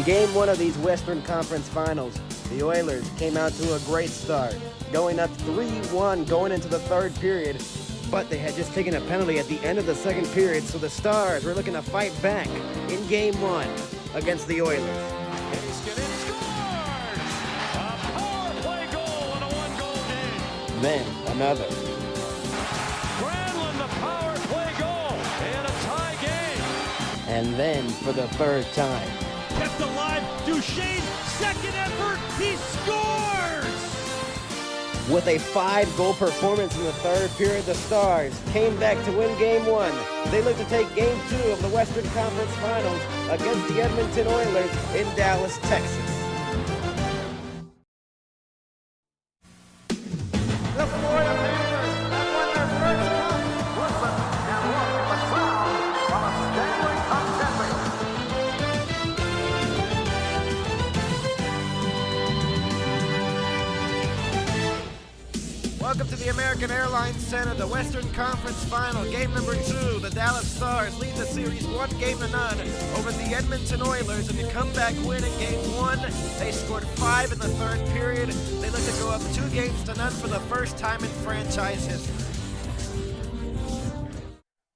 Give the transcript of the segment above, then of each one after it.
In Game 1 of these Western Conference Finals, the Oilers came out to a great start, going up 3-1 going into the third period, but they had just taken a penalty at the end of the second period, so the Stars were looking to fight back in Game 1 against the Oilers. Heiskanen scores! A power play goal in a one-goal game. Then another. Granlund, the power play goal in a tie game. And then for the third time. Kept alive, Duchesne, second effort, he scores! With a 5-goal performance in the third period, the Stars came back to win Game 1. They look to take Game 2 of the Western Conference Finals against the Edmonton Oilers in Dallas, Texas. The Florida Panthers have won their first cup. Listen and look at the sound of a Stanley Cup champion. Welcome to the American Airlines Center, the Western Conference Final, game number 2. The Dallas Stars lead the series 1-0 over the Edmonton Oilers in the comeback win in game 1. They scored 5 in the third period. They look to go up 2-0 for the first time in franchise history.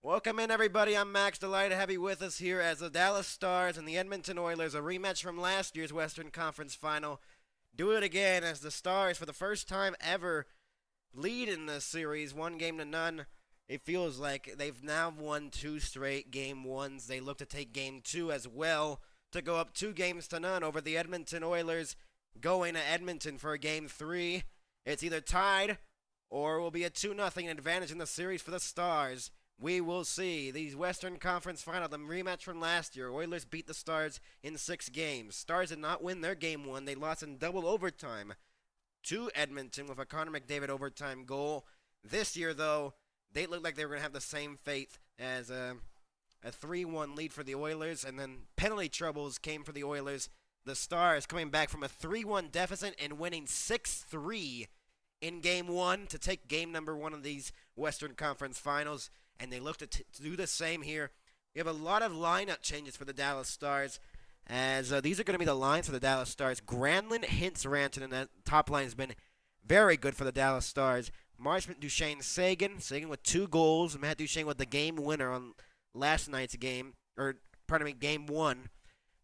Welcome in, everybody. I'm Max. Delighted to have you with us here as the Dallas Stars and the Edmonton Oilers, a rematch from last year's Western Conference Final, do it again as the Stars, for the first time ever, lead in this series 1-0. It feels like they've now won 2 straight game 1s. They look to take game 2 as well to go up 2-0 over the Edmonton Oilers, going to Edmonton for a game 3. It's either tied or will be a 2-0 advantage in the series for the Stars. We will see. These Western Conference Final, the rematch from last year. Oilers beat the Stars in 6 games. Stars did not win their game 1. They lost in double overtime to Edmonton with a Connor McDavid overtime goal. This year, though, they looked like they were going to have the same fate as a 3-1 lead for the Oilers, and then penalty troubles came for the Oilers. The Stars coming back from a 3-1 deficit and winning 6-3 in Game 1 to take game number 1 of these Western Conference Finals, and they look to do the same here. We have a lot of lineup changes for the Dallas Stars, as these are going to be the lines for the Dallas Stars. Granlund, Hintz, Rantanen, and that top line has been very good for the Dallas Stars. Marchment, Duchesne, Sagan with 2 goals. Matt Duchesne with the game winner on last night's game, game 1.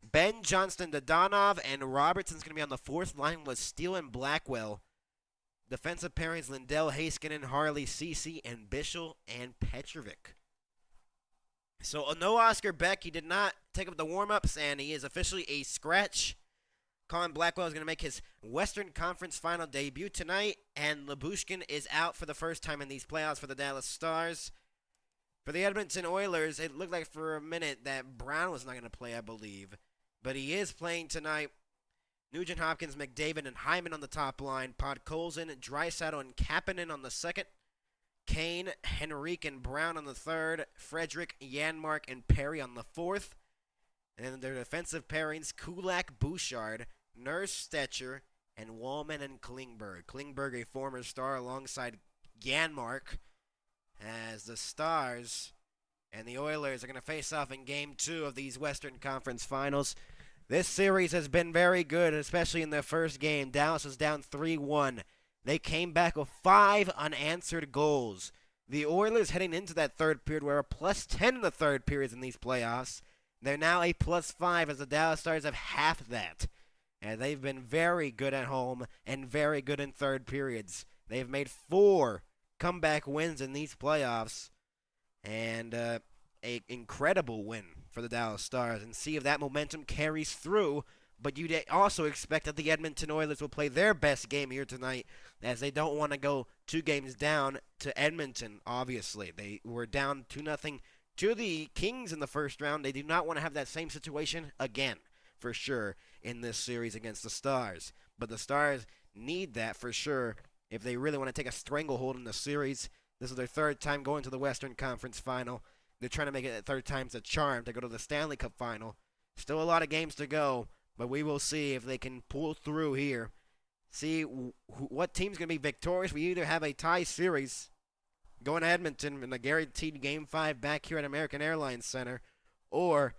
Ben Johnston, Dodonov, and Robertson's going to be on the 4th line with Steele and Blackwell. Defensive pairings, Lindell, Heiskanen, Harley, Ceci, and Bichel and Petrovic. So no Oscar Beck. He did not take up the warm-ups, and he is officially a scratch. Colin Blackwell is going to make his Western Conference Final debut tonight, and Lyubushkin is out for the first time in these playoffs for the Dallas Stars. For the Edmonton Oilers, it looked like for a minute that Brown was not going to play, I believe. But he is playing tonight. Nugent Hopkins, McDavid, and Hyman on the top line. Podkolzin, Draisaitl, and Kapanen on the second. Kane, Henrique, and Brown on the third. Frederick, Janmark, and Perry on the 4th. And then their defensive pairings, Kulak, Bouchard, Nurse, Stetcher, and Wallman and Klingberg. Klingberg, a former star, alongside Janmark, as the Stars and the Oilers are going to face off in Game 2 of these Western Conference Finals. This series has been very good, especially in their first game. Dallas was down 3-1. They came back with 5 unanswered goals. The Oilers heading into that third period were a +10 in the third periods in these playoffs. They're now a +5 as the Dallas Stars have half that. And they've been very good at home and very good in third periods. They've made 4 comeback wins in these playoffs. And an incredible win for the Dallas Stars. And see if that momentum carries through. But you'd also expect that the Edmonton Oilers will play their best game here tonight, as they don't want to go 2 games down to Edmonton, obviously. They were down 2-0 to the Kings in the first round. They do not want to have that same situation again, for sure, in this series against the Stars. But the Stars need that for sure if they really want to take a stranglehold in the series. This is their 3rd time going to the Western Conference Final. They're trying to make it 3rd time's a charm to go to the Stanley Cup Final. Still a lot of games to go. But we will see if they can pull through here. See what team's going to be victorious. We either have a tie series going to Edmonton in a guaranteed Game 5 back here at American Airlines Center, or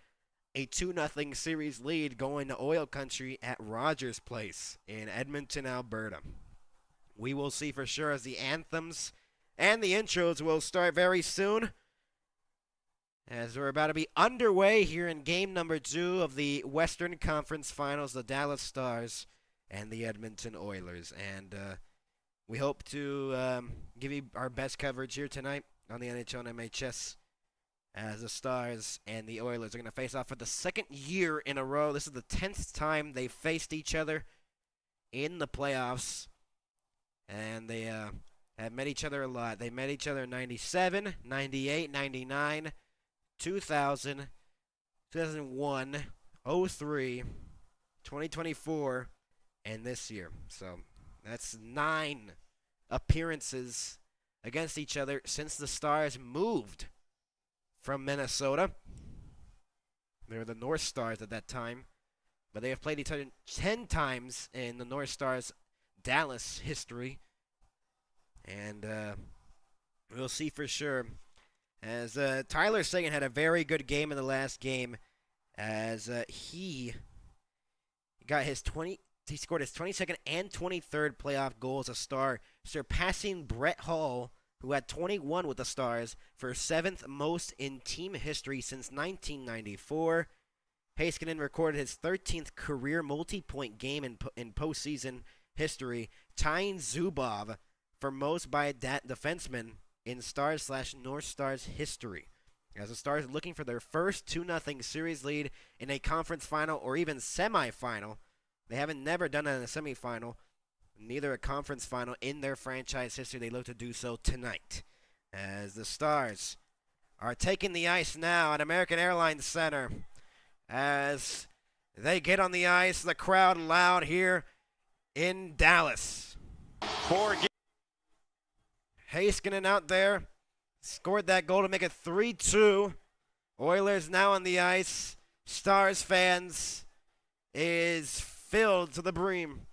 a 2-0 series lead going to Oil Country at Rogers Place in Edmonton, Alberta. We will see for sure as the anthems and the intros will start very soon, as we're about to be underway here in game number 2 of the Western Conference Finals, the Dallas Stars and the Edmonton Oilers. And we hope to give you our best coverage here tonight on the NHL and MHS, as the Stars and the Oilers are going to face off for the second year in a row. This is the 10th time they faced each other in the playoffs, and they have met each other a lot. They met each other in 97, 98, 99, 2000, 2001, 03, 2024, and this year. So that's 9 appearances against each other since the Stars moved from Minnesota. They were the North Stars at that time, but they have played each other 10 times in the North Stars Dallas history, and we'll see for sure. As Tyler Seguin had a very good game in the last game, as he got his he scored his 22nd and 23rd playoff goal as a Star, surpassing Brett Hull, who had 21 with the Stars, for 7th most in team history since 1994. Heiskanen recorded his 13th career multi-point game in postseason history, tying Zubov for most by a defenseman in Stars/North Stars history. As the Stars are looking for their first 2-0 series lead in a conference final or even semifinal. They haven't never done that in a semifinal, neither a conference final in their franchise history. They look to do so tonight, as the Stars are taking the ice now at American Airlines Center. As they get on the ice, the crowd loud here in Dallas. Heiskanen out there scored that goal to make it 3-2. Oilers now on the ice. Stars fans is filled to the brim.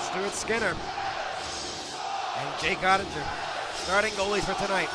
Stuart Skinner and Jake Ottinger starting goalies for tonight.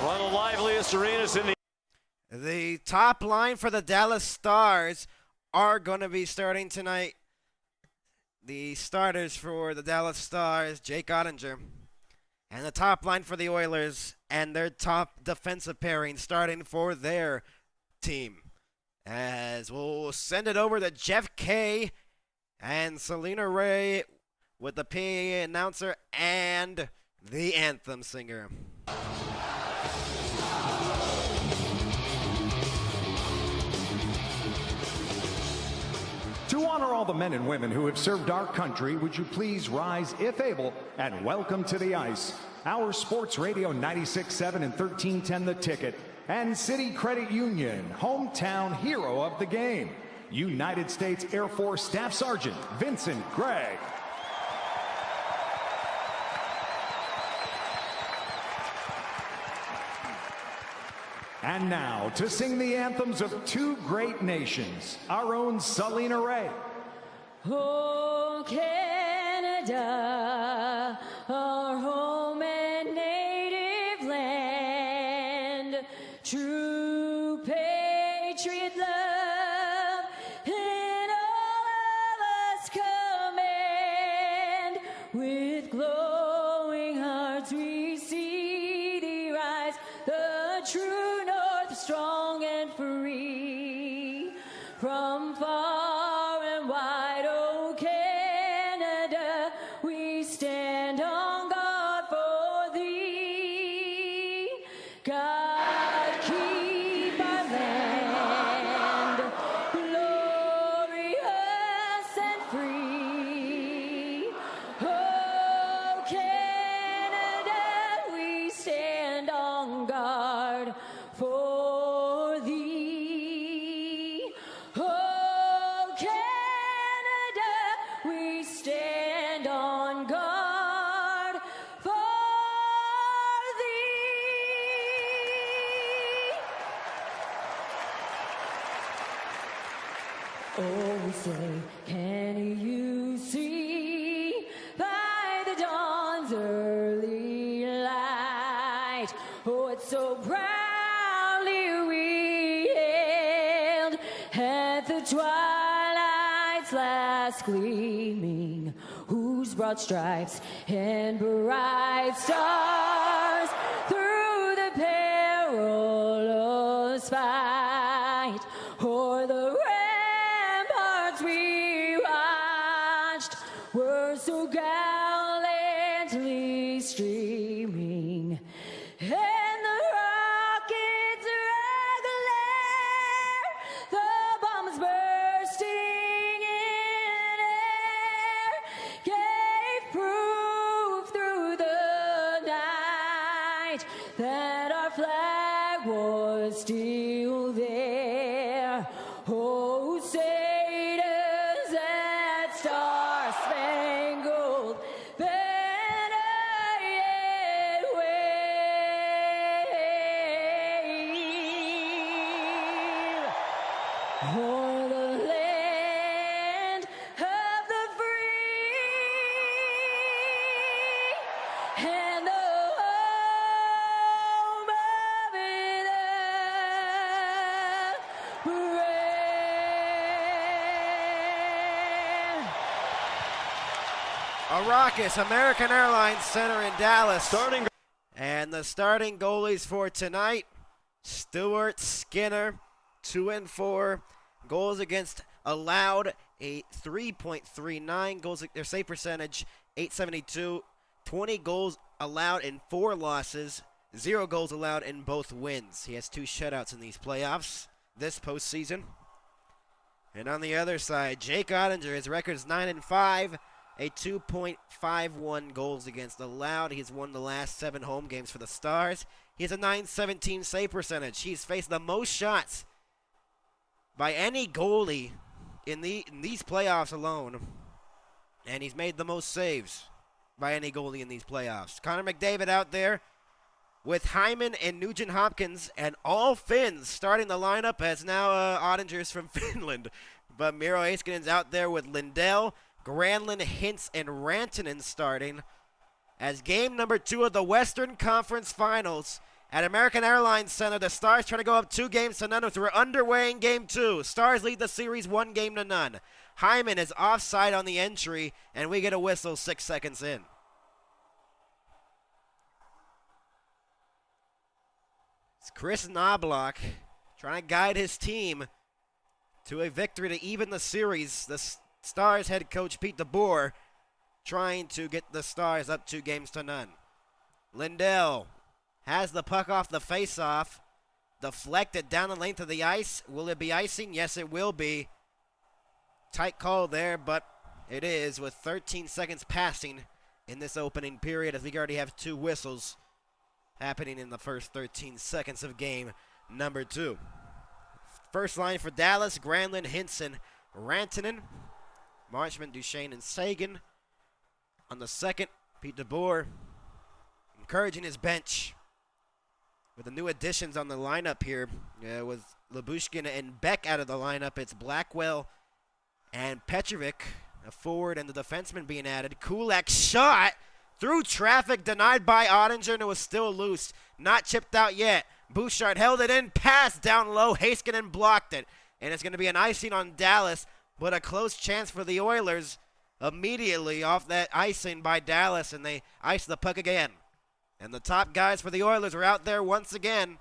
One of the liveliest arenas in the top line for the Dallas Stars are going to be starting tonight. The starters for the Dallas Stars, Jake Ottinger, and the top line for the Oilers and their top defensive pairing starting for their team. As we'll send it over to Jeff Kay and Selena Ray with the PA announcer and the anthem singer. To honor all the men and women who have served our country, would you please rise, if able, and welcome to the ice our Sports Radio 96.7 and 1310 The Ticket and City Credit Union hometown hero of the game, United States Air Force Staff Sergeant Vincent Gregg. And now, to sing the anthems of two great nations, our own Selena Ray. Oh, Canada, our home and native land, true patriot love, and all of us command. With glowing hearts we see thee rise, the true north, strong and free, from far and wide, oh Canada, on guard for thee. Oh, Canada, we stand on guard for thee. Oh, we say, can you see by the dawn's early light? Oh, it's so proudly we hailed at the twilight's last gleaming, whose broad stripes and bright stars through the perilous fight o'er the ramparts we watched were so gallantly streaming, and the rockets' regular, the bombs bursting in air, gave proof through the night that our flag was still there. Oh, say does that star-spangled banner yet wave o'er the land of the free and the home of the brave. A raucous American Airlines Center in Dallas. And the starting goalies for tonight, Stewart, Skinner, 2-4. Goals against allowed, a 3.39. Their save percentage, 872. 20 goals allowed in 4 losses. 0 goals allowed in both wins. He has 2 shutouts in these playoffs this postseason. And on the other side, Jake Ottinger, his record is 9-5. A 2.51 goals against allowed. He's won the last 7 home games for the Stars. He has a 917 save percentage. He's faced the most shots by any goalie in these playoffs alone. And he's made the most saves by any goalie in these playoffs. Connor McDavid out there with Hyman and Nugent Hopkins and all Finns starting the lineup, as now Ottinger's from Finland. But Miro Heiskanen's out there with Lindell, Granlund, Hintz, and Rantanen starting as game number 2 of the Western Conference Finals at American Airlines Center. The Stars try to go up 2-0 as we're underway in game 2. Stars lead the series 1-0. Hyman is offside on the entry, and we get a whistle 6 seconds in. It's Chris Knobloch trying to guide his team to a victory to even the series. The Stars head coach Pete DeBoer trying to get the Stars up 2-0. Lindell has the puck off the face-off, deflected down the length of the ice. Will it be icing? Yes, it will be. Tight call there, but it is, with 13 seconds passing in this opening period, as we already have 2 whistles happening in the first 13 seconds of game number 2. First line for Dallas, Granlund, Hinson, Rantanen, Marchment, Duchesne, and Sagan. On the second, Pete DeBoer encouraging his bench with the new additions on the lineup here. With Lyubushkin and Beck out of the lineup, it's Blackwell and Petrovic, a forward, and the defenseman being added. Kulak shot through traffic, denied by Ottinger, and it was still loose. Not chipped out yet. Bouchard held it in, passed down low. Heiskanen blocked it. And it's going to be an icing on Dallas, but a close chance for the Oilers immediately off that icing by Dallas, and they ice the puck again. And the top guys for the Oilers are out there once again.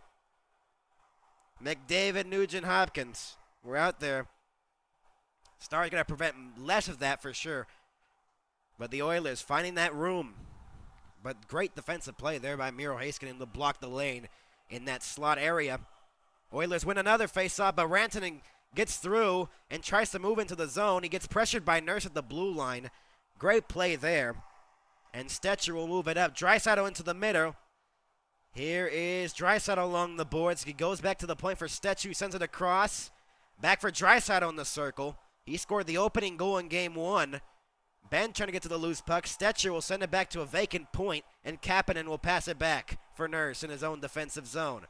McDavid, Nugent, Hopkins were out there. Stars going to prevent less of that for sure. But the Oilers finding that room. But great defensive play there by Miro Heiskanen to block the lane in that slot area. Oilers win another faceoff, but Rantanen gets through and tries to move into the zone. He gets pressured by Nurse at the blue line. Great play there. And Stetcher will move it up. Draisaitl into the middle. Here is Draisaitl along the boards. He goes back to the point for Stetcher, sends it across. Back for Draisaitl in the circle. He scored the opening goal in Game 1. Ben trying to get to the loose puck. Stetcher will send it back to a vacant point, and Kapanen will pass it back for Nurse in his own defensive zone.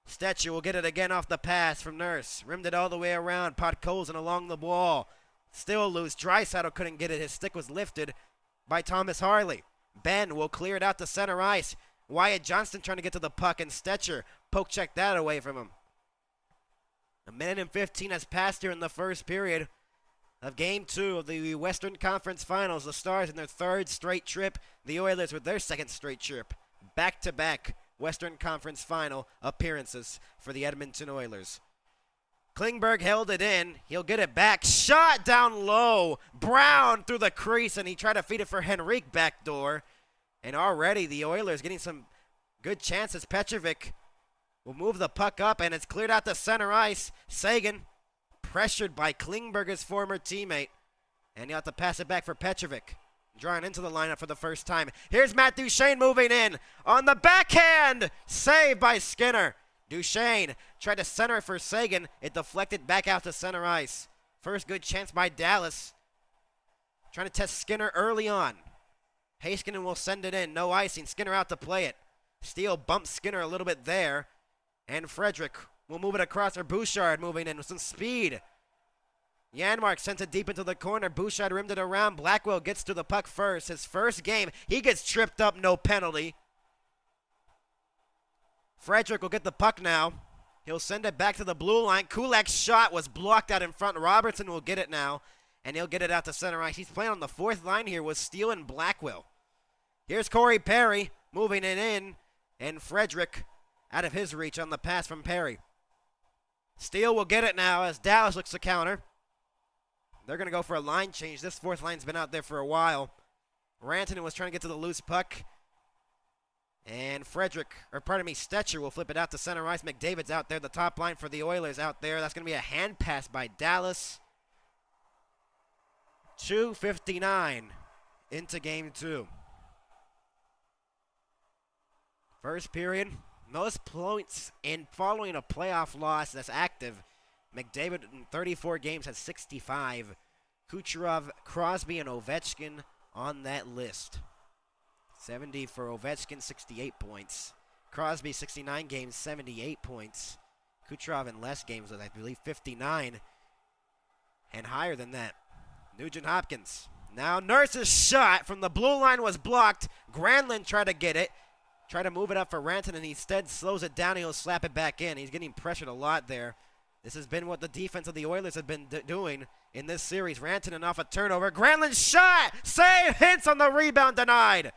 Stetcher will get it again off the pass from Nurse. Rimmed it all the way around. Podkolzin along the wall. Still loose. Draisaitl couldn't get it. His stick was lifted by Thomas Harley. Ben will clear it out to center ice. Wyatt Johnston trying to get to the puck, and Stetcher poke checked that away from him. A minute and 15 has passed here in the first period of Game 2 of the Western Conference Finals. The Stars in their third straight trip. The Oilers with their second straight trip. Back-to-back Western Conference Final appearances for the Edmonton Oilers. Klingberg held it in. He'll get it back. Shot down low. Brown through the crease, and he tried to feed it for Henrique backdoor. And already the Oilers getting some good chances. Petrovic will move the puck up, and it's cleared out to center ice. Sagan pressured by Klingberg, his former teammate. And he'll have to pass it back for Petrovic. Drawing into the lineup for the first time. Here's Matt Duchene moving in. On the backhand. Saved by Skinner. Duchene tried to center for Sagan. It deflected back out to center ice. First good chance by Dallas. Trying to test Skinner early on. Heiskanen will send it in. No icing. Skinner out to play it. Steele bumps Skinner a little bit there. And Frederick will move it across. Or Bouchard moving in with some speed. Janmark sent it deep into the corner. Bouchard rimmed it around. Blackwell gets to the puck first. His first game. He gets tripped up. No penalty. Frederick will get the puck now. He'll send it back to the blue line. Kulak's shot was blocked out in front. Robertson will get it now. And he'll get it out to center ice. He's playing on the fourth line here with Steele and Blackwell. Here's Corey Perry moving it in. And Frederick out of his reach on the pass from Perry. Steele will get it now as Dallas looks to counter. They're going to go for a line change. This fourth line's been out there for a while. Rantanen was trying to get to the loose puck. And Stetcher will flip it out to center ice. McDavid's out there. The top line for the Oilers out there. That's going to be a hand pass by Dallas. 2:59 into Game 2. First period. Most points in following a playoff loss that's active. McDavid in 34 games has 65. Kucherov, Crosby, and Ovechkin on that list. 70 for Ovechkin, 68 points. Crosby, 69 games, 78 points. Kucherov in less games with, I believe, 59. And higher than that. Nugent Hopkins. Now Nurse's shot from the blue line was blocked. Granlund tried to get it. Tried to move it up for Rantanen, and he instead slows it down. He'll slap it back in. He's getting pressured a lot there. This has been what the defense of the Oilers have been doing in this series. Rantanen off a turnover. Granlund's shot! Save! Hintz on the rebound, denied.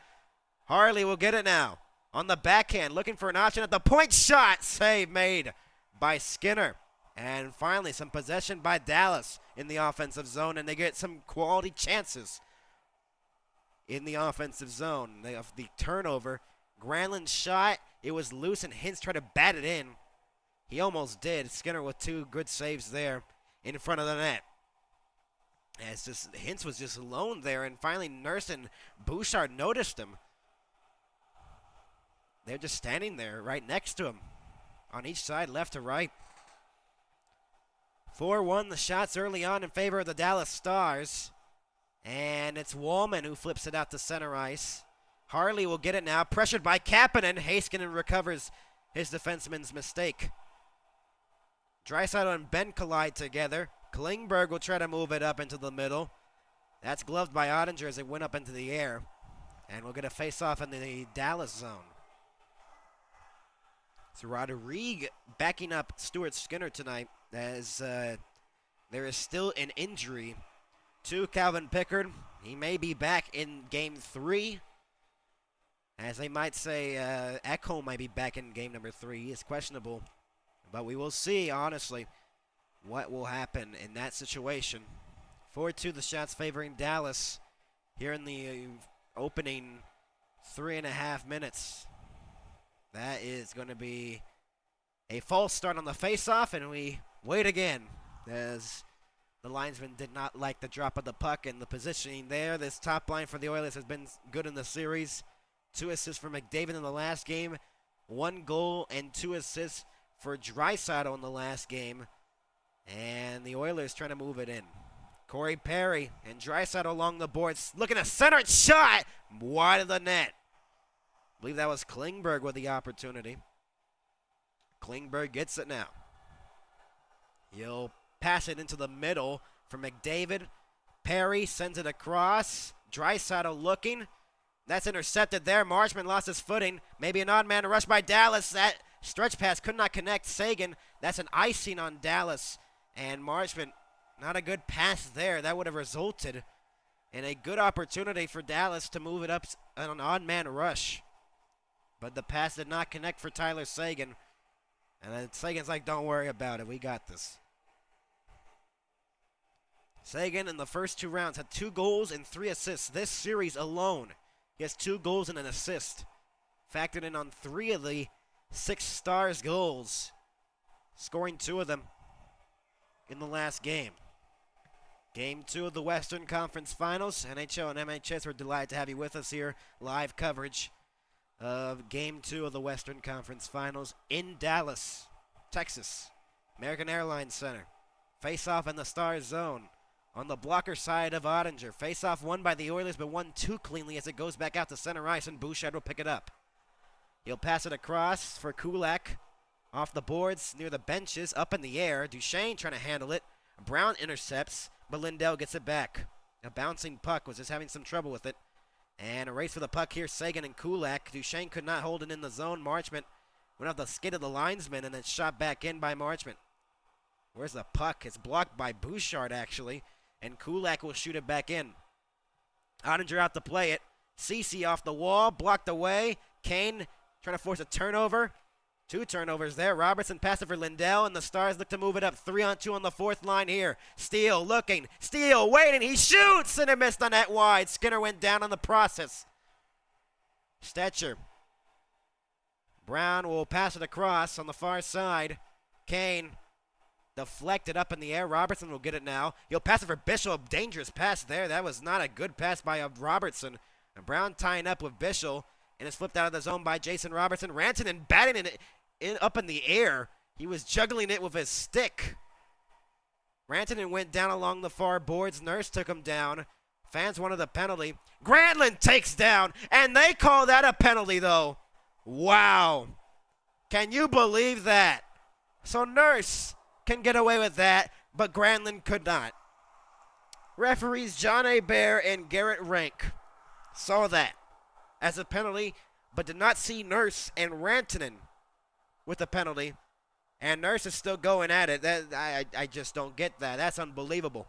Harley will get it now. On the backhand, looking for an option at the point. Shot! Save made by Skinner. And finally, some possession by Dallas in the offensive zone, and they get some quality chances in the offensive zone. They have the turnover. Granlund's shot, it was loose, and Hintz tried to bat it in. He almost did. Skinner with two good saves there in front of the net. As just Hintz was just alone there, and finally Nurse and Bouchard noticed him. They're just standing there right next to him on each side, left to right. 4-1 the shots early on in favor of the Dallas Stars. And it's Wallman who flips it out to center ice. Harley will get it now, pressured by Kapanen. Heiskanen recovers his defenseman's mistake. Draisaitl and Ben collide together. Klingberg will try to move it up into the middle. That's gloved by Ottinger as it went up into the air. And we'll get a face-off in the Dallas zone. So Rodrigue backing up Stuart Skinner tonight as there is still an injury to Calvin Pickard. He may be back in Game 3. As they might say, Ekholm might be back in game number 3. He is questionable. But we will see, honestly, what will happen in that situation. 4-2 the shots favoring Dallas here in the opening 3.5 minutes. That is going to be a false start on the faceoff, and we wait again as the linesman did not like the drop of the puck and the positioning there. This top line for the Oilers has been good in the series. 2 assists for McDavid in the last game. 1 goal and 2 assists for Draisaitl in the last game. And the Oilers trying to move it in. Corey Perry and Draisaitl along the boards. Looking to center it, shot wide of the net. I believe that was Klingberg with the opportunity. Klingberg gets it now. He'll pass it into the middle for McDavid. Perry sends it across. Draisaitl looking. That's intercepted there. Marchman lost his footing. Maybe an odd man rush by Dallas. That stretch pass could not connect Sagan. That's an icing on Dallas. And Marchman, not a good pass there. That would have resulted in a good opportunity for Dallas to move it up on an odd man rush. But the pass did not connect for Tyler Sagan. And then Sagan's like, don't worry about it. We got this. Sagan in the first 2 rounds had 2 goals and 3 assists. This series alone, he has 2 goals and an assist. Factored in on 3 of the 6 Stars goals. Scoring 2 of them in the last game. Game 2 of the Western Conference Finals. NHL and MHS, we're delighted to have you with us here. Live coverage of Game 2 of the Western Conference Finals in Dallas, Texas. American Airlines Center. Face-off in the Stars zone. On the blocker side of Ottinger. Face-off won by the Oilers, but won too cleanly as it goes back out to center ice, and Bouchard will pick it up. He'll pass it across for Kulak. Off the boards, near the benches, up in the air. Duchesne trying to handle it. Brown intercepts, but Lindell gets it back. A bouncing puck, was just having some trouble with it. And a race for the puck here, Sagan and Kulak. Duchesne could not hold it in the zone. Marchment went off the skid of the linesman and then shot back in by Marchment. Where's the puck? It's blocked by Bouchard, actually. And Kulak will shoot it back in. Ottinger out to play it. Ceci off the wall, blocked away. Kane trying to force a turnover. 2 turnovers there. Robertson passed it for Lindell, and the Stars look to move it up 3-on-2 on the 4th line here. Steele looking. Steele waiting. He shoots, and it missed on net wide. Skinner went down on the process. Stetcher. Brown will pass it across on the far side. Kane deflected up in the air. Robertson will get it now. He'll pass it for Bishop. Dangerous pass there. That was not a good pass by Robertson. And Brown tying up with Bishop. And it's flipped out of the zone by Jason Robertson. Rantanen batting it up in the air. He was juggling it with his stick. Rantanen went down along the far boards. Nurse took him down. Fans wanted a penalty. Granlund takes down. And they call that a penalty, though. Wow. Can you believe that? So Nurse can get away with that, but Granlund could not. Referees John Hebert and Garrett Rank saw that as a penalty, but did not see Nurse and Rantanen with a penalty. And Nurse is still going at it. I just don't get that. That's unbelievable.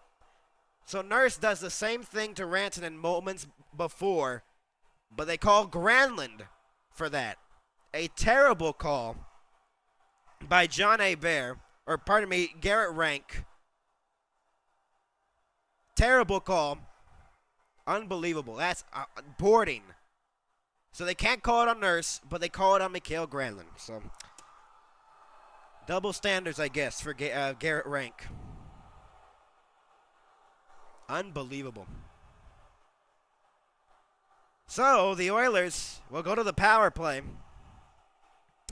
So Nurse does the same thing to Rantanen moments before, but they call Granlund for that. A terrible call by John Hebert, or pardon me, Garrett Rank. Terrible call. Unbelievable. That's boarding. So they can't call it on Nurse, but they call it on Mikael Granlund. So double standards, I guess, for Garrett Rank. Unbelievable. So the Oilers will go to the power play.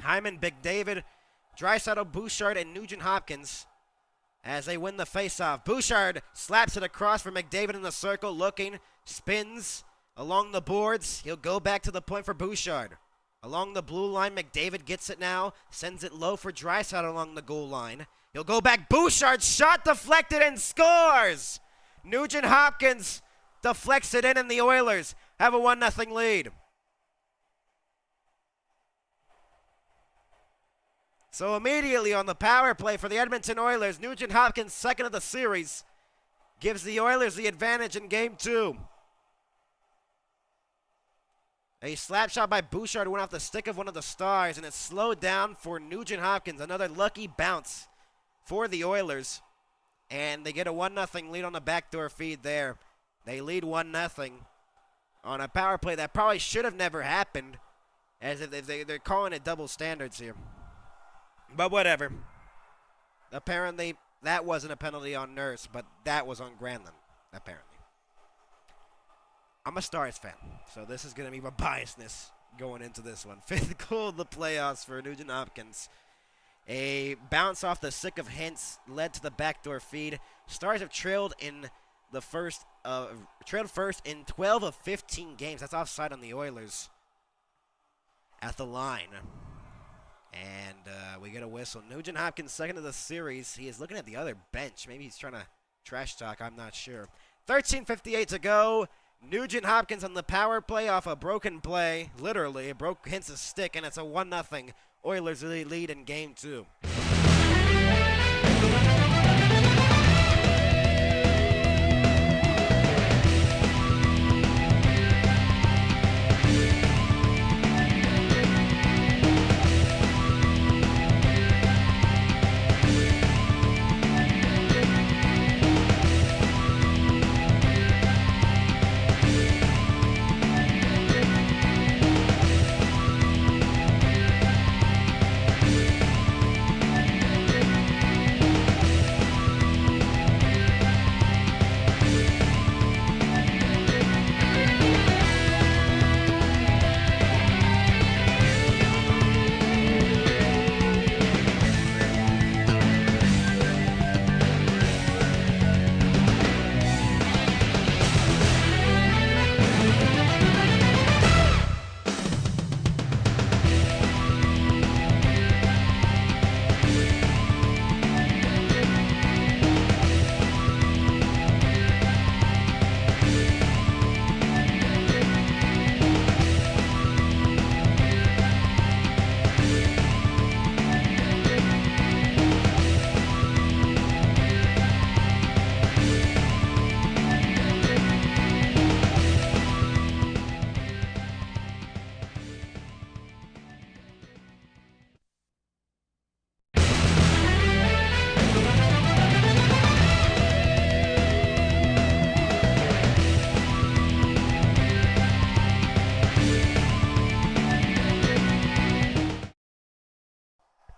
Hyman, McDavid, Draisaitl, Bouchard, and Nugent Hopkins as they win the faceoff. Bouchard slaps it across for McDavid in the circle, looking, spins along the boards. He'll go back to the point for Bouchard. Along the blue line, McDavid gets it now, sends it low for Draisaitl along the goal line. He'll go back. Bouchard, shot deflected and scores! Nugent Hopkins deflects it in, and the Oilers have a 1-0 lead. So immediately on the power play for the Edmonton Oilers, Nugent Hopkins, second of the series, gives the Oilers the advantage in Game 2. A slap shot by Bouchard went off the stick of one of the Stars, and it slowed down for Nugent Hopkins. Another lucky bounce for the Oilers. And they get a 1-0 lead on the backdoor feed there. They lead 1-0 on a power play that probably should have never happened, as if they're calling it double standards here. But whatever. Apparently, that wasn't a penalty on Nurse, but that was on Granlund, apparently. I'm a Stars fan, so this is going to be my biasness going into this one. 5th goal of the playoffs for Nugent Hopkins. A bounce off the stick of Hintz led to the backdoor feed. Stars have trailed first in 12 of 15 games. That's offside on the Oilers at the line. And we get a whistle. Nugent Hopkins second of the series. He is looking at the other bench. Maybe he's trying to trash talk. I'm not sure. 13:58 to go. Nugent Hopkins on the power play off a broken play. Literally, it broke Hintz's stick, and it's a 1-0 Oilers lead in Game 2.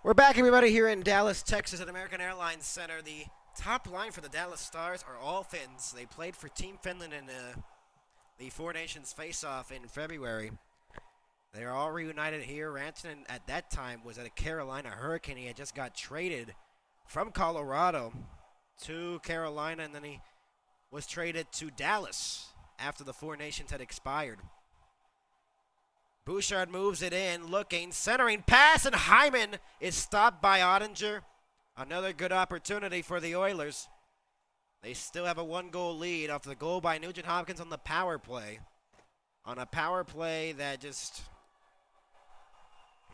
We're back, everybody, here in Dallas, Texas at American Airlines Center. The top line for the Dallas Stars are all Finns. They played for Team Finland in the Four Nations face-off in February. They're all reunited here. Rantanen, at that time, was at a Carolina Hurricane. He had just got traded from Colorado to Carolina, and then he was traded to Dallas after the Four Nations had expired. Bouchard moves it in, looking, centering pass, and Hyman is stopped by Ottinger. Another good opportunity for the Oilers. They still have a 1-goal lead off the goal by Nugent Hopkins on the power play. On a power play that just,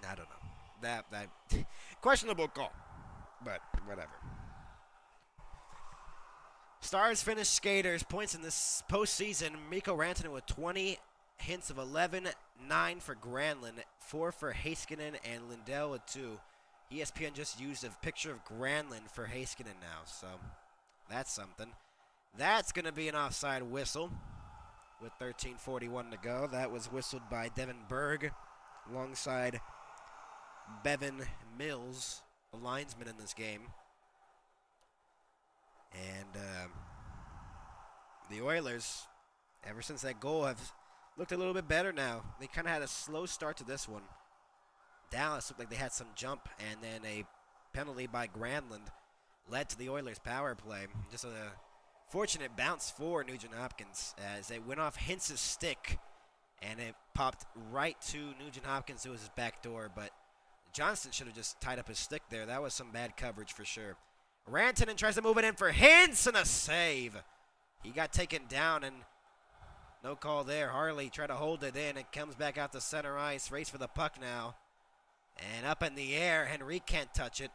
I don't know. That questionable call, but whatever. Stars finished skaters points in this postseason. Mikko Rantanen with 20. Hints of 11, 9 for Granlund, 4 for Heiskanen, and Lindell with 2. ESPN just used a picture of Granlund for Heiskanen now, so that's something. That's going to be an offside whistle with 13:41 to go. That was whistled by Devin Berg alongside Bevan Mills, the linesman in this game. And the Oilers, ever since that goal, have looked a little bit better now. They kind of had a slow start to this one. Dallas looked like they had some jump, and then a penalty by Granlund led to the Oilers' power play. Just a fortunate bounce for Nugent Hopkins as they went off Hintz's stick, and it popped right to Nugent Hopkins, who was his back door. But Johnston should have just tied up his stick there. That was some bad coverage for sure. Rantanen tries to move it in for Hintz, and a save. He got taken down, and no call there. Harley tried to hold it in. It comes back out to center ice. Race for the puck now. And up in the air. Henrique can't touch it,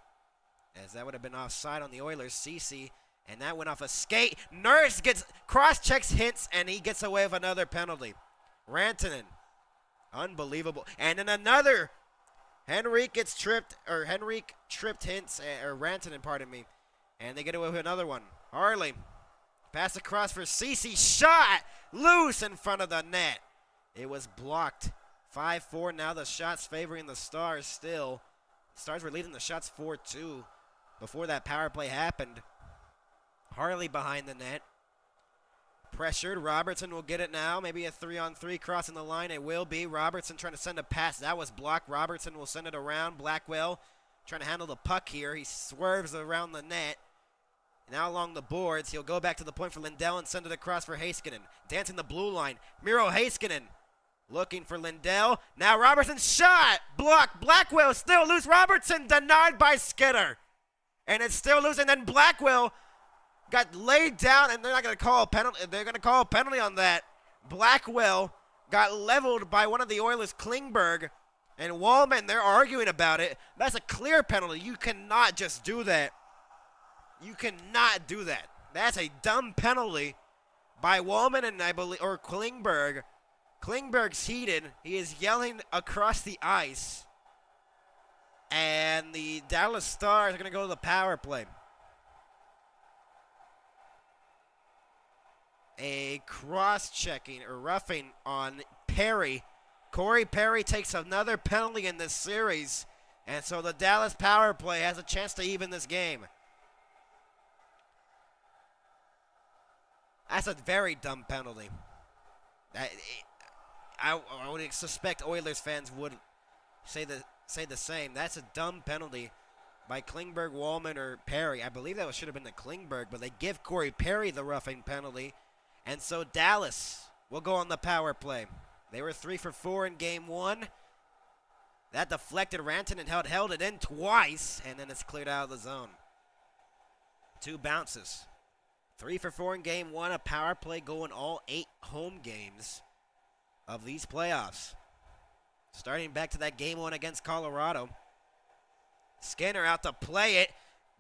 as that would have been offside on the Oilers. Cece, and that went off a skate. Nurse cross-checks Hintz, and he gets away with another penalty. Rantanen. Unbelievable. And then another. Henrique tripped Hintz, or Rantanen, pardon me. And they get away with another one. Harley. Pass across for Cece. Shot loose in front of the net. It was blocked. 5-4 now. The shots favoring the Stars still. The Stars were leading the shots 4-2 before that power play happened. Harley behind the net. Pressured. Robertson will get it now. Maybe a 3-on-3 crossing the line. It will be. Robertson trying to send a pass. That was blocked. Robertson will send it around. Blackwell trying to handle the puck here. He swerves around the net. Now along the boards. He'll go back to the point for Lindell and send it across for Heiskanen. Dancing the blue line. Miro Heiskanen looking for Lindell. Now Robertson shot. Blocked. Blackwell still loose. Robertson denied by Skinner. And it's still loose. And then Blackwell got laid down, and they're not going to call a penalty. They're going to call a penalty on that. Blackwell got leveled by one of the Oilers, Klingberg, and Wallman. They're arguing about it. That's a clear penalty. You cannot just do that. You cannot do that. That's a dumb penalty by Wallman and I believe, or Klingberg. Klingberg's heated. He is yelling across the ice, and the Dallas Stars are going to go to the power play. A cross-checking or roughing on Perry. Corey Perry takes another penalty in this series, and so the Dallas power play has a chance to even this game. That's a very dumb penalty. I would suspect Oilers fans would say the same. That's a dumb penalty by Klingberg, Wallman, or Perry. I believe that should have been the Klingberg, but they give Corey Perry the roughing penalty. And so Dallas will go on the power play. They were 3 for 4 in game 1. That deflected Rantanen and held it in twice, and then it's cleared out of the zone. 2 bounces. 3 for 4 in game 1, a power play goal in all 8 home games of these playoffs. Starting back to that game 1 against Colorado. Skinner out to play it.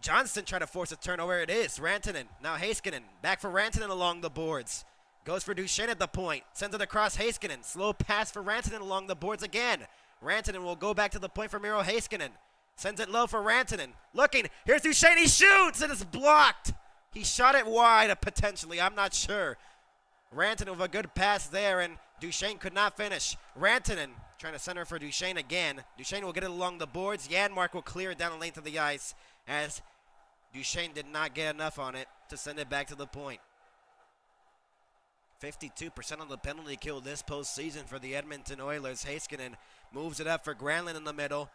Johnston trying to force a turnover. It is Rantanen. Now Heiskanen. Back for Rantanen along the boards. Goes for Duchesne at the point. Sends it across Heiskanen. Slow pass for Rantanen along the boards again. Rantanen will go back to the point for Miro Heiskanen. Sends it low for Rantanen. Looking. Here's Duchesne. He shoots. And it's blocked. He shot it wide potentially. I'm not sure. Rantanen with a good pass there, and Duchesne could not finish. Rantanen trying to center for Duchesne again. Duchesne will get it along the boards. Janmark will clear it down the length of the ice, as Duchesne did not get enough on it to send it back to the point. 52% on the penalty kill this postseason for the Edmonton Oilers. Heiskanen moves it up for Granlund in the middle.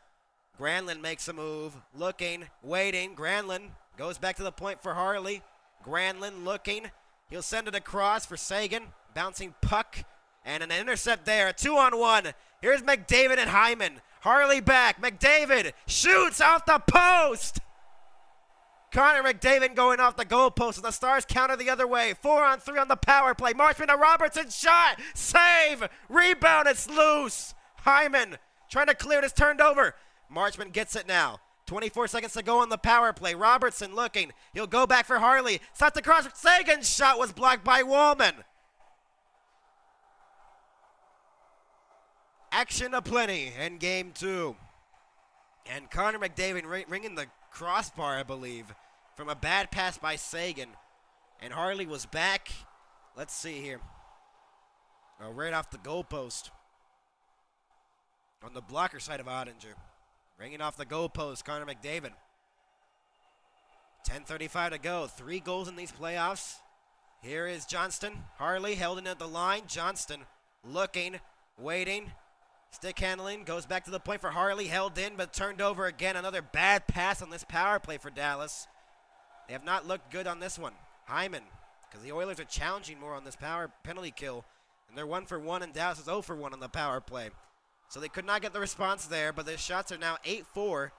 Granlund makes a move, looking, waiting. Granlund goes back to the point for Harley. Granlund looking. He'll send it across for Sagan. Bouncing puck, and an intercept there. A 2-on-1. Here's McDavid and Hyman. Harley back. McDavid shoots off the post. Connor McDavid going off the goalpost, and the Stars counter the other way. 4-on-3 on the power play. Marchman to Robertson. Shot. Save. Rebound. It's loose. Hyman trying to clear it. It's turned over. Marchman gets it now. 24 seconds to go on the power play. Robertson looking. He'll go back for Harley. Stops the cross. Sagan's shot was blocked by Wallman. Action aplenty in game 2. And Connor McDavid ringing the crossbar, I believe, from a bad pass by Sagan. And Harley was back. Let's see here. Right off the goalpost. On the blocker side of Ottinger. Ringing off the goalpost, Connor McDavid. 10:35 to go. 3 goals in these playoffs. Here is Johnston. Harley held in at the line. Johnston looking, waiting. Stick handling. Goes back to the point for Harley. Held in, but turned over again. Another bad pass on this power play for Dallas. They have not looked good on this one. Hyman, because the Oilers are challenging more on this power penalty kill. And they're 1 for 1, and Dallas is 0 for 1 on the power play. So they could not get the response there, but the shots are now 8-4.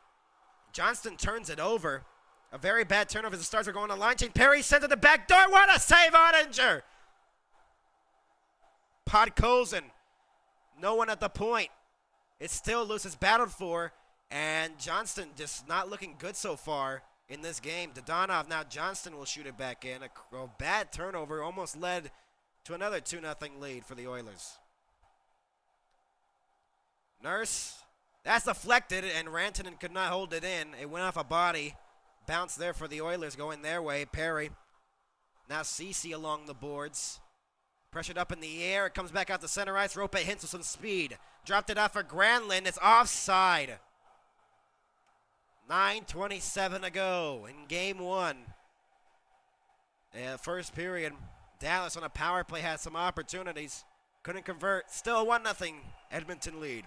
Johnston turns it over. A very bad turnover. The Stars are going to line change. Perry sends it to the back door. What a save, Ottinger! Podkolzin. No one at the point. It's still loose. It's battled for. And Johnston just not looking good so far in this game. Dodonov, now Johnston will shoot it back in. A bad turnover almost led to another 2-0 lead for the Oilers. Nurse, that's deflected, and Rantanen could not hold it in. It went off a body. Bounce there for the Oilers going their way. Perry. Now Ceci along the boards. Pressured up in the air. It comes back out to center ice. Rope hits with some speed. Dropped it off for Granlund. It's offside. 9:27 to go in game 1. First period. Dallas on a power play had some opportunities. Couldn't convert. Still a 1-0 Edmonton lead.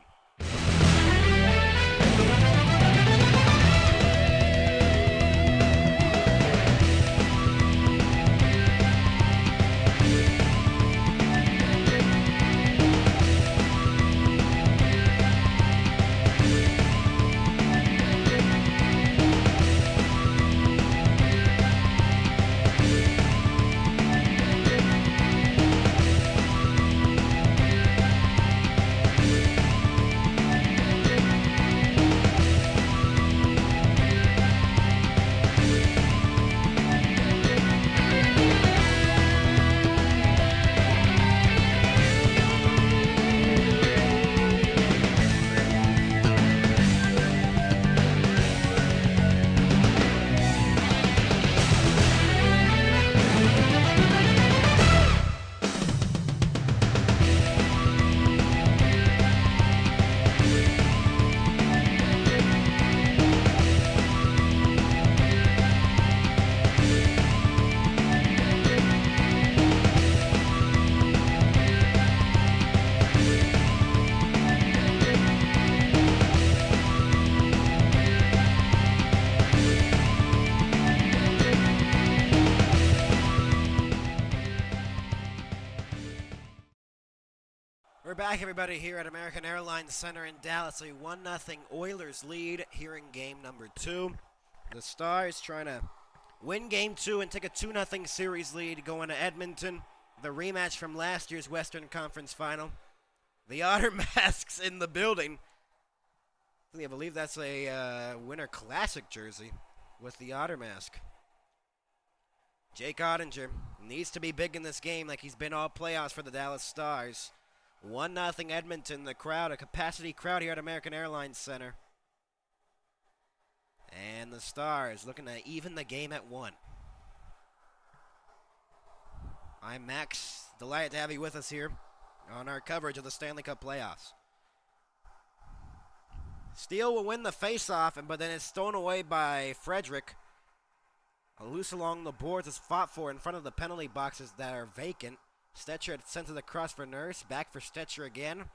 We're back, everybody, here at American Airlines Center in Dallas. A 1-0 Oilers lead here in game number 2. The Stars trying to win game 2 and take a 2-0 series lead going to Edmonton. The rematch from last year's Western Conference Final. The Otter Masks in the building. I believe that's a Winter Classic jersey with the Otter Mask. Jake Ottinger needs to be big in this game like he's been all playoffs for the Dallas Stars. 1-0 Edmonton, the crowd, a capacity crowd here at American Airlines Center. And the Stars looking to even the game at 1. I'm Max, delighted to have you with us here on our coverage of the Stanley Cup playoffs. Steele will win the faceoff, but then it's stolen away by Frederick. A loose along the boards is fought for in front of the penalty boxes that are vacant. Stetcher sent it across for Nurse. Back for Stetcher again.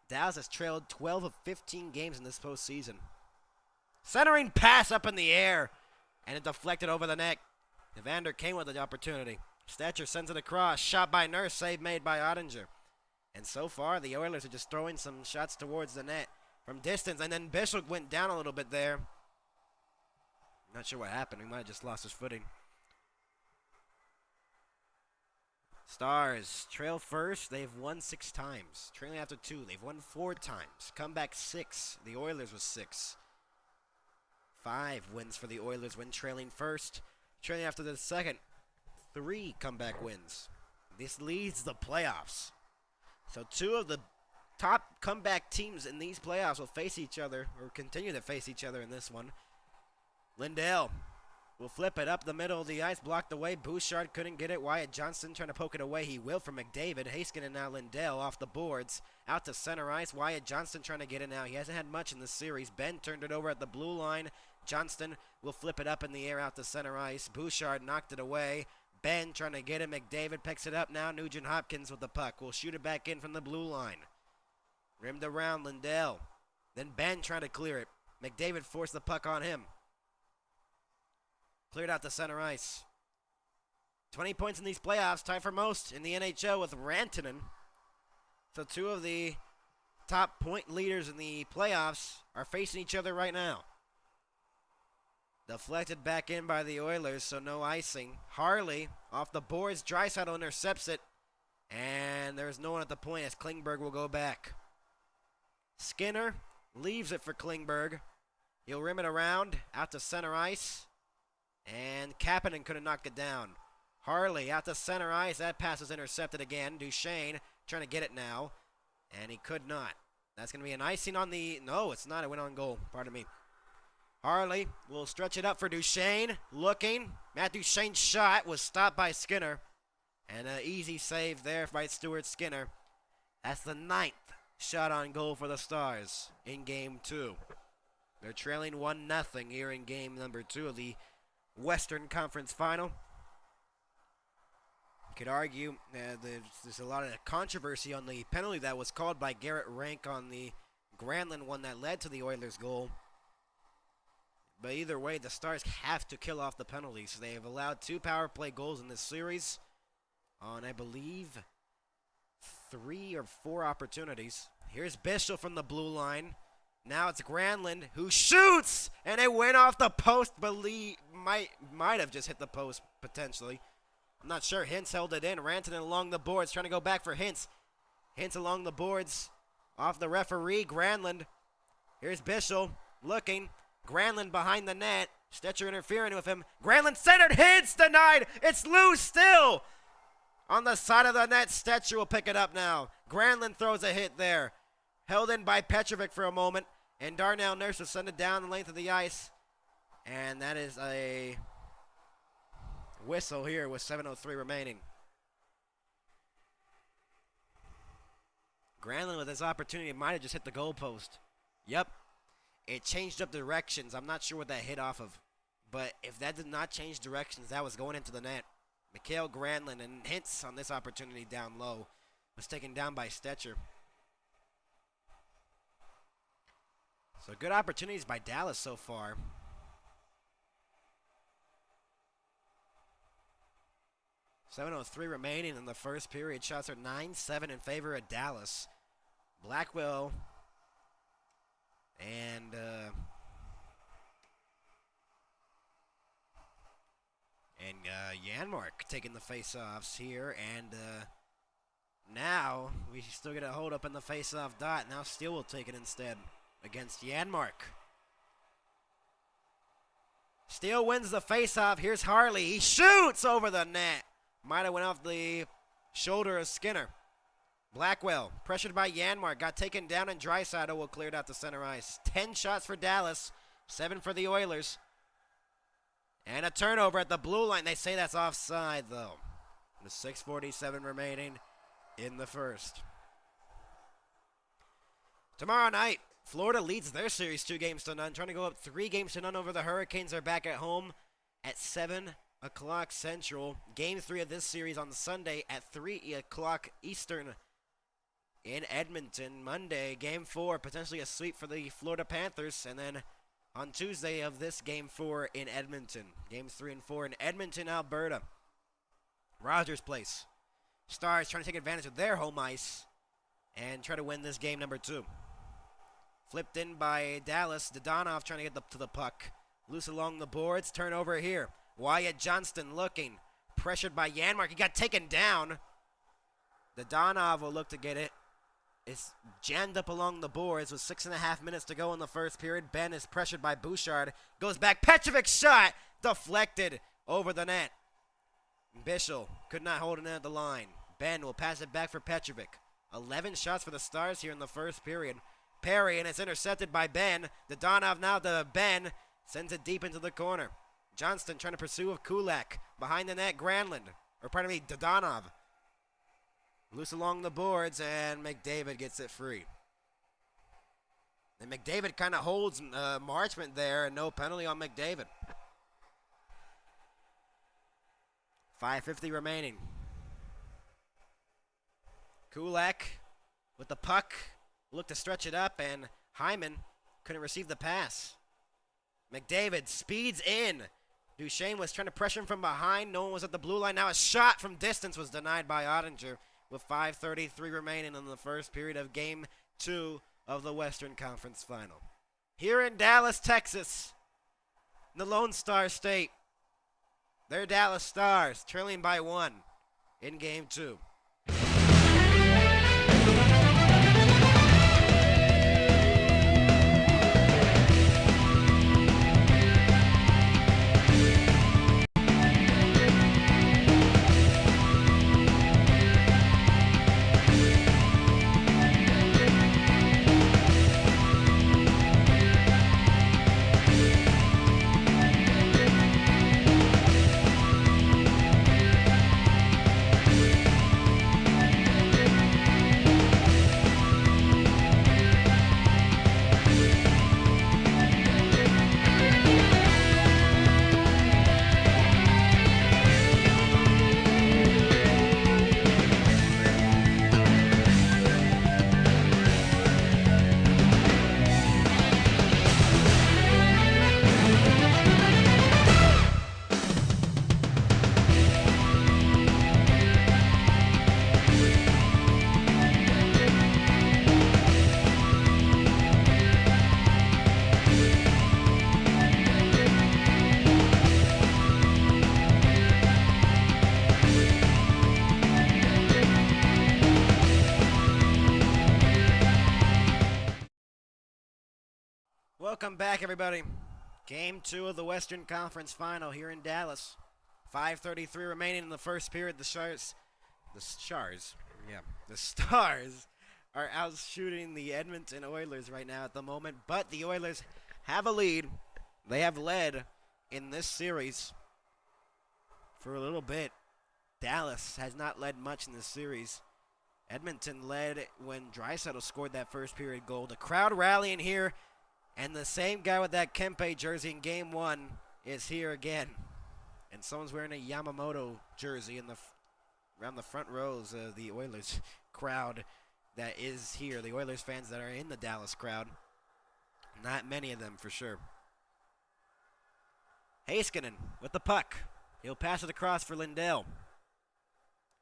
Dallas has trailed 12 of 15 games in this postseason. Centering pass up in the air. And it deflected over the net. Evander Kane with the opportunity. Stetcher sends it across. Shot by Nurse. Save made by Ottinger. And so far, the Oilers are just throwing some shots towards the net from distance. And then Bishop went down a little bit there. Not sure what happened. He might have just lost his footing. Stars trail first. They've won 6 times. Trailing after 2. They've won 4 times. Comeback 6. The Oilers was 6. 5 wins for the Oilers when trailing first. Trailing after the second. 3 comeback wins. This leads the playoffs. So 2 of the top comeback teams in these playoffs will face each other, or continue to face each other in this one. Lindell will flip it up the middle of the ice, blocked away. Bouchard couldn't get it. Wyatt Johnston trying to poke it away. He will from McDavid. Haskin and now Lindell off the boards. Out to center ice. Wyatt Johnston trying to get it now. He hasn't had much in this series. Ben turned it over at the blue line. Johnston will flip it up in the air out to center ice. Bouchard knocked it away. Ben trying to get it. McDavid picks it up now. Nugent Hopkins with the puck. Will shoot it back in from the blue line. Rimmed around Lindell. Then Ben trying to clear it. McDavid forced the puck on him. Cleared out to center ice. 20 points in these playoffs, tied for most in the NHL with Rantanen. So 2 of the top point leaders in the playoffs are facing each other right now. Deflected back in by the Oilers, so no icing. Harley off the boards. Draisaitl intercepts it. And there's no one at the point as Klingberg will go back. Skinner leaves it for Klingberg. He'll rim it around out to center ice. And Kapanen could have knocked it down. Harley out to center ice. That pass is intercepted again. Duchesne trying to get it now. And he could not. That's going to be an icing on the... No, it's not. It went on goal. Pardon me. Harley will stretch it up for Duchesne. Looking. Matt Duchesne's shot was stopped by Skinner. And an easy save there by Stuart Skinner. That's the 9th shot on goal for the Stars in Game 2. They're trailing 1-0 here in Game number 2 of the Western Conference Final. Could argue there's a lot of controversy on the penalty that was called by Garrett Rank on the Granlund one that led to the Oilers' goal. But either way, the Stars have to kill off the penalties. They have allowed 2 power play goals in this series on, I believe, 3 or 4 opportunities. Here's Bishop from the blue line. Now it's Granlund who shoots, and it went off the post. Might have just hit the post potentially. I'm not sure. Hintz held it in. Rantanen along the boards, trying to go back for Hintz. Hintz along the boards, off the referee. Granlund. Here's Bishop looking. Granlund behind the net. Stetcher interfering with him. Granlund centered. Hintz denied. It's loose still. On the side of the net, Stetcher will pick it up now. Granlund throws a hit there. Held in by Petrovic for a moment. And Darnell Nurse will send it down the length of the ice. And that is a whistle here with 7:03 remaining. Granlund with his opportunity might have just hit the goalpost. Yep. It changed up directions. I'm not sure what that hit off of. But if that did not change directions, that was going into the net. Mikael Granlund and Hintz on this opportunity down low was taken down by Stetcher. So good opportunities by Dallas so far. .703 remaining in the first period. Shots are 9-7 in favor of Dallas. Blackwell and Janmark taking the face-offs here, and now we still get a hold up in the face-off dot. Now Steele will take it instead against Janmark. Steele wins the face-off. Here's Harley. He shoots over the net. Might have went off the shoulder of Skinner. Blackwell, pressured by Janmark, got taken down, and Draisaitl will clear it out to center ice. 10 shots for Dallas, 7 for the Oilers. And a turnover at the blue line. They say that's offside, though. With 6:47 remaining in the first. Tomorrow night, Florida leads their series 2-0, trying to go up 3-0 over the Hurricanes. They're back at home at 7 o'clock Central. Game 3 of this series on Sunday at 3 o'clock Eastern in Edmonton. Monday, Game 4, potentially a sweep for the Florida Panthers. And then on Tuesday of this Game 4 in Edmonton. Games 3 and 4 in Edmonton, Alberta. Rogers Place. Stars trying to take advantage of their home ice and try to win this game number 2. Flipped in by Dallas. Dodonov trying to get to the puck. Loose along the boards. Turnover here. Wyatt Johnston looking. Pressured by Janmark. He got taken down. Dodonov will look to get it. It's jammed up along the boards with 6.5 minutes to go in the first period. Ben is pressured by Bouchard. Goes back. Petrovic's shot. Deflected over the net. Bischel could not hold it at the line. Ben will pass it back for Petrovic. 11 shots for the Stars here in the first period. Perry, and it's intercepted by Ben. Dodonov now to Ben. Sends it deep into the corner. Johnston trying to pursue with Kulak. Behind the net, Granlund. Or pardon me, Dodonov. Loose along the boards, and McDavid gets it free. And McDavid kind of holds Marchment there, and no penalty on McDavid. 5:50 remaining. Kulak with the puck. Looked to stretch it up, and Hyman couldn't receive the pass. McDavid speeds in. Duchesne was trying to pressure him from behind. No one was at the blue line. Now a shot from distance was denied by Ottinger with 5:33 remaining in the first period of Game 2 of the Western Conference Final. Here in Dallas, Texas, the Lone Star State, they're Dallas Stars, trailing by 1 in Game 2. Welcome back, everybody. Game 2 of the Western Conference Final here in Dallas. 5:33 remaining in the first period. The Stars are out shooting the Edmonton Oilers right now at the moment, but the Oilers have a lead. They have led in this series for a little bit. Dallas has not led much in this series. Edmonton led when Draisaitl scored that first period goal. The crowd rallying here, and the same guy with that Kempe jersey in Game 1 is here again. And someone's wearing a Yamamoto jersey around the front rows of the Oilers crowd that is here. The Oilers fans that are in the Dallas crowd. Not many of them for sure. Heiskanen with the puck. He'll pass it across for Lindell.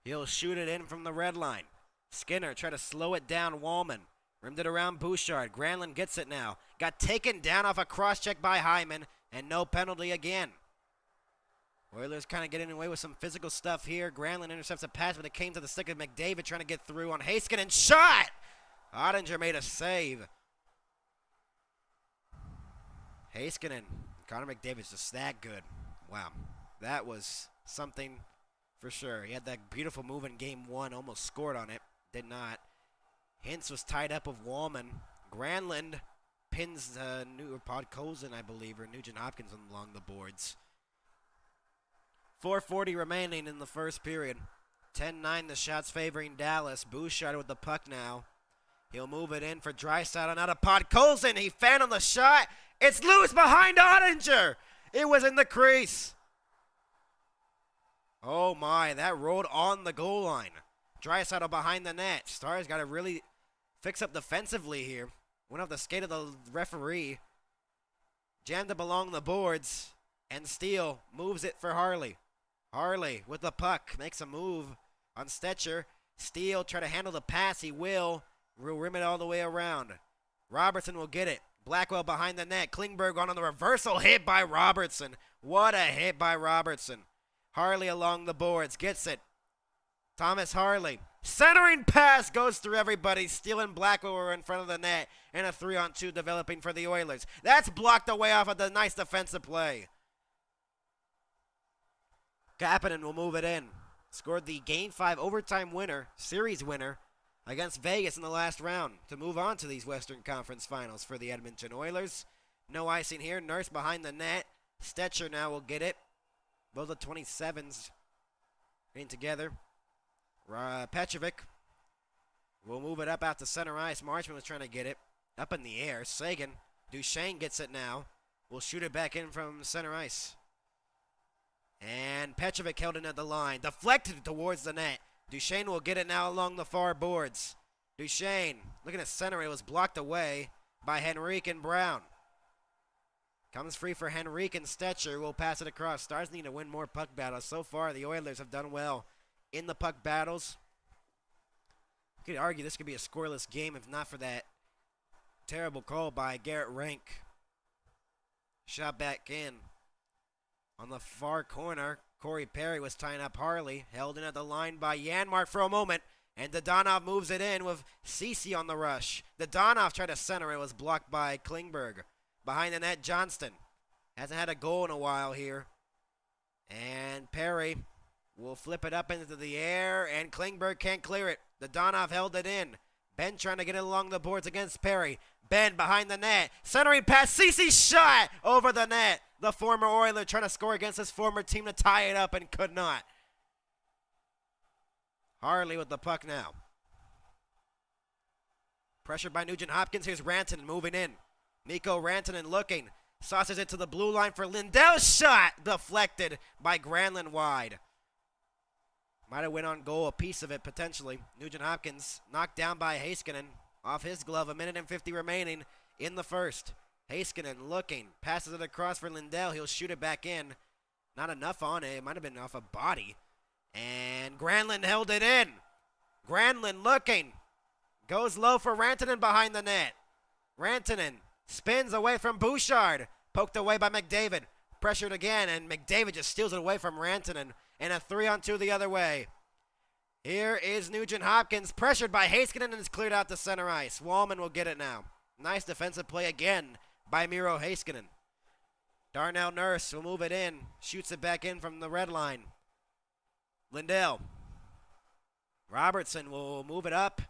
He'll shoot it in from the red line. Skinner try to slow it down. Wallman rimmed it around Bouchard. Granlund gets it now. Got taken down off a cross-check by Hyman, and no penalty again. Oilers kind of getting away with some physical stuff here. Granlund intercepts a pass, but it came to the stick of McDavid trying to get through on Heiskanen. Shot! Ottinger made a save. Heiskanen. Connor McDavid's just that good. Wow. That was something for sure. He had that beautiful move in Game 1. Almost scored on it. Did not. Hintz was tied up with Wallman. Granlund pins Podkolzin, I believe, or Nugent Hopkins along the boards. 4:40 remaining in the first period. 10-9 the shots favoring Dallas. Bouchard with the puck now. He'll move it in for Draisaitl. Now to Podkolzin. He found on the shot. It's loose behind Ottinger. It was in the crease. Oh my, that rolled on the goal line. Draisaitl behind the net. Stars got to really fix up defensively here. Went off the skate of the referee. Jammed it along the boards. And Steele moves it for Harley. Harley with the puck. Makes a move on Stetcher. Steele try to handle the pass. He will. We'll rim it all the way around. Robertson will get it. Blackwell behind the net. Klingberg on the reversal hit by Robertson. What a hit by Robertson. Harley along the boards. Gets it. Thomas Harley. Centering pass goes through everybody. Steele and Blackwell were in front of the net. And a 3-on-2 developing for the Oilers. That's blocked away off of the nice defensive play. Kapanen will move it in. Scored the Game 5 overtime winner, series winner, against Vegas in the last round to move on to these Western Conference Finals for the Edmonton Oilers. No icing here. Nurse behind the net. Stetcher now will get it. Both the 27s getting together. Petrovic will move it up out to center ice. Marchman was trying to get it. Up in the air. Sagan. Duchesne gets it now. Will shoot it back in from center ice. And Petrovic held it at the line. Deflected towards the net. Duchesne will get it now along the far boards. Duchesne, looking at center, it was blocked away by Henrique and Brown. Comes free for Henrique and Stetcher. Will pass it across. Stars need to win more puck battles. So far, the Oilers have done well in the puck battles. You could argue this could be a scoreless game if not for that terrible call by Garrett Rank. Shot back in. On the far corner, Corey Perry was tying up Harley. Held in at the line by Janmark for a moment. And Dadonov moves it in with Ceci on the rush. Dadonov tried to center it. Was blocked by Klingberg. Behind the net, Johnston. Hasn't had a goal in a while here. And Perry will flip it up into the air. And Klingberg can't clear it. Dadonov held it in. Ben trying to get it along the boards against Perry. Ben behind the net. Centering pass. Ceci shot over the net. The former Oiler trying to score against his former team to tie it up and could not. Harley with the puck now. Pressured by Nugent Hopkins. Here's Rantanen moving in. Mikko Rantanen looking. Sauces it to the blue line for Lindell's shot. Deflected by Granlund wide. Might have went on goal, a piece of it potentially. Nugent Hopkins knocked down by Heiskanen. Off his glove, 1:50 remaining in the first. Heiskanen looking. Passes it across for Lindell. He'll shoot it back in. Not enough on it. It might have been off a body. And Granlund held it in. Granlund looking. Goes low for Rantanen behind the net. Rantanen spins away from Bouchard. Poked away by McDavid. Pressured again, and McDavid just steals it away from Rantanen. And a 3-on-2 the other way. Here is Nugent Hopkins. Pressured by Heiskanen and is cleared out to center ice. Wallman will get it now. Nice defensive play again by Miro Heiskanen. Darnell Nurse will move it in, shoots it back in from the red line. Lindell. Robertson will move it up.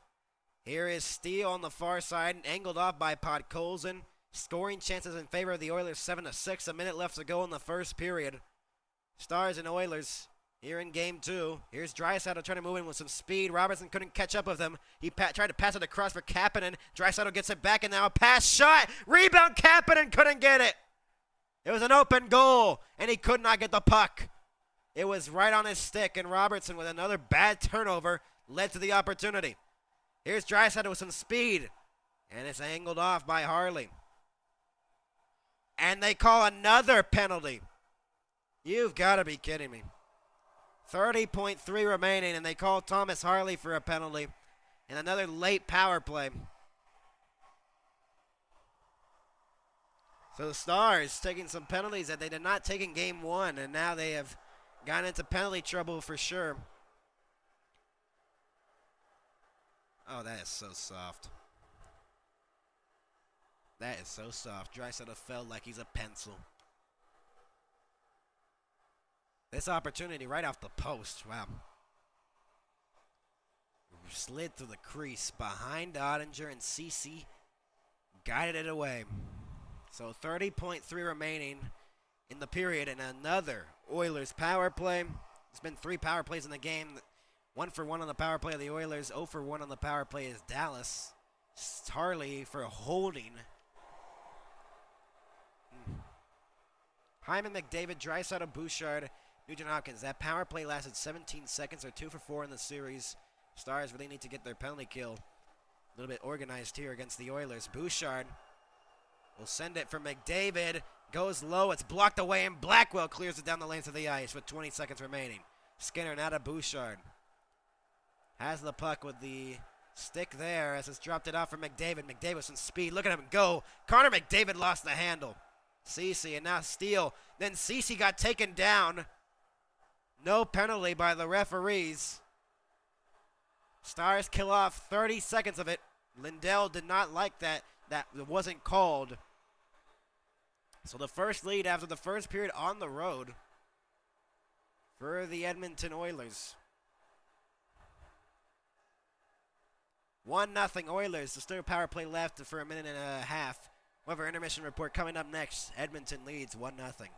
Here is Steele on the far side, angled off by Podkolzin. Scoring chances in favor of the Oilers, 7-6. A minute left to go in the first period. Stars and Oilers here in game 2. Here's Draisaitl trying to move in with some speed. Robertson couldn't catch up with him. He tried to pass it across for Kapanen. Draisaitl gets it back, and now a pass shot. Rebound, Kapanen couldn't get it. It was an open goal, and he could not get the puck. It was right on his stick, and Robertson, with another bad turnover, led to the opportunity. Here's Draisaitl with some speed, and it's angled off by Harley. And they call another penalty. You've got to be kidding me. 30.3 remaining, and they call Thomas Harley for a penalty. And another late power play. So the Stars taking some penalties that they did not take in game 1, and now they have gotten into penalty trouble for sure. Oh, that is so soft. That is so soft. Draisaitl felt like he's a pencil. This opportunity right off the post. Wow. Slid through the crease behind Ottinger, and Ceci guided it away. So 30.3 remaining in the period, and another Oilers power play. There's been 3 power plays in the game. 1 for 1 on the power play of the Oilers. 0 for 1 on the power play is Dallas. It's Harley for a holding. Hyman, McDavid, Draisaitl, Bouchard, Nugent Hopkins. That power play lasted 17 seconds. They're 2 for 4 in the series. Stars really need to get their penalty kill a little bit organized here against the Oilers. Bouchard will send it for McDavid. Goes low. It's blocked away, and Blackwell clears it down the length of the ice with 20 seconds remaining. Skinner now to Bouchard. Has the puck with the stick there as it's dropped it off for McDavid. McDavid with some speed. Look at him go. Connor McDavid lost the handle. Ceci, and now Steele. Then Ceci got taken down. No penalty by the referees. Stars kill off 30 seconds of it. Lindell did not like that. That wasn't called. So the first lead after the first period on the road for the Edmonton Oilers. 1-0 Oilers. There's still power play left for a minute and a half. However, intermission report coming up next. Edmonton leads 1-0.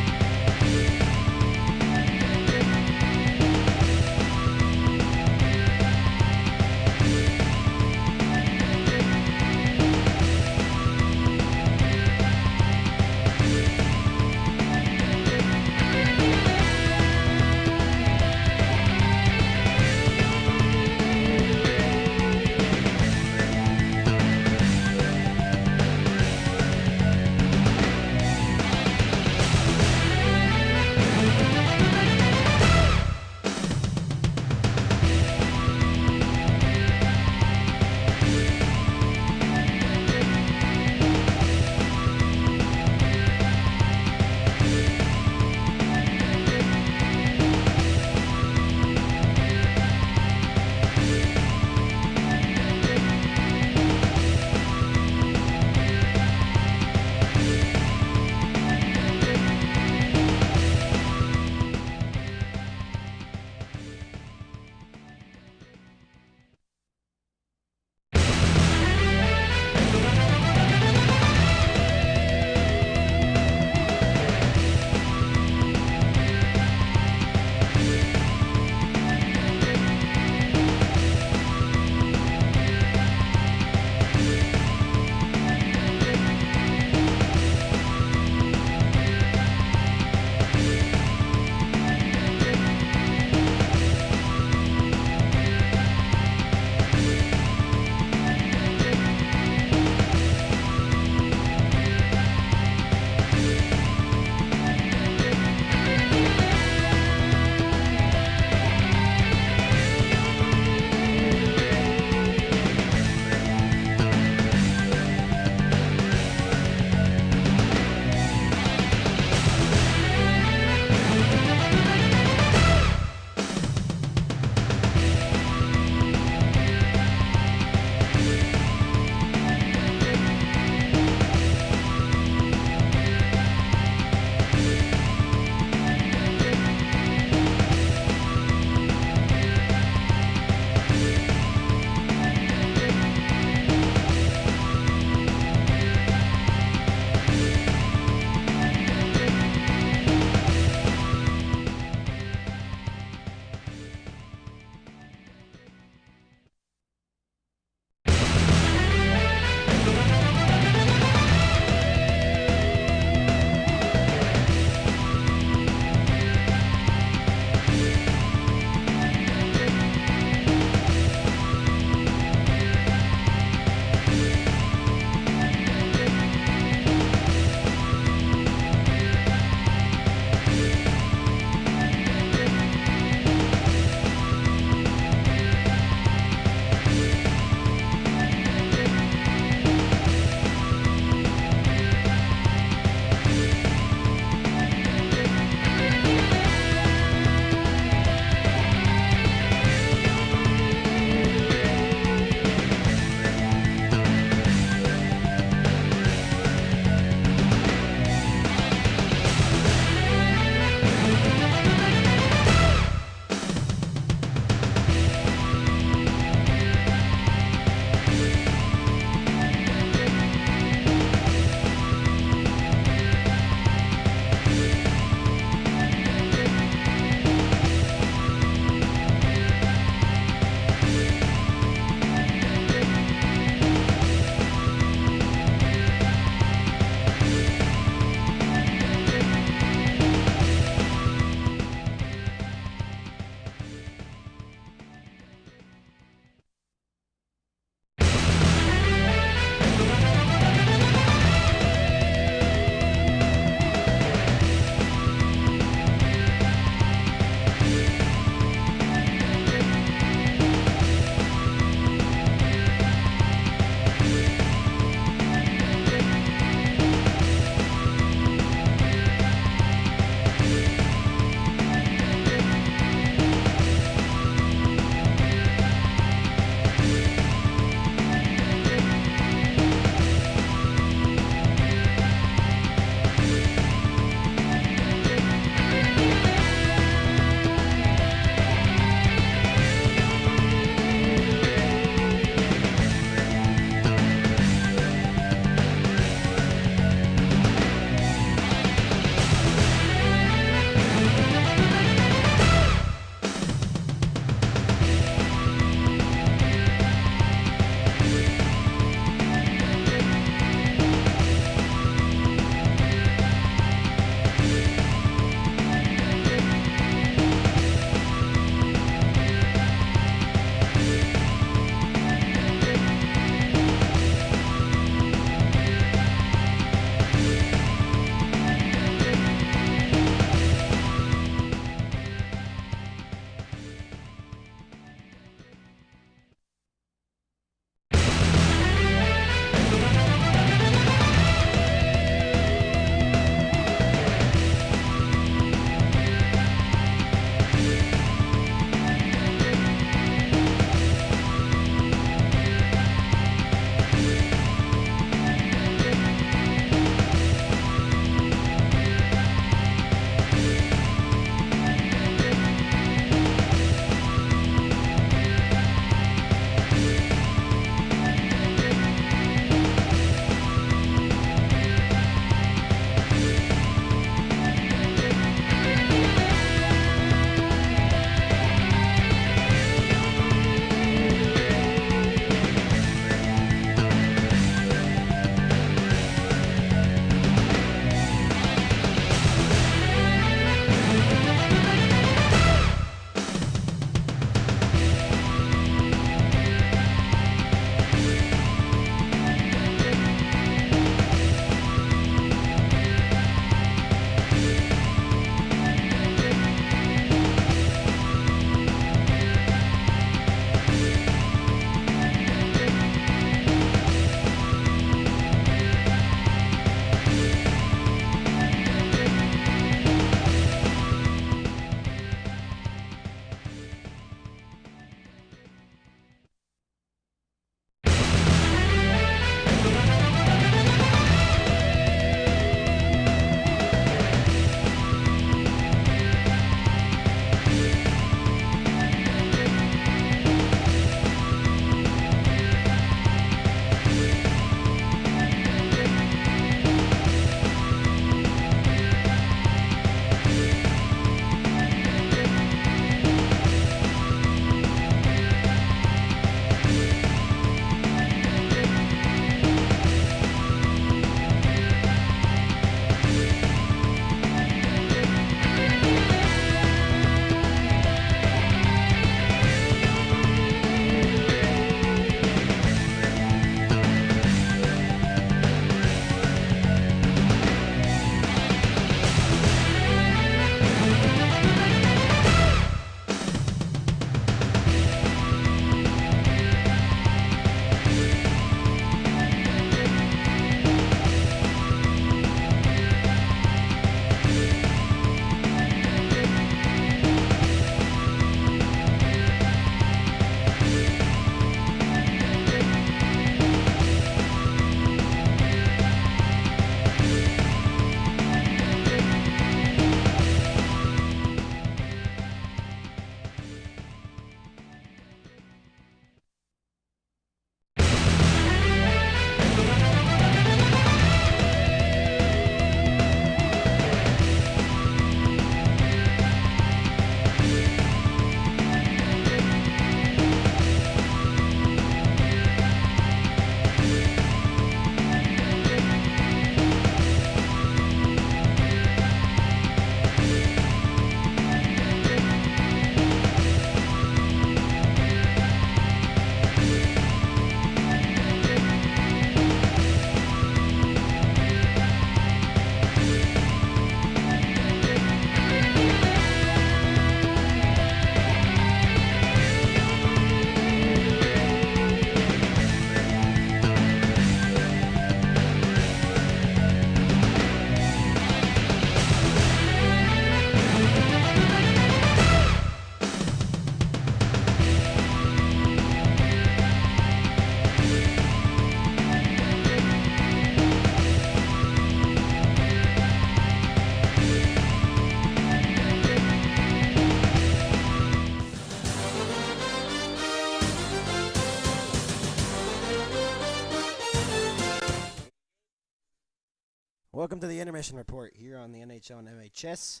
Welcome to the Intermission Report here on the NHL and MHS.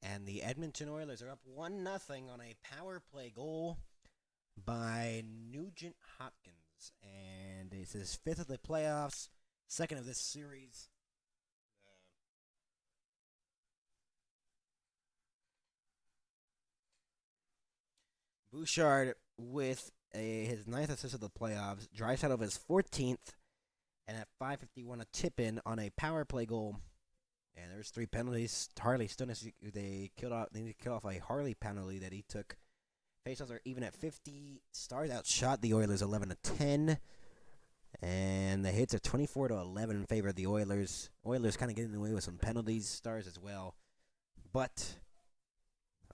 And the Edmonton Oilers are up 1-0 on a power play goal by Nugent Hopkins. And it's his 5th of the playoffs, 2nd of this series. Bouchard with his 9th assist of the playoffs. Draisaitl his 14th. And at 5:51, a tip-in on a power play goal. And there's 3 penalties. Harley Stunnis, they needed to kill off a Harley penalty that he took. Faceoffs are even at 50. Stars outshot the Oilers 11-10. And the hits are 24-11 in favor of the Oilers. Oilers kind of getting away with some penalties. Stars as well. But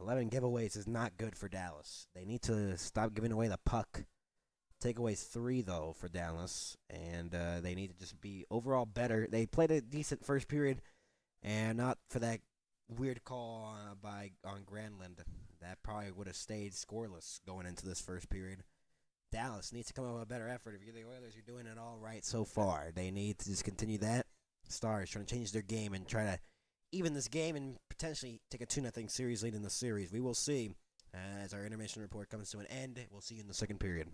11 giveaways is not good for Dallas. They need to stop giving away the puck. Takeaways 3, though, for Dallas. And they need to just be overall better. They played a decent first period. And not for that weird call on Granlund. That probably would have stayed scoreless going into this first period. Dallas needs to come up with a better effort. If you're the Oilers, you're doing it all right so far. They need to just continue that. Stars trying to change their game and try to even this game and potentially take a 2-0 series lead in the series. We will see as our intermission report comes to an end. We'll see you in the second period.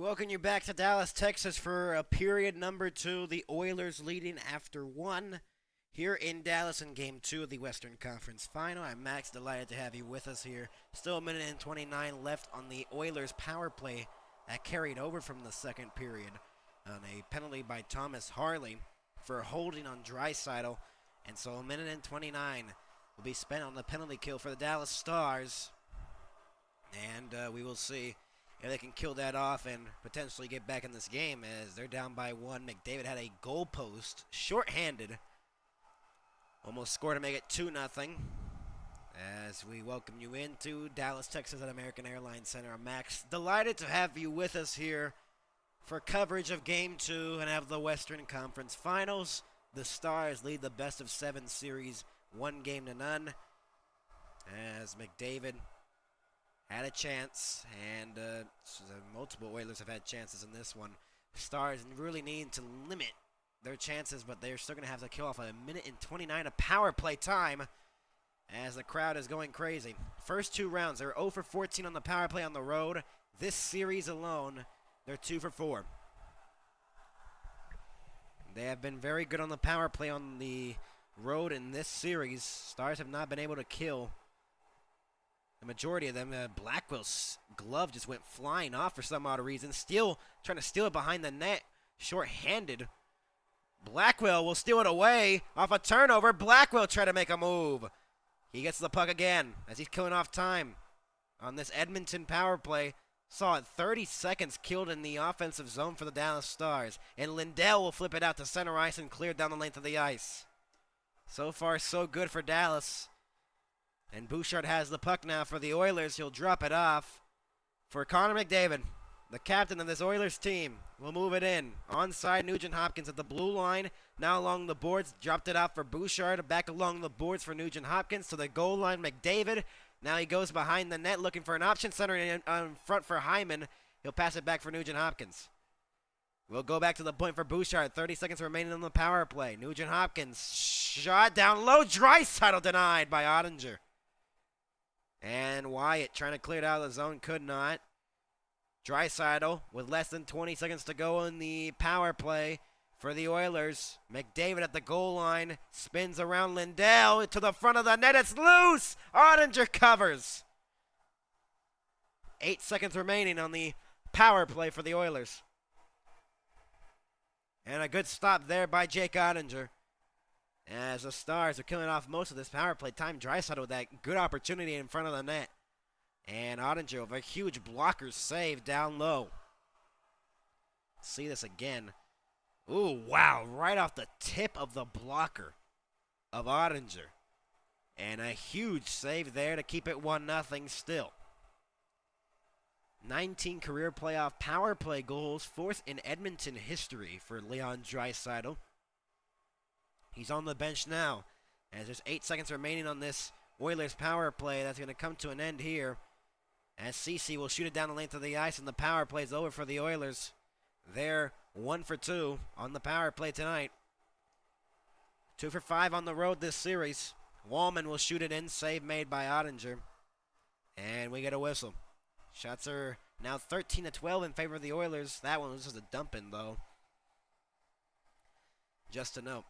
Welcome you back to Dallas, Texas for period number 2. The Oilers leading after 1 here in Dallas in Game 2 of the Western Conference Final. I'm Max, delighted to have you with us here. Still a minute and 29 left on the Oilers power play that carried over from the second period on a penalty by Thomas Harley for holding on Draisaitl. And so a minute and 29 will be spent on the penalty kill for the Dallas Stars. And we will see if they can kill that off and potentially get back in this game as they're down by 1. McDavid had a goal post, shorthanded. Almost scored to make it 2-0. As we welcome you into Dallas, Texas at American Airlines Center. I'm Max, delighted to have you with us here for coverage of Game 2 and of the Western Conference Finals. The Stars lead the best-of-7 series 1-0. As McDavid had a chance, and multiple Oilers have had chances in this one. Stars really need to limit their chances, but they're still going to have to kill off a minute and 29 of power play time as the crowd is going crazy. First 2 rounds, they're 0 for 14 on the power play on the road. This series alone, they're 2 for 4. They have been very good on the power play on the road in this series. Stars have not been able to kill the majority of them. Blackwell's glove just went flying off for some odd reason. Steele trying to steal it behind the net. Short-handed. Blackwell will steal it away off a turnover. Blackwell try to make a move. He gets the puck again as he's killing off time on this Edmonton power play. Saw it 30 seconds killed in the offensive zone for the Dallas Stars. And Lindell will flip it out to center ice and clear down the length of the ice. So far, so good for Dallas. And Bouchard has the puck now for the Oilers. He'll drop it off for Connor McDavid, the captain of this Oilers team. Will move it in. Onside, Nugent Hopkins at the blue line. Now along the boards. Dropped it off for Bouchard. Back along the boards for Nugent Hopkins. To the goal line, McDavid. Now he goes behind the net looking for an option. Center in front for Hyman. He'll pass it back for Nugent Hopkins. We'll go back to the point for Bouchard. 30 seconds remaining on the power play. Nugent Hopkins. Shot down low. Draisaitl denied by Ottinger. And Wyatt trying to clear it out of the zone, could not. Draisaitl with less than 20 seconds to go in the power play for the Oilers. McDavid at the goal line, spins around Lindell to the front of the net. It's loose! Ottinger covers. 8 seconds remaining on the power play for the Oilers. And a good stop there by Jake Ottinger. As the Stars are killing off most of this power play time. Draisaitl with that good opportunity in front of the net. And Ottinger with a huge blocker save down low. See this again. Ooh, wow. Right off the tip of the blocker of Ottinger. And a huge save there to keep it 1-0 still. 19 career playoff power play goals. 4th in Edmonton history for Leon Draisaitl. He's on the bench now, as there's 8 seconds remaining on this Oilers power play. That's going to come to an end here, as CeCe will shoot it down the length of the ice, and the power play is over for the Oilers. They're 1 for 2 on the power play tonight. 2 for 5 on the road this series. Wallman will shoot it in, save made by Ottinger, and we get a whistle. Shots are now 13-12 in favor of the Oilers. That one was just a dump-in, though. Just to note.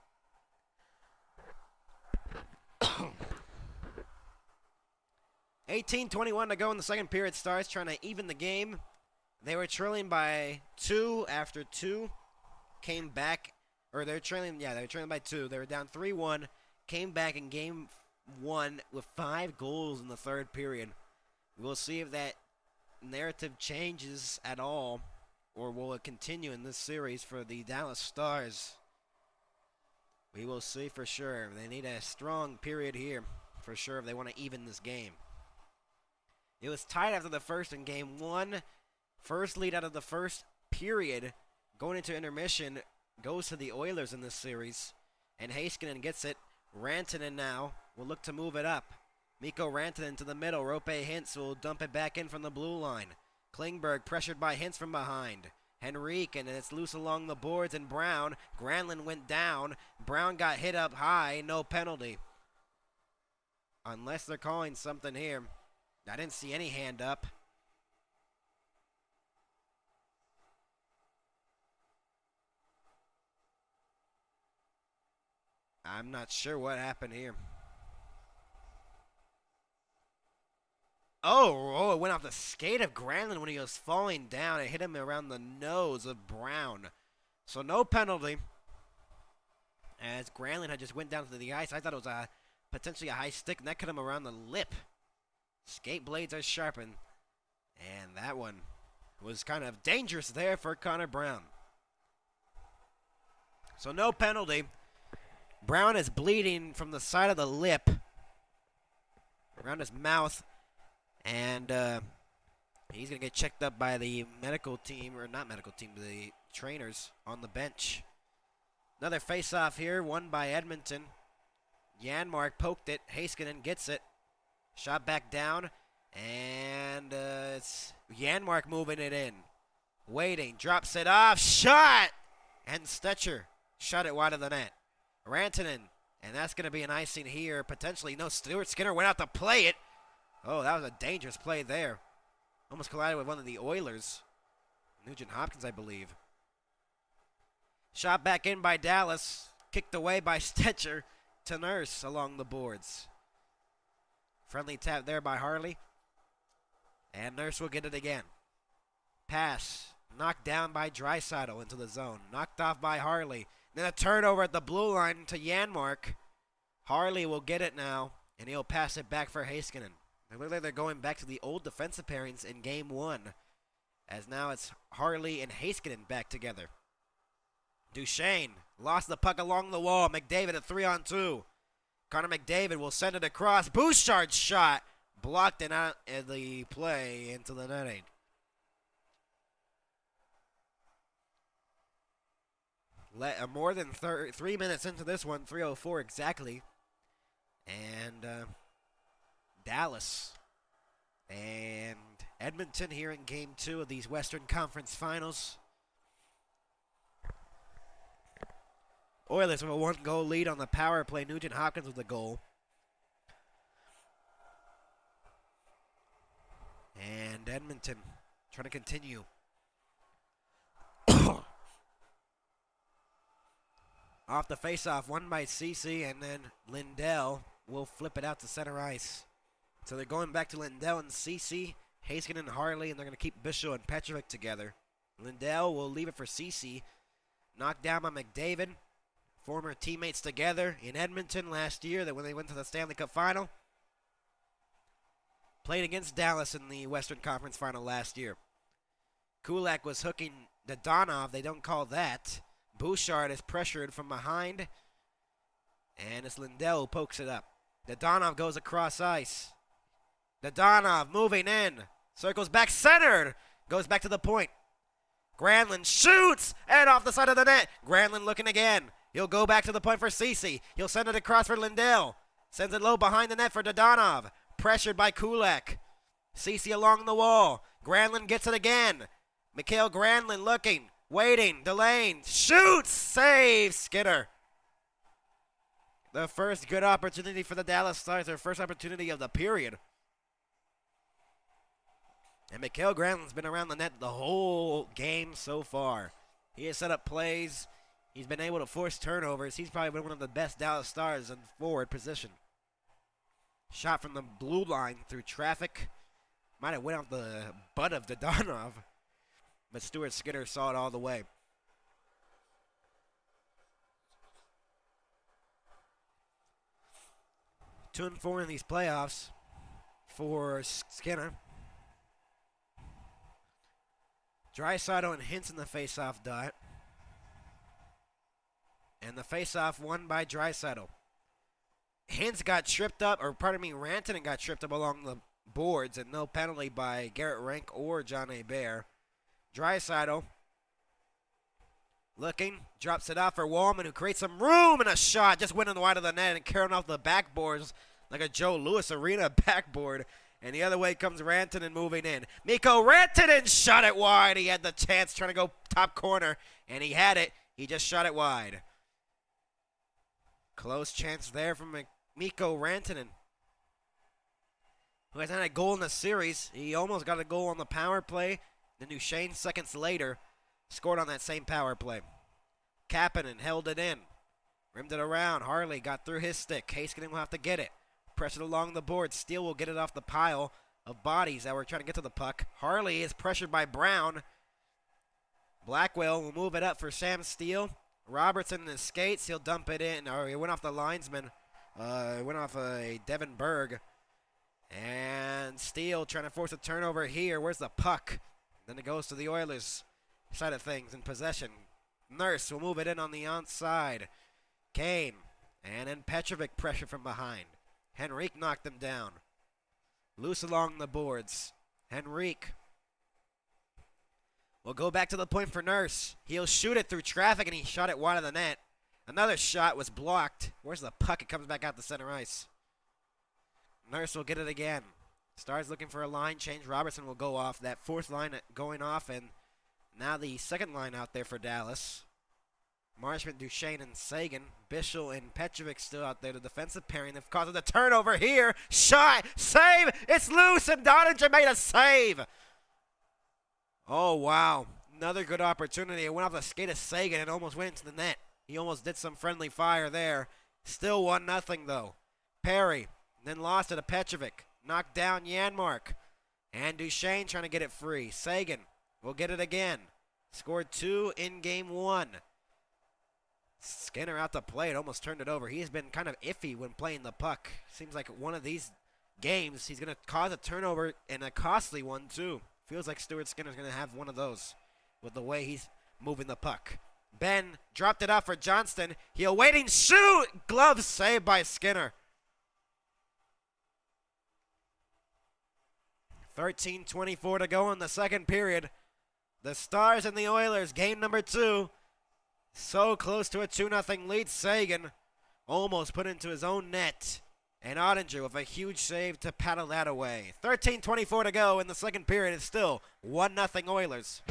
18:21 to go in the second period. Stars trying to even the game. They were trailing by 2 after 2. Came back, or they were trailing by 2. They were down 3-1. Came back in game 1 with 5 goals in the third period. We'll see if that narrative changes at all, or will it continue in this series for the Dallas Stars. We will see for sure. They need a strong period here for sure if they want to even this game. It was tied after the first in game 1. First lead out of the first period going into intermission goes to the Oilers in this series. And Heiskanen gets it. Rantanen now will look to move it up. Mikko Rantanen to the middle. Rope Hintz will dump it back in from the blue line. Klingberg pressured by Hintz from behind. Henrique, and it's loose along the boards, and Brown. Granlund went down. Brown got hit up high. No penalty. Unless they're calling something here. I didn't see any hand up. I'm not sure what happened here. Oh, it went off the skate of Granlund when he was falling down. It hit him around the nose of Brown. So no penalty. As Granlund had just went down to the ice. I thought it was potentially a high stick, and that cut him around the lip. Skate blades are sharpened. And that one was kind of dangerous there for Connor Brown. So no penalty. Brown is bleeding from the side of the lip around his mouth. And he's going to get checked up by the medical team, or not medical team, the trainers on the bench. Another face-off here, won by Edmonton. Janmark poked it. Heiskanen gets it. Shot back down. And it's Janmark moving it in. Waiting. Drops it off. Shot! And Stetcher shot it wide of the net. Rantanen. And that's going to be an icing here, potentially. No, Stuart Skinner went out to play it. Oh, that was a dangerous play there. Almost collided with one of the Oilers. Nugent Hopkins, I believe. Shot back in by Dallas. Kicked away by Stetcher to Nurse along the boards. Friendly tap there by Harley. And Nurse will get it again. Pass. Knocked down by Draisaitl into the zone. Knocked off by Harley. Then a turnover at the blue line to Janmark. Harley will get it now. And he'll pass it back for Heiskanen. It looks like they're going back to the old defensive pairings in Game 1. As now it's Harley and Heiskanen back together. Duchesne lost the puck along the wall. McDavid at 3-on-2. Connor McDavid will send it across. Bouchard's shot blocked and out of the play into the netting. More than 3 minutes into this one, 3:04 exactly. And Dallas and Edmonton here in Game 2 of these Western Conference Finals. Oilers have a 1-goal lead on the power play. Nugent Hopkins with the goal. And Edmonton trying to continue. Off the faceoff, won by Ceci, and then Lindell will flip it out to center ice. So they're going back to Lindell and Ceci, Heiskanen and Harley, and they're going to keep Bishop and Petrovic together. Lindell will leave it for Ceci. Knocked down by McDavid. Former teammates together in Edmonton last year when they went to the Stanley Cup Final. Played against Dallas in the Western Conference Final last year. Kulak was hooking Dadonov. They don't call that. Bouchard is pressured from behind. And it's Lindell who pokes it up. Dadonov goes across ice. Dadonov moving in. Circles back centered. Goes back to the point. Granlund shoots. And off the side of the net. Granlund looking again. He'll go back to the point for Ceci. He'll send it across for Lindell. Sends it low behind the net for Dadonov. Pressured by Kulak. Ceci along the wall. Granlund gets it again. Mikael Granlund looking. Waiting. Delaying. Shoots. Saves. Skinner. The first good opportunity for the Dallas Stars. Their first opportunity of the period. And Mikael Granlund's been around the net the whole game so far. He has set up plays. He's been able to force turnovers. He's probably been one of the best Dallas Stars in forward position. Shot from the blue line through traffic. Might have went off the butt of Dadonov. But Stuart Skinner saw it all the way. Two and 4 in these playoffs for Skinner. Draisaitl and Hintz in the face-off dot. And the face-off won by Draisaitl. Hintz got tripped up, or pardon me, Rantanen got tripped up along the boards, and no penalty by Garrett Rank or John Hebert. Draisaitl looking, drops it off for Wallman, who creates some room, and a shot just went in the wide of the net and carrying off the backboards like a Joe Louis Arena backboard. And the other way comes Rantanen moving in. Mikko Rantanen shot it wide. He had the chance trying to go top corner, and he had it. He just shot it wide. Close chance there from Mikko Rantanen, who hasn't had a goal in the series. He almost got a goal on the power play. Then Duchesne, seconds later, scored on that same power play. Kapanen held it in. Rimmed it around. Harley got through his stick. Heiskanen will have to get it. Pressured along the board. Steele will get it off the pile of bodies that were trying to get to the puck. Harley is pressured by Brown. Blackwell will move it up for Sam Steele. Robertson in his skates. He'll dump it in. Or he went off the linesman. It went off a Devin Berg. And Steele trying to force a turnover here. Where's the puck? Then it goes to the Oilers side of things in possession. Nurse will move it in on the onside. Kane. And then Petrovic pressure from behind. Henrique knocked them down. Loose along the boards. Henrique will go back to the point for Nurse. He'll shoot it through traffic, and he shot it wide of the net. Another shot was blocked. Where's the puck? It comes back out to center ice. Nurse will get it again. Stars looking for a line change. Robertson will go off. That fourth line going off, and now the second line out there for Dallas. Marchment, Duchesne, and Sagan. Bischel and Petrovic still out there. The defensive pairing. They've caused a turnover here. Shot. Save. It's loose, and Donninger made a save. Oh, wow. Another good opportunity. It went off the skate of Sagan and almost went into the net. He almost did some friendly fire there. Still 1-0, though. Perry. Then lost it to Petrovic. Knocked down Janmark. And Duchesne trying to get it free. Sagan will get it again. Scored 2 in game 1. Skinner out to play it. Almost turned it over. He's been kind of iffy when playing the puck. Seems like one of these games he's going to cause a turnover, and a costly one, too. Feels like Stuart Skinner's going to have one of those with the way he's moving the puck. Ben dropped it off for Johnston. He awaiting shoot. Glove saved by Skinner. 13:24 to go in the second period. The Stars and the Oilers, game number 2. So close to a 2-0 lead. Sagan almost put into his own net. And Ottinger with a huge save to paddle that away. 13:24 to go in the second period. It's still 1-0 Oilers.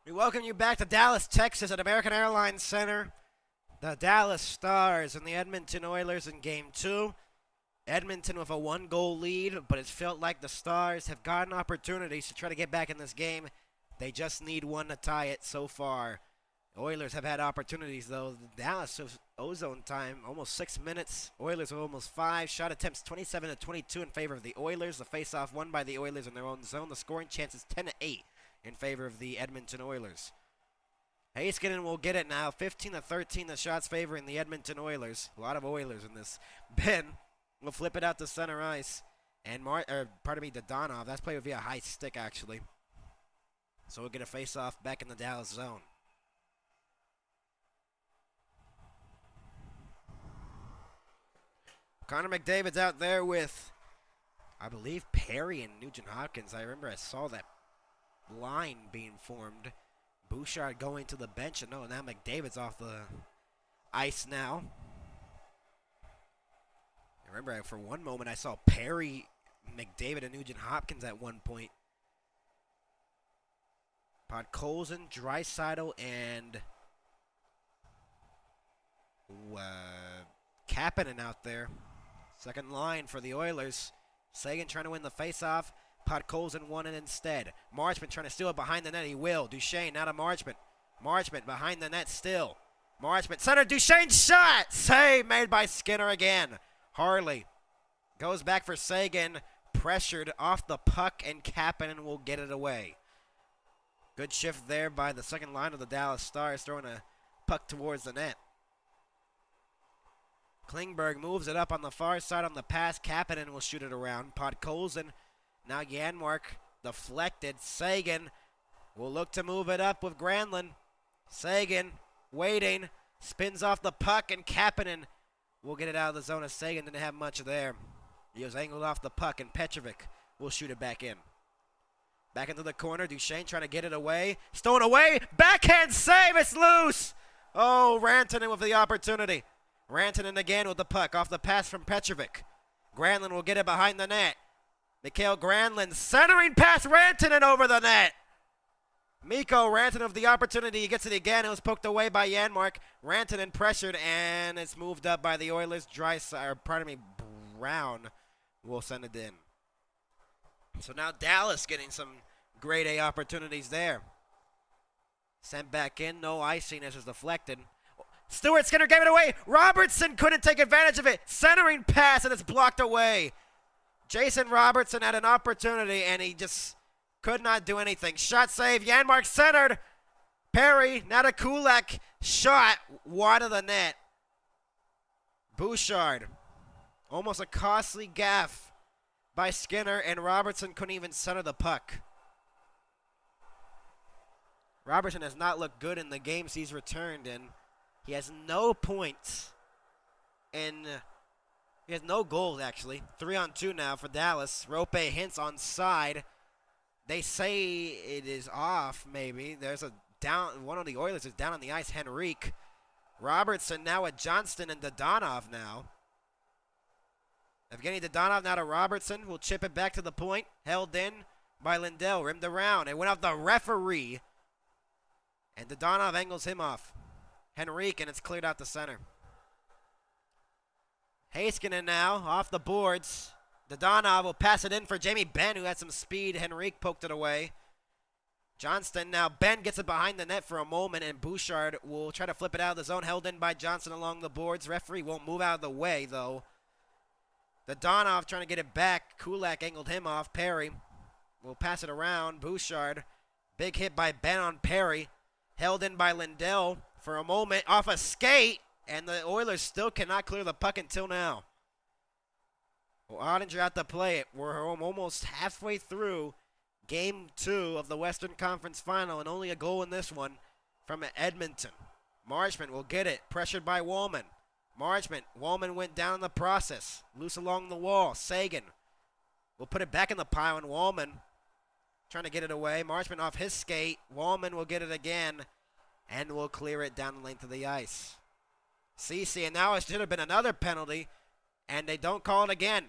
Welcome you back to Dallas, Texas at American Airlines Center. The Dallas Stars and the Edmonton Oilers in Game 2. Edmonton with a 1-goal lead, but it felt like the Stars have gotten opportunities to try to get back in this game. They just need one to tie it so far. The Oilers have had opportunities, though. Dallas has ozone time, almost 6 minutes. Oilers are almost 5. Shot attempts 27-22 in favor of the Oilers. The face-off won by the Oilers in their own zone. The scoring chances 10-8. In favor of the Edmonton Oilers. Heiskanen will get it now. 15-13, the shots favoring the Edmonton Oilers. A lot of Oilers in this. Ben will flip it out to center ice. And Dadonov. That's played via high stick, actually. So we'll get a face-off back in the Dallas zone. Connor McDavid's out there with, I believe, Perry and Nugent Hopkins. I remember I saw that line being formed. Bouchard going to the bench, and now McDavid's off the ice now. I remember for one moment I saw Perry McDavid and Nugent Hopkins at one point. Podkolzin, Draisaitl, and Kapanen out there. Second line for the Oilers. Seguin trying to win the faceoff. Podkolzin won it instead. Marchment trying to steal it behind the net. He will. Duchesne now to Marchment. Marchment behind the net still. Marchment center. Duchesne shot. Save made by Skinner again. Harley goes back for Seguin. Pressured off the puck, and Kapanen will get it away. Good shift there by the second line of the Dallas Stars, throwing a puck towards the net. Klingberg moves it up on the far side on the pass. Kapanen will shoot it around. Podkolzin. Now Janmark deflected. Seguin will look to move it up with Granlund. Seguin waiting. Spins off the puck, and Kapanen will get it out of the zone. As Seguin didn't have much there. He was angled off the puck, and Petrovic will shoot it back in. Back into the corner. Duchesne trying to get it away. Stolen away. Backhand save. It's loose. Oh, Rantanen with the opportunity. Rantanen again with the puck off the pass from Petrovic. Granlund will get it behind the net. Mikael Granlund centering past Rantanen over the net. Mikko Rantanen with the opportunity. He gets it again. It was poked away by Janmark. Rantanen pressured, and it's moved up by the Oilers. Brown will send it in. So now Dallas getting some grade A opportunities there. Sent back in. No icing as it's deflected. Stuart Skinner gave it away. Robertson couldn't take advantage of it. Centering pass, and it's blocked away. Jason Robertson had an opportunity, and he just could not do anything. Shot save. Janmark centered. Perry, now to Kulak. Shot wide of the net. Bouchard. Almost a costly gaff by Skinner, and Robertson couldn't even center the puck. Robertson has not looked good in the games he's returned in. He has no points, and he has no goals, actually. 3-on-2 now for Dallas. Rope hints on side. They say it is off, maybe. There's a down. One of the Oilers is down on the ice, Henrique. Robertson now with Johnston and Dodonov now. Evgeny Dodonov now to Robertson. Will chip it back to the point. Held in by Lindell. Rimmed around. It went off the referee. And Dodonov angles him off. Henrique, and it's cleared out the center. Heiskanen now off the boards. Dodonov will pass it in for Jamie Benn, who had some speed. Henrique poked it away. Johnston now. Benn gets it behind the net for a moment, and Bouchard will try to flip it out of the zone. Held in by Johnson along the boards. Referee won't move out of the way, though. Dodonov trying to get it back. Kulak angled him off. Perry will pass it around. Bouchard. Big hit by Ben on Perry. Held in by Lindell for a moment. Off a skate. And the Oilers still cannot clear the puck until now. Well, Ottinger out to play it. We're almost halfway through Game 2 of the Western Conference Final. And only a goal in this one from Edmonton. Marchment will get it. Pressured by Wallman. Marchment. Wallman went down in the process. Loose along the wall. Seguin will put it back in the pile, and Wallman trying to get it away. Marchment off his skate. Wallman will get it again and will clear it down the length of the ice. Ceci, and now it should have been another penalty, and they don't call it again.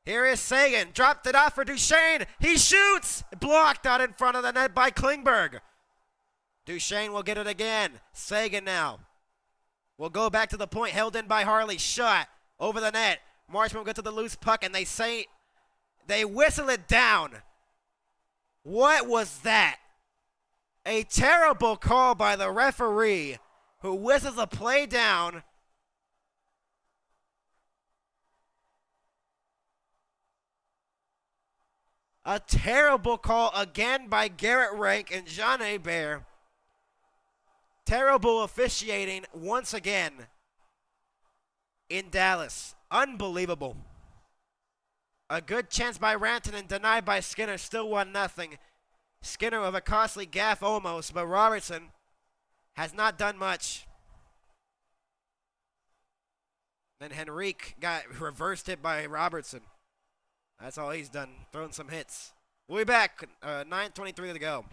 Here is Seguin. Dropped it off for Duchesne. He shoots. Blocked out in front of the net by Klingberg. Duchesne will get it again. Seguin now will go back to the point. Held in by Harley. Shot over the net. Marchment will get to the loose puck, and they whistle it down. What was that? A terrible call by the referee, who whistles a play down. A terrible call again by Garrett Rank and Jean Hebert. Terrible officiating once again in Dallas. Unbelievable. A good chance by Rantanen, denied by Skinner. Still 1-0. Skinner with a costly gaff almost, but Robertson has not done much. Then Henrique got reversed hit by Robertson. That's all he's done, throwing some hits. We'll be back. 9:23 to go.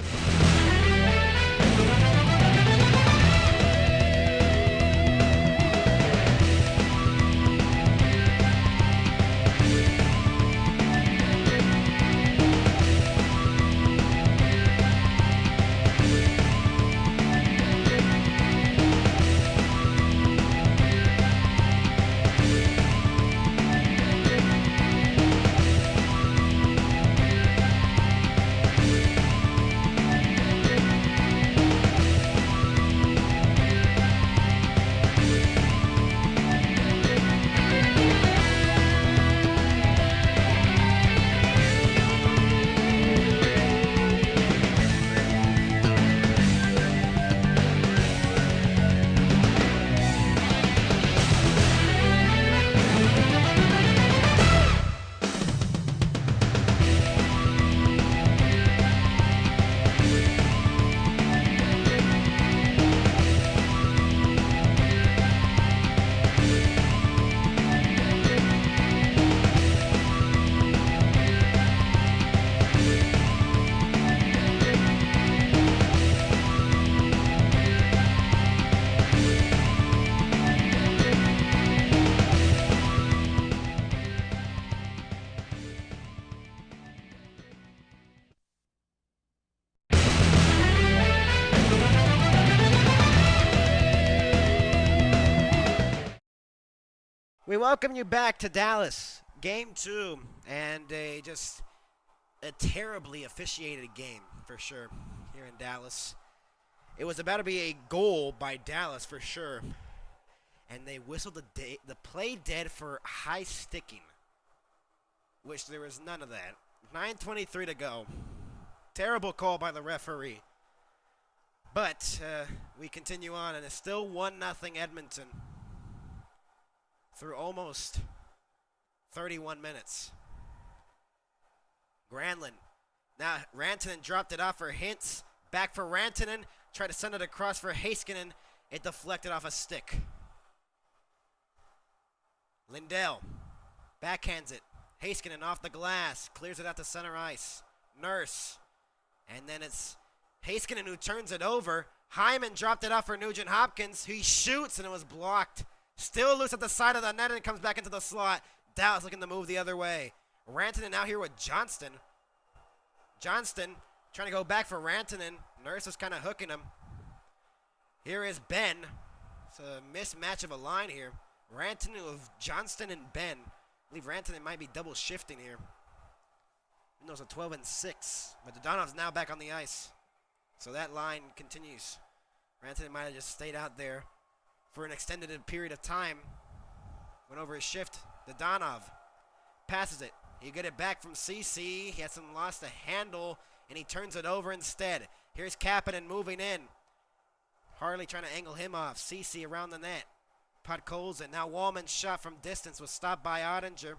We welcome you back to Dallas. Game 2, and a terribly officiated game, for sure, here in Dallas. It was about to be a goal by Dallas, for sure. And they whistled the play dead for high sticking, which there was none of that. 9:23 to go. Terrible call by the referee. But we continue on, and it's still 1-0 Edmonton through almost 31 minutes. Granlund. Now Rantanen dropped it off for Hintz. Back for Rantanen. Tried to send it across for Heiskanen. It deflected off a stick. Lindell backhands it. Heiskanen off the glass. Clears it out to center ice. Nurse. And then it's Heiskanen who turns it over. Hyman dropped it off for Nugent Hopkins. He shoots and it was blocked. Still loose at the side of the net and comes back into the slot. Dallas looking to move the other way. Rantanen now here with Johnston. Johnston trying to go back for Rantanen. Nurse is kind of hooking him. Here is Ben. It's a mismatch of a line here. Rantanen with Johnston and Ben. I believe Rantanen might be double shifting here. Even though it's a 12-6. But Dodonov's now back on the ice. So that line continues. Rantanen might have just stayed out there for an extended period of time. Went over his shift. Dodonov passes it. He get it back from CC. He has some lost to handle, and he turns it over instead. Here's Kapanen moving in. Harley trying to angle him off. CC around the net. Podkolzin. Now Wallman's shot from distance was stopped by Ottinger.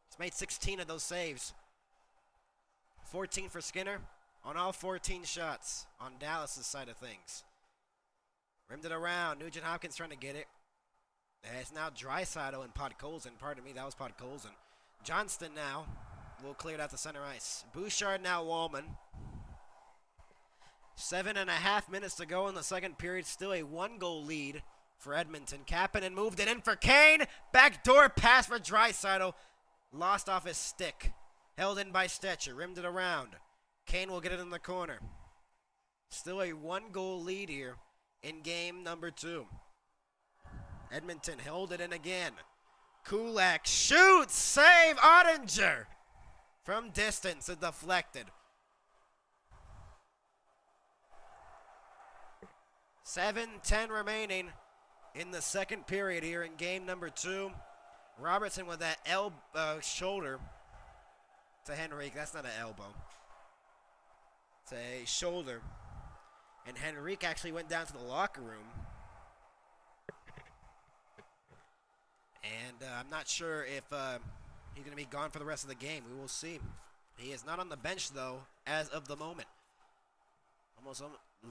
He's made 16 of those saves. 14 for Skinner on all 14 shots on Dallas' side of things. Rimmed it around. Nugent Hopkins trying to get it. It's now Draisaitl and Podkolzin. Pardon me, that was Podkolzin. Johnston now will clear it out to center ice. Bouchard now Wallman. 7.5 minutes to go in the second period. Still a 1-goal lead for Edmonton. Kapanen moved it in for Kane. Backdoor pass for Draisaitl. Lost off his stick. Held in by Stetcher. Rimmed it around. Kane will get it in the corner. Still a 1-goal lead here in game number 2. Edmonton held it in again. Kulak shoots. Save Ottinger. From distance, it deflected. 7:10 remaining in the second period here in game number 2. Robertson with that shoulder to Henrique. That's not an elbow. It's a shoulder. And Henrique actually went down to the locker room. And I'm not sure if he's going to be gone for the rest of the game. We will see. He is not on the bench, though, as of the moment. Almost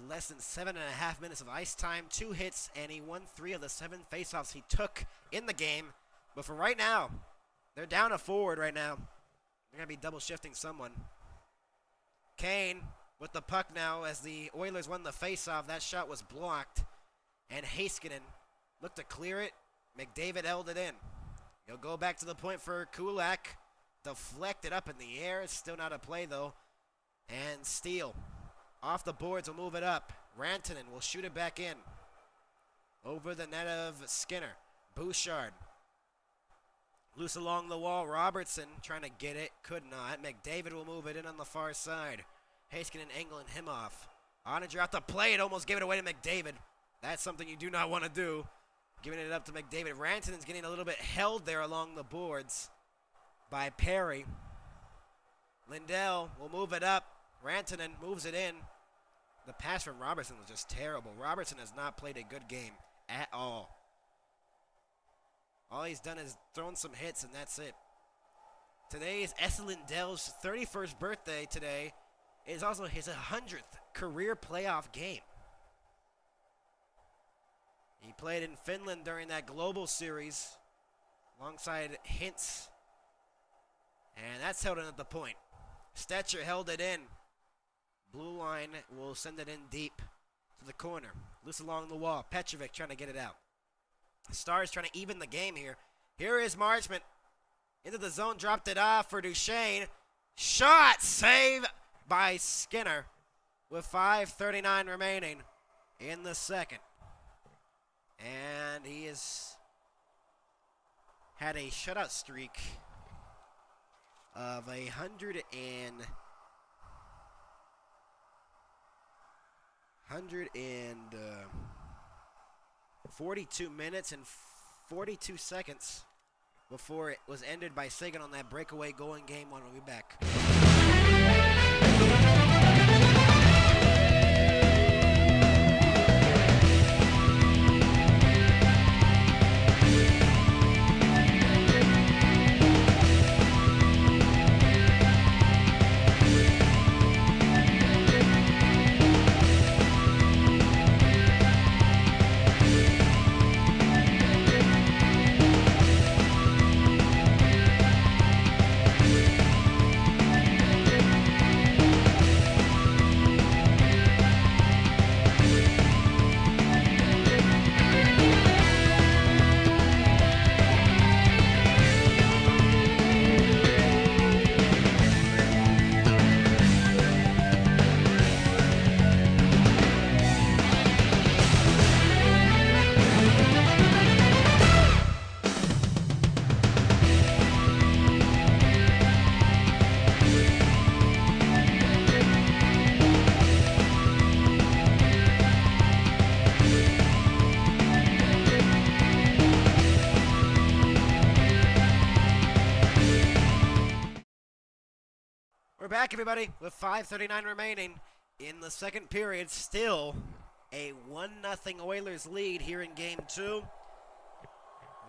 less than 7.5 minutes of ice time, 2 hits, and he won 3 of the 7 faceoffs he took in the game. But for right now, they're down a forward right now. They're going to be double shifting someone. Kane with the puck now as the Oilers won the faceoff. That shot was blocked. And Heiskanen looked to clear it. McDavid held it in. He'll go back to the point for Kulak. Deflected up in the air. It's still not a play, though. And Steele. Off the boards will move it up. Rantanen will shoot it back in. Over the net of Skinner. Bouchard. Loose along the wall. Robertson trying to get it. Could not. McDavid will move it in on the far side. Heiskanen angling him off. Ottinger out the play. It almost gave it away to McDavid. That's something you do not want to do. Giving it up to McDavid. Rantanen's getting a little bit held there along the boards by Perry. Lindell will move it up. Rantanen moves it in. The pass from Robertson was just terrible. Robertson has not played a good game at all. All he's done is thrown some hits, and that's it. Today is Esa Lindell's 31st birthday today. It is also his 100th career playoff game. He played in Finland during that global series alongside Hintz. And that's held in at the point. Stetcher held it in. Blue line will send it in deep to the corner. Loose along the wall. Petrovic trying to get it out. Stars trying to even the game here. Here is Marchment. Into the zone. Dropped it off for Duchesne. Shot. Save by Skinner with 5:39 remaining in the second. And he has had a shutout streak of 142 minutes and 42 seconds before it was ended by Sagan on that breakaway goal in Game 1. We'll be back. We're back, everybody, with 5:39 remaining in the second period. Still a 1-0 Oilers lead here in Game 2.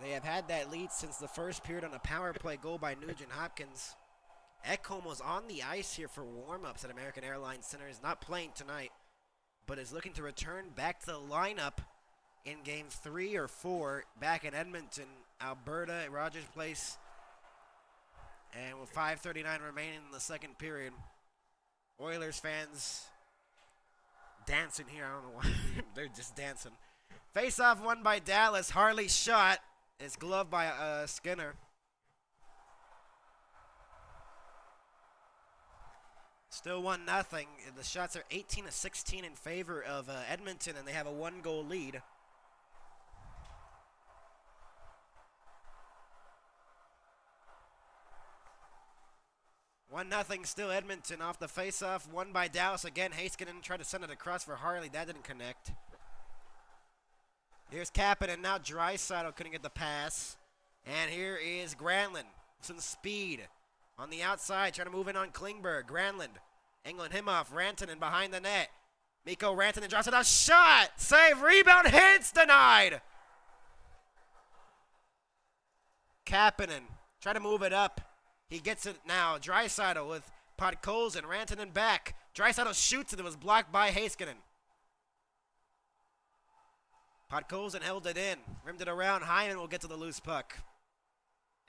They have had that lead since the first period on a power play goal by Nugent Hopkins. Ekholm was on the ice here for warm-ups at American Airlines Center. Is not playing tonight, but is looking to return back to the lineup in Game 3 or 4 back in Edmonton, Alberta, at Rogers Place. And with 5:39 remaining in the second period, Oilers fans dancing here. I don't know why. They're just dancing. Face-off won by Dallas. Harley's shot is gloved by Skinner. Still 1-0. The shots are 18-16 in favor of Edmonton, and they have a 1-goal lead. One nothing still Edmonton off the face-off. Won by Dallas again. Heiskanen tried to send it across for Harley. That didn't connect. Here's Kapanen. Now Draisaitl couldn't get the pass. And here is Granlund. Some speed on the outside. Trying to move in on Klingberg. Granlund angling him off. Rantanen behind the net. Mikko Rantanen drops it out. Shot! Save! Rebound! Hits! Denied! Kapanen. Try to move it up. He gets it now. Draisaitl with Podkolzin. Rantanen back. Draisaitl shoots it. It was blocked by Heiskanen. Podkolzin held it in. Rimmed it around. Hyman will get to the loose puck.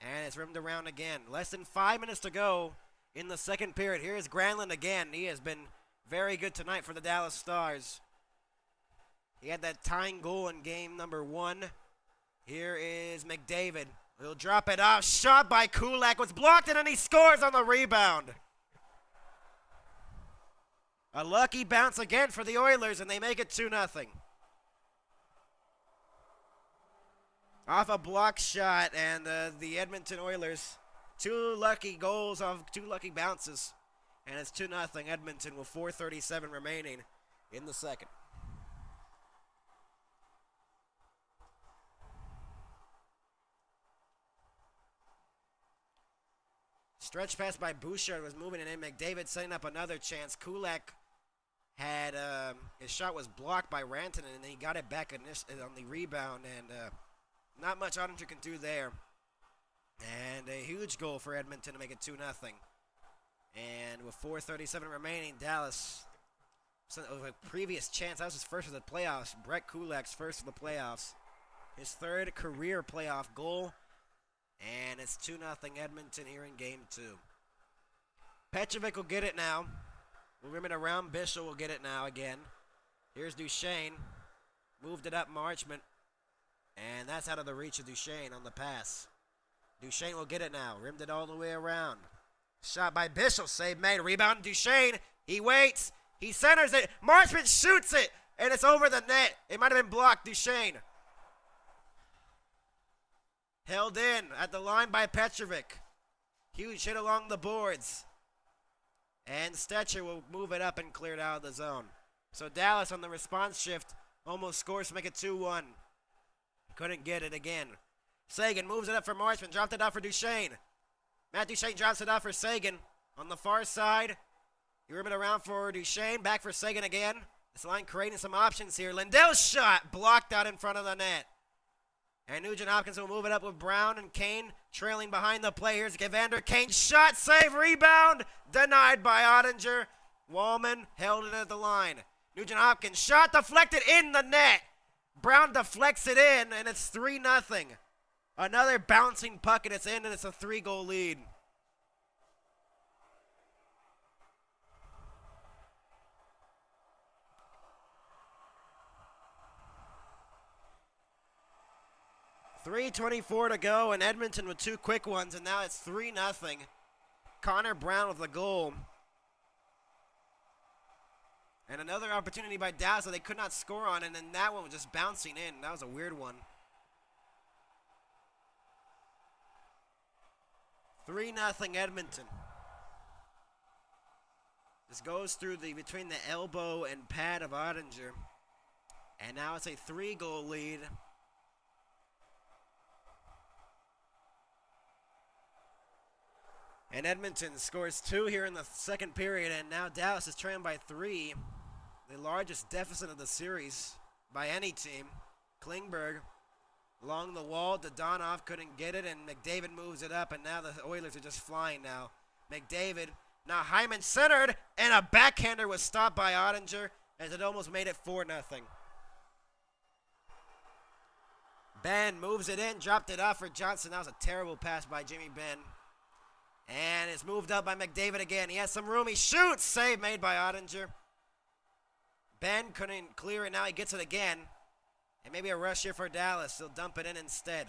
And it's rimmed around again. Less than 5 minutes to go in the second period. Here's Granlund again. He has been very good tonight for the Dallas Stars. He had that tying goal in game number 1. Here is McDavid. He'll drop it off. Shot by Kulak. Was blocked, and then he scores on the rebound. A lucky bounce again for the Oilers, and they make it 2-0. Off a block shot, and the Edmonton Oilers, 2 lucky goals off 2 lucky bounces. And it's 2-0 Edmonton with 4:37 remaining in the second. Stretch pass by Bouchard was moving it in. McDavid setting up another chance. Kulak had his shot was blocked by Rantanen, and then he got it back on the rebound, and not much Ottinger can do there. And a huge goal for Edmonton to make it 2-0. And with 4:37 remaining, Dallas, with a previous chance, that was his first of the playoffs. Brett Kulak's first of the playoffs. His 3rd career playoff goal. And it's 2-0 Edmonton here in game 2. Petrovic will get it now. We'll rim it around. Bishop will get it now again. Here's Duchesne. Moved it up Marchment. And that's out of the reach of Duchesne on the pass. Duchesne will get it now. Rimmed it all the way around. Shot by Bishop. Save made. Rebound Duchesne. He waits. He centers it. Marchment shoots it. And it's over the net. It might have been blocked. Duchesne. Held in at the line by Petrovic. Huge hit along the boards. And Stetcher will move it up and clear it out of the zone. So Dallas on the response shift almost scores to make it 2-1. Couldn't get it again. Sagan moves it up for Marchman. Dropped it off for Duchesne. Matt Duchesne drops it off for Sagan. On the far side, you rip it around for Duchesne. Back for Sagan again. This line creating some options here. Lindell's shot blocked out in front of the net. And Nugent Hopkins will move it up with Brown and Kane trailing behind the play. Here's Evander Kane. Shot, save, rebound. Denied by Ottinger. Wallman held it at the line. Nugent Hopkins shot deflected in the net. Brown deflects it in, and it's 3-0. Another bouncing puck, and it's in, and it's a 3-goal lead. .324 to go, and Edmonton with 2 quick ones, and now it's 3-0. Connor Brown with the goal. And another opportunity by Dallas that they could not score on, and then that one was just bouncing in. That was a weird one. 3-0 Edmonton. This goes through between the elbow and pad of Ottinger. And now it's a 3-goal lead. And Edmonton scores 2 here in the second period, and now Dallas is trailing by 3. The largest deficit of the series by any team. Klingberg along the wall. Dodonov couldn't get it, and McDavid moves it up, and now the Oilers are just flying now. McDavid, now Hyman centered, and a backhander was stopped by Ottinger as it almost made it 4-0. Ben moves it in, dropped it off for Johnson. That was a terrible pass by Jimmy Benn. And it's moved up by McDavid again. He has some room. He shoots. Save made by Ottinger. Ben couldn't clear it. Now he gets it again. And maybe a rush here for Dallas. They'll dump it in instead.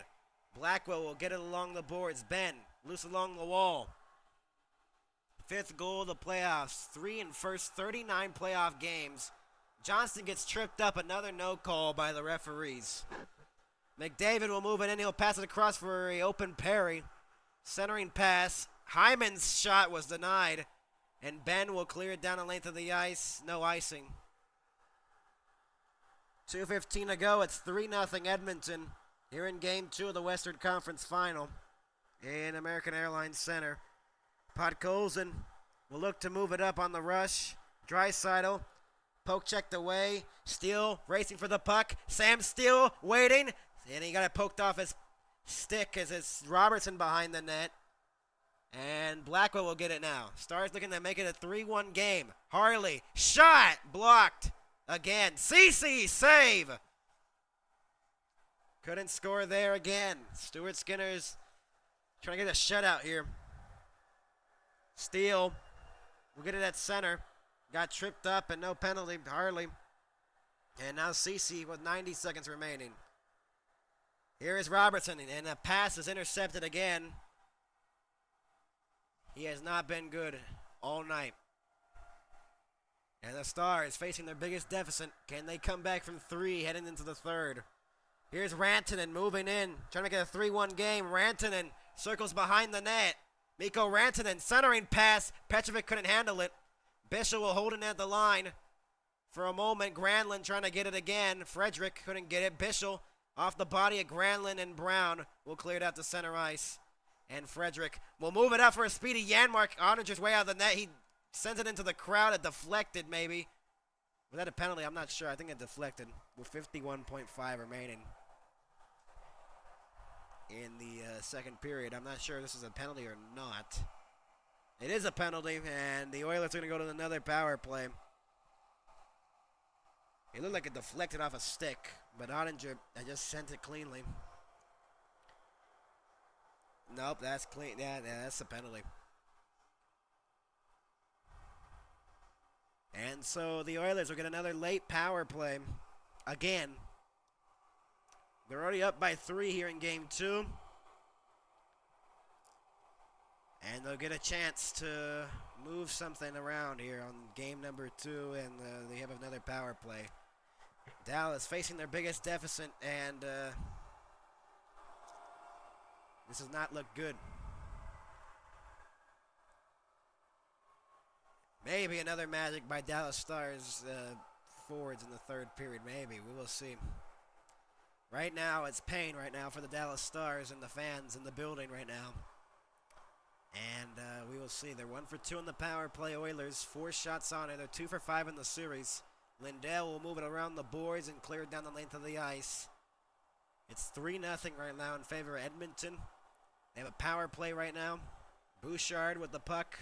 Blackwell will get it along the boards. Ben loose along the wall. 5th goal of the playoffs. 3 in first 39 playoff games. Johnston gets tripped up. Another no call by the referees. McDavid will move it in. He'll pass it across for an open Perry. Centering pass. Hyman's shot was denied, and Ben will clear it down the length of the ice. No icing. 2:15 to go. It's 3-0 Edmonton here in Game 2 of the Western Conference Final in American Airlines Center. Podkolzin will look to move it up on the rush. Draisaitl, poke checked away. Steele racing for the puck. Sam Steele waiting, and he got it poked off his stick as it's Robertson behind the net. And Blackwell will get it now. Stars looking to make it a 3-1 game. Harley, shot, blocked again. Ceci, save. Couldn't score there again. Stuart Skinner's trying to get a shutout here. Steele will get it at center. Got tripped up and no penalty, Harley. And now Ceci with 90 seconds remaining. Here is Robertson, and a pass is intercepted again. He has not been good all night. And the Stars facing their biggest deficit. Can they come back from 3 heading into the third? Here's Rantanen moving in, trying to make it a 3-1 game. Rantanen circles behind the net. Mikko Rantanen centering pass. Petrovic couldn't handle it. Bishop will hold it at the line for a moment. Granlund trying to get it again. Frederick couldn't get it. Bishop off the body of Granlund, and Brown will clear it out to center ice. And Frederick will move it up for a speedy Janmark. Ottinger's way out of the net. He sends it into the crowd. It deflected maybe. Was that a penalty? I'm not sure. I think it deflected with 51.5 remaining in the second period. I'm not sure if this is a penalty or not. It is a penalty, and the Oilers are going to go to another power play. It looked like it deflected off a stick, but Ottinger just sent it cleanly. Nope, that's clean. Yeah, that's a penalty. And so the Oilers will get another late power play again. They're already up by 3 here in Game 2. And they'll get a chance to move something around here on game number 2, and they have another power play. Dallas facing their biggest deficit, and This does not look good. Maybe another magic by Dallas Stars forwards in the third period. Maybe. We will see. Right now, it's pain right now for the Dallas Stars and the fans in the building right now. And we will see. They're 1 for 2 in the power play. Oilers, 4 shots on it. They're 2 for 5 in the series. Lindell will move it around the boards and clear it down the length of the ice. It's 3-0 right now in favor of Edmonton. They have a power play right now. Bouchard with the puck.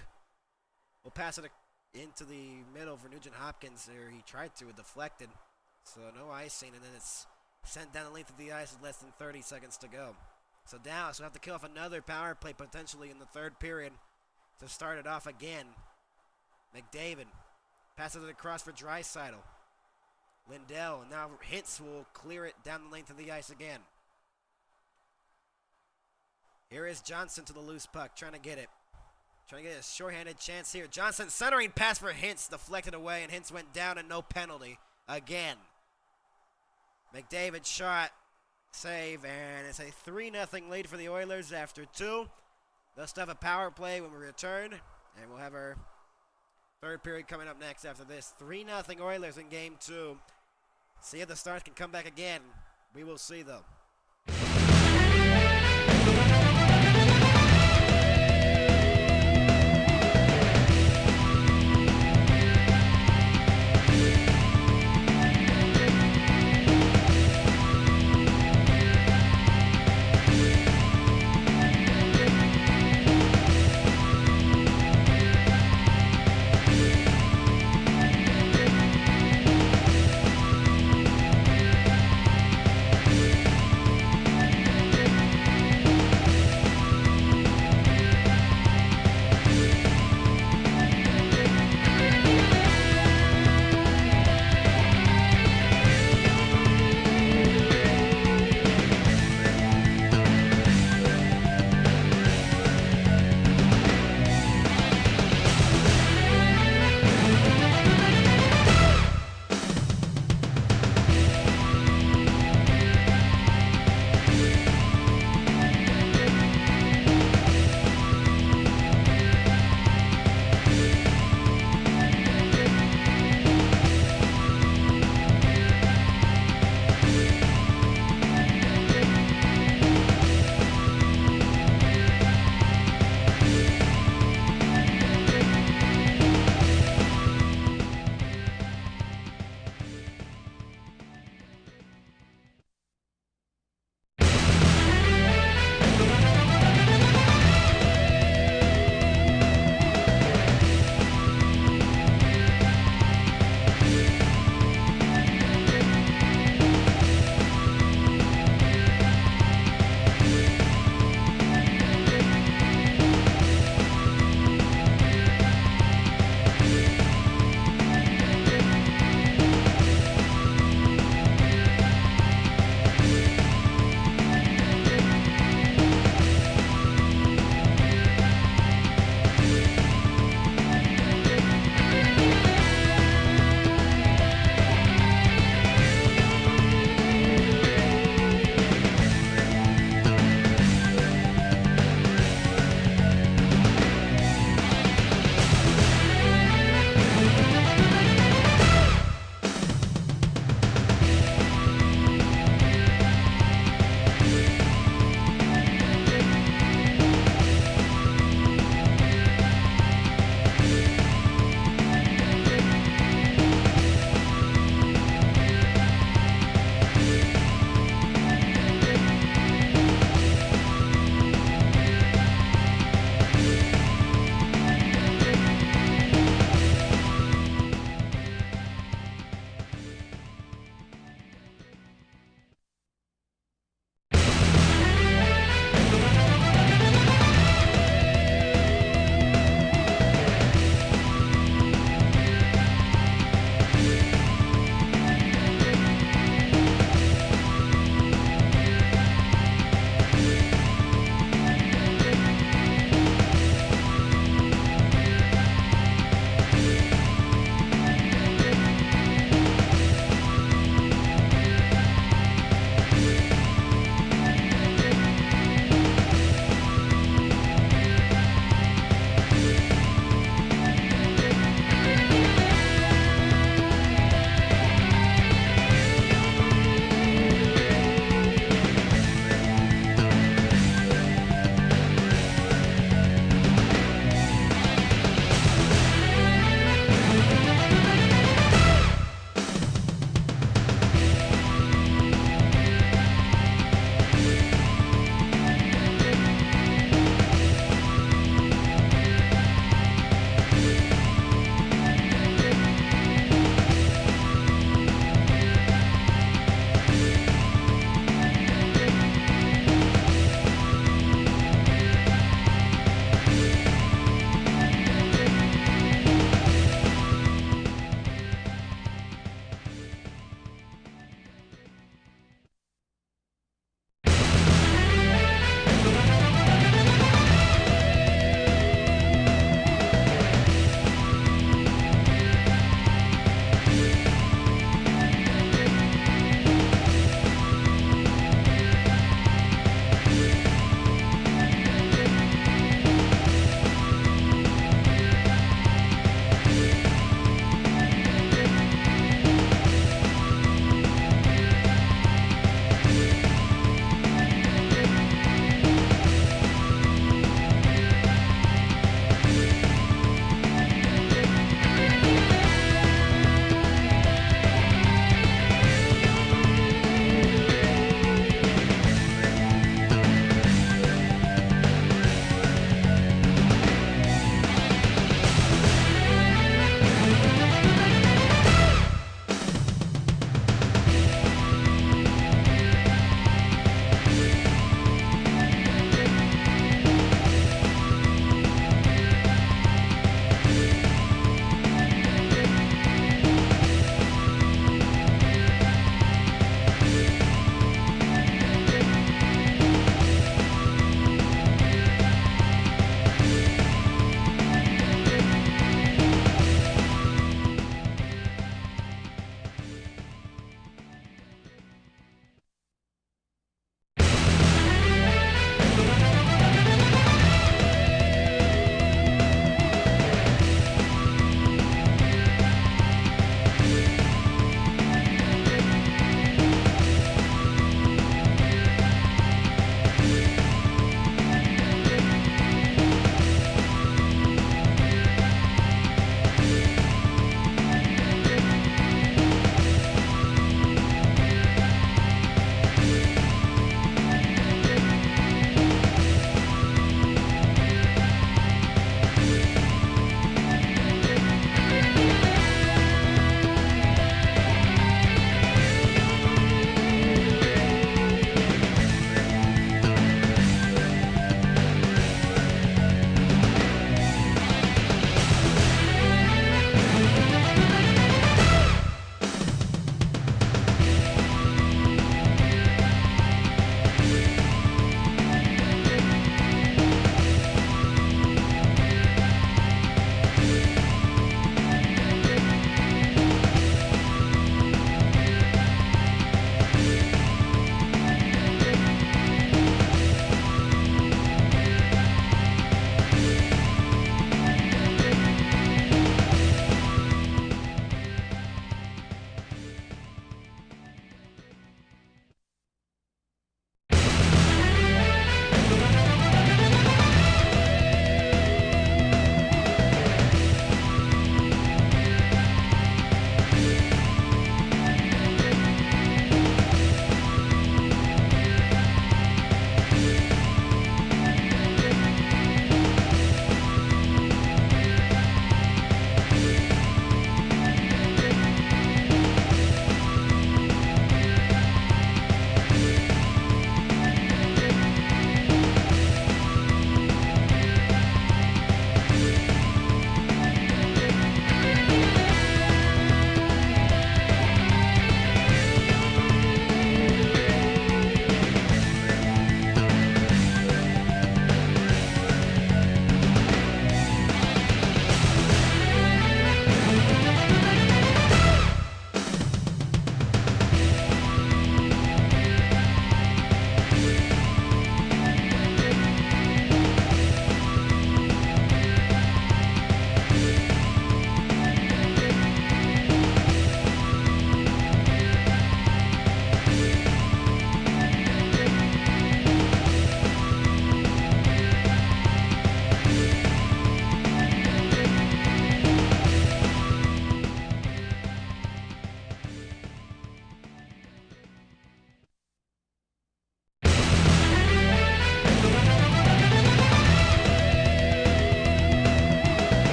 Will pass it into the middle for Nugent Hopkins there. He tried to, it deflected. So no icing, and then it's sent down the length of the ice with less than 30 seconds to go. So Dallas will have to kill off another power play potentially in the third period to start it off again. McDavid passes it across for Draisaitl. Lindell, and now Hintz will clear it down the length of the ice again. Here is Johnson to the loose puck, trying to get it. Trying to get a shorthanded chance here. Johnson centering pass for Hintz, deflected away, and Hintz went down and no penalty again. McDavid shot, save, and it's a 3-0 lead for the Oilers after 2. They'll still have a power play when we return, and we'll have our third period coming up next after this. 3-0 Oilers in Game 2. See if the Stars can come back again. We will see, though.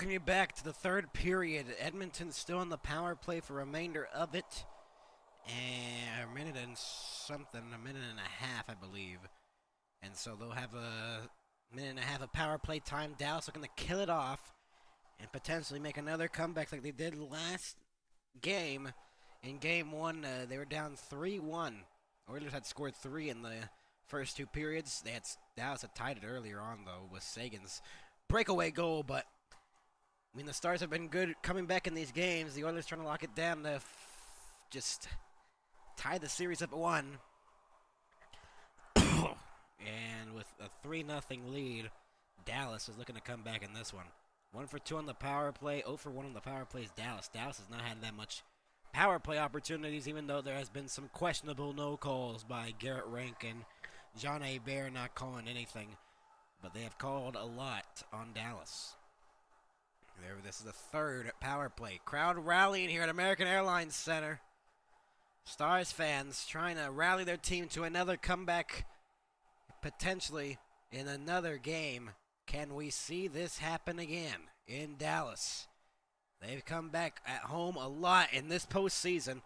welcome you back to the third period. Edmonton's still on the power play for remainder of it. And a minute and a half, I believe. And so they'll have a minute and a half of power play time. Dallas looking to kill it off and potentially make another comeback like they did last game. In game one, they were down 3-1. Oilers had scored 3 in the first 2 periods. Dallas had tied it earlier on, though, with Sagan's breakaway goal. But, I mean, the Stars have been good coming back in these games. The Oilers trying to lock it down to just tie the series up at 1. And with a 3-0 lead, Dallas is looking to come back in this one. 1 for 2 on the power play. 0 for 1 on the power play is Dallas. Dallas has not had that much power play opportunities, even though there has been some questionable no calls by Garrett Rank and John A. Bear not calling anything. But they have called a lot on Dallas. This is the third power play. Crowd rallying here at American Airlines Center. Stars fans trying to rally their team to another comeback, potentially in another game. Can we see this happen again in Dallas? They've come back at home a lot in this postseason.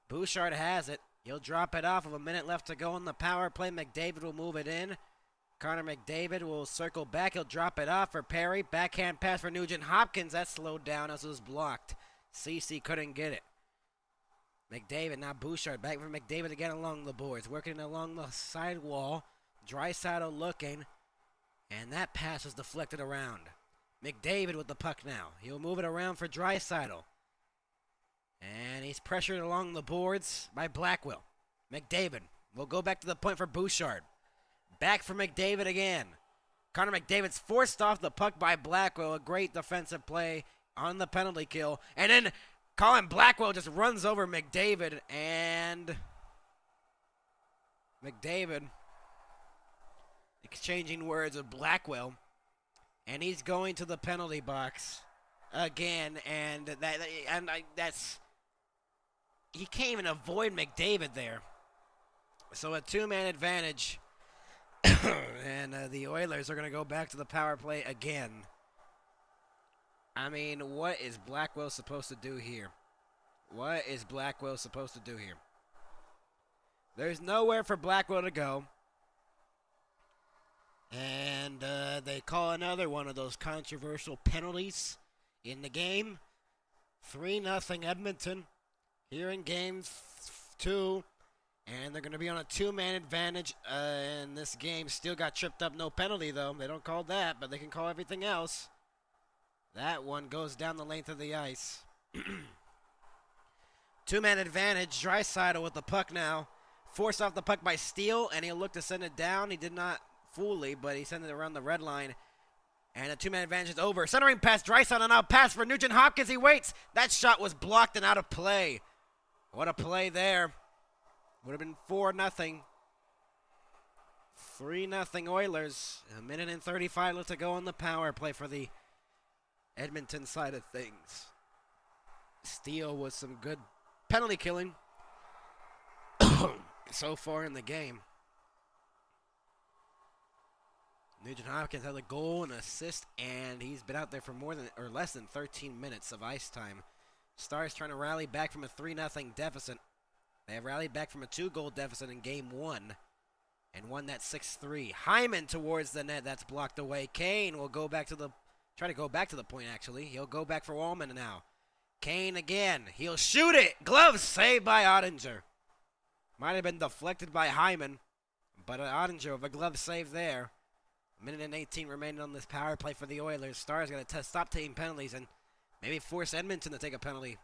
Bouchard has it. He'll drop it off with a minute left to go on the power play. McDavid will move it in. Connor McDavid will circle back. He'll drop it off for Perry. Backhand pass for Nugent Hopkins. That slowed down as it was blocked. CeCe couldn't get it. McDavid, now Bouchard. Back for McDavid again along the boards. Working along the side wall. Draisaitl looking. And that pass was deflected around. McDavid with the puck now. He'll move it around for Draisaitl. And he's pressured along the boards by Blackwell. McDavid will go back to the point for Bouchard. Back for McDavid again. Connor McDavid's forced off the puck by Blackwell. A great defensive play on the penalty kill. And then Colin Blackwell just runs over McDavid. And McDavid exchanging words with Blackwell. And he's going to the penalty box again. And that's... He can't even avoid McDavid there. So a 2-man advantage. And the Oilers are going to go back to the power play again. I mean, what is Blackwell supposed to do here? What is Blackwell supposed to do here? There's nowhere for Blackwell to go. And they call another one of those controversial penalties in the game. 3-0 Edmonton here in game 2. And they're going to be on a 2-man advantage in this game. Still got tripped up, no penalty, though. They don't call that, but they can call everything else. That one goes down the length of the ice. 2-man advantage. Draisaitl with the puck now. Forced off the puck by Steele, and he'll look to send it down. He did not fully, but he sent it around the red line. And a 2-man advantage is over. Centering pass, Draisaitl now pass for Nugent Hopkins. He waits. That shot was blocked and out of play. What a play there. Would have been 4-0. 3-0 Oilers. A minute and 35 left to go on the power play for the Edmonton side of things. Steele with some good penalty killing so far in the game. Nugent Hopkins has a goal and assist, and he's been out there for less than 13 minutes of ice time. Stars trying to rally back from a 3-0 deficit. They have rallied back from a 2-goal deficit in game 1 and won that 6-3. Hyman towards the net. That's blocked away. Kane will try to go back to the point, actually. He'll go back for Wallman now. Kane again. He'll shoot it. Glove saved by Ottinger. Might have been deflected by Hyman, but Ottinger with a glove save there. A minute and 18 remaining on this power play for the Oilers. Stars got to stop taking penalties and maybe force Edmonton to take a penalty.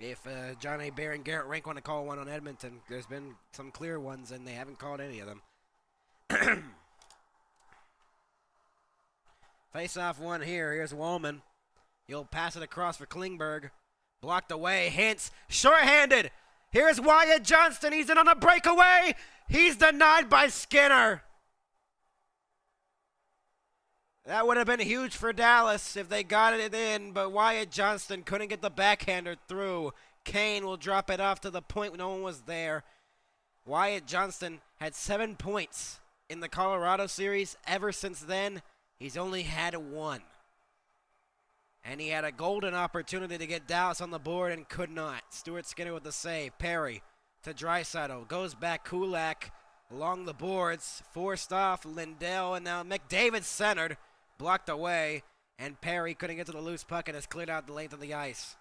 If John A. Bear and Garrett Rank want to call one on Edmonton, there's been some clear ones, and they haven't called any of them. Face-off one here. Here's Wallman. He'll pass it across for Klingberg. Blocked away. Hintz. Short-handed. Here's Wyatt Johnston. He's in on a breakaway. He's denied by Skinner. That would have been huge for Dallas if they got it in, but Wyatt Johnston couldn't get the backhander through. Kane will drop it off to the point when no one was there. Wyatt Johnston had 7 points in the Colorado series. Ever since then, he's only had 1. And he had a golden opportunity to get Dallas on the board and could not. Stuart Skinner with the save. Perry to Draisaitl. Goes back. Kulak along the boards. Forced off. Lindell. And now McDavid centered. Blocked away. And Perry couldn't get to the loose puck and has cleared out the length of the ice.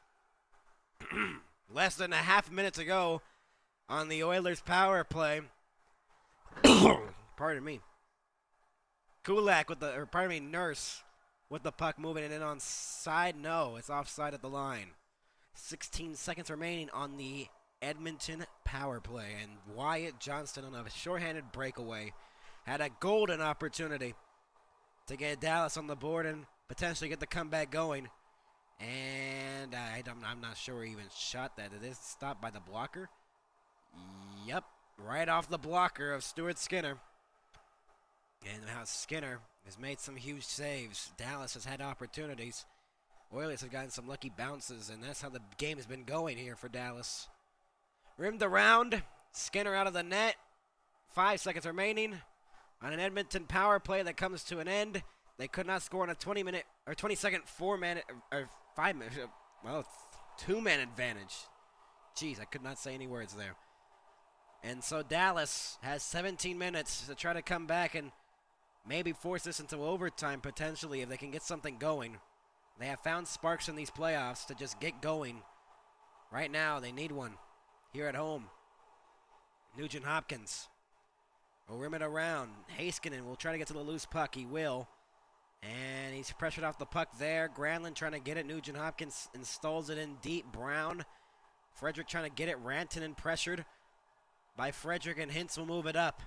Less than a half minute to go on the Oilers' power play. Pardon me. Kulak with the, Nurse with the puck moving it in on side. No, it's offside at the line. 16 seconds remaining on the Edmonton power play. And Wyatt Johnston on a shorthanded breakaway had a golden opportunity to get Dallas on the board and potentially get the comeback going. And I'm not sure he even shot that. It is stopped by the blocker. Yep, right off the blocker of Stuart Skinner. And now Skinner has made some huge saves. Dallas has had opportunities. Oilers have gotten some lucky bounces, and that's how the game has been going here for Dallas. Rimmed around. Skinner out of the net. 5 seconds remaining on an Edmonton power play that comes to an end. They could not score on a 20-second 2-man advantage. Jeez, I could not say any words there. And so Dallas has 17 minutes to try to come back and maybe force this into overtime potentially if they can get something going. They have found sparks in these playoffs to just get going. Right now, they need one here at home. Nugent Hopkins will rim it around. Heiskanen will try to get to the loose puck. He will. And he's pressured off the puck there. Granlund trying to get it. Nugent Hopkins installs it in deep. Brown. Frederick trying to get it. Rantanen pressured by Frederick, and Hintz will move it up.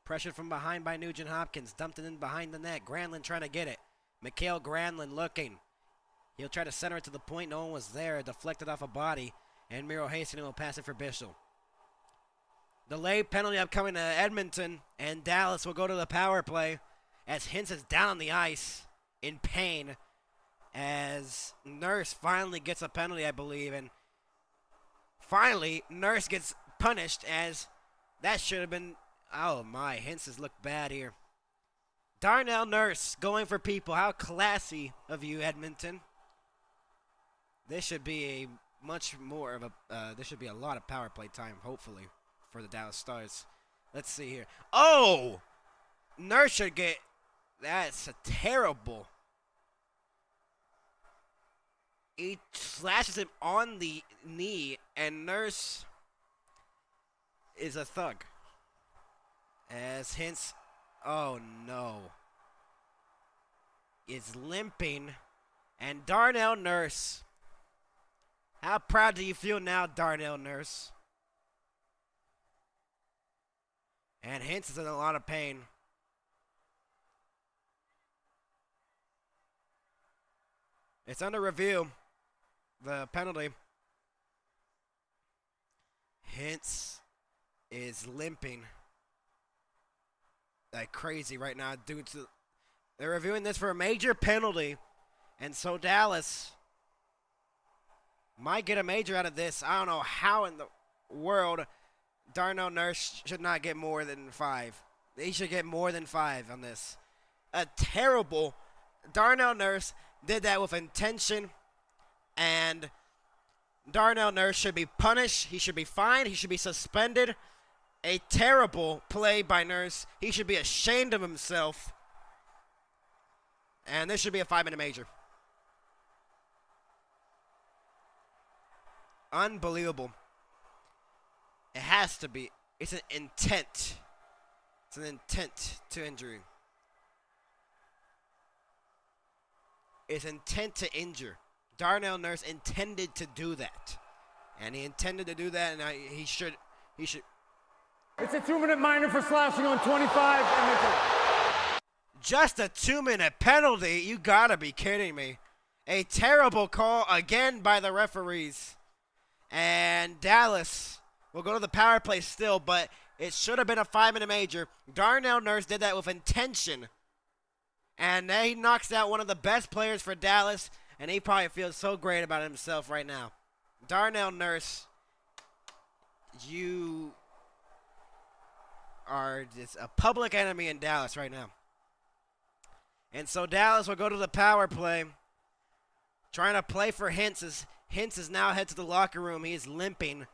Pressured from behind by Nugent Hopkins. Dumped it in behind the net. Granlund trying to get it. Mikael Granlund looking. He'll try to center it to the point. No one was there. Deflected off a body. And Miro Heiskanen will pass it for Bischel. Delayed penalty upcoming to Edmonton. And Dallas will go to the power play as Hintz is down on the ice in pain. As Nurse finally gets a penalty, I believe. And finally, Nurse gets punished as that should have been... Oh my, Hintz has looked bad here. Darnell Nurse going for people. How classy of you, Edmonton. This should be a much more of a... this should be a lot of power play time, hopefully, for the Dallas Stars. Let's see here. Oh! Nurse should get... That's a terrible... He slashes him on the knee, and Nurse is a thug. As Hintz, oh no, is limping. And Darnell Nurse, how proud do you feel now, Darnell Nurse? And Hintz is in a lot of pain. It's under review, the penalty. Hintz is limping like crazy right now due to... They're reviewing this for a major penalty. And so Dallas might get a major out of this. I don't know how in the world Darnell Nurse should not get more than 5. He should get more than 5 on this. A terrible... Darnell Nurse did that with intention, and Darnell Nurse should be punished. He should be fined. He should be suspended. A terrible play by Nurse. He should be ashamed of himself. And this should be a 5-minute major. Unbelievable. It has to be. It's an intent. It's an intent to injury. Is intent to injure. Darnell Nurse intended to do that. And he intended to do that, and he should. It's a 2-minute minor for slashing on 25. Just a 2-minute penalty? You gotta be kidding me. A terrible call again by the referees. And Dallas will go to the power play still, but it should have been a 5-minute major. Darnell Nurse did that with intention. And he knocks out one of the best players for Dallas, and he probably feels so great about himself right now. Darnell Nurse, you are just a public enemy in Dallas right now. And so Dallas will go to the power play Trying to play for Hintz. Hintz is now head to the locker room. He is limping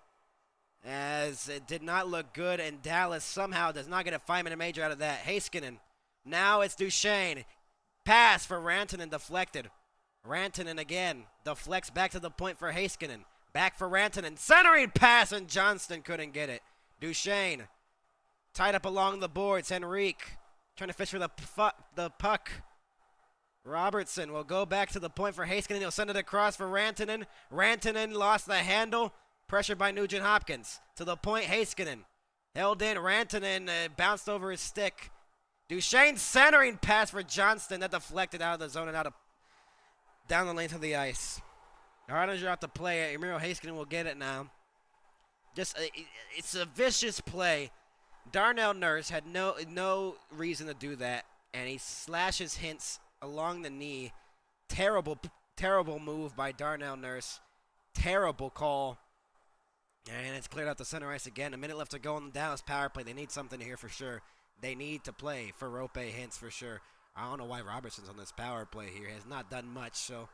as it did not look good, and Dallas somehow does not get a 5-minute major out of that. Heiskanen. Now it's Duchesne. Pass for Rantanen, deflected. Rantanen again. Deflects back to the point for Heiskanen. Back for Rantanen. Centering pass, and Johnston couldn't get it. Duchesne. Tied up along the boards. Henrique trying to fish for the puck. Robertson will go back to the point for Heiskanen. He'll send it across for Rantanen. Rantanen lost the handle. Pressured by Nugent Hopkins. To the point, Heiskanen. Held in. Rantanen bounced over his stick. Duchesne centering pass for Johnston. That deflected out of the zone and down the length of the ice. Hardinger out to play it. Emilio Heiskanen will get it now. It's a vicious play. Darnell Nurse had no reason to do that, and he slashes Hintz along the knee. Terrible move by Darnell Nurse. Terrible call. And it's cleared out the center ice again. A minute left to go on the Dallas power play. They need something here for sure. They need to play for Roope Hintz for sure. I don't know why Robertson's on this power play here. He has not done much, so.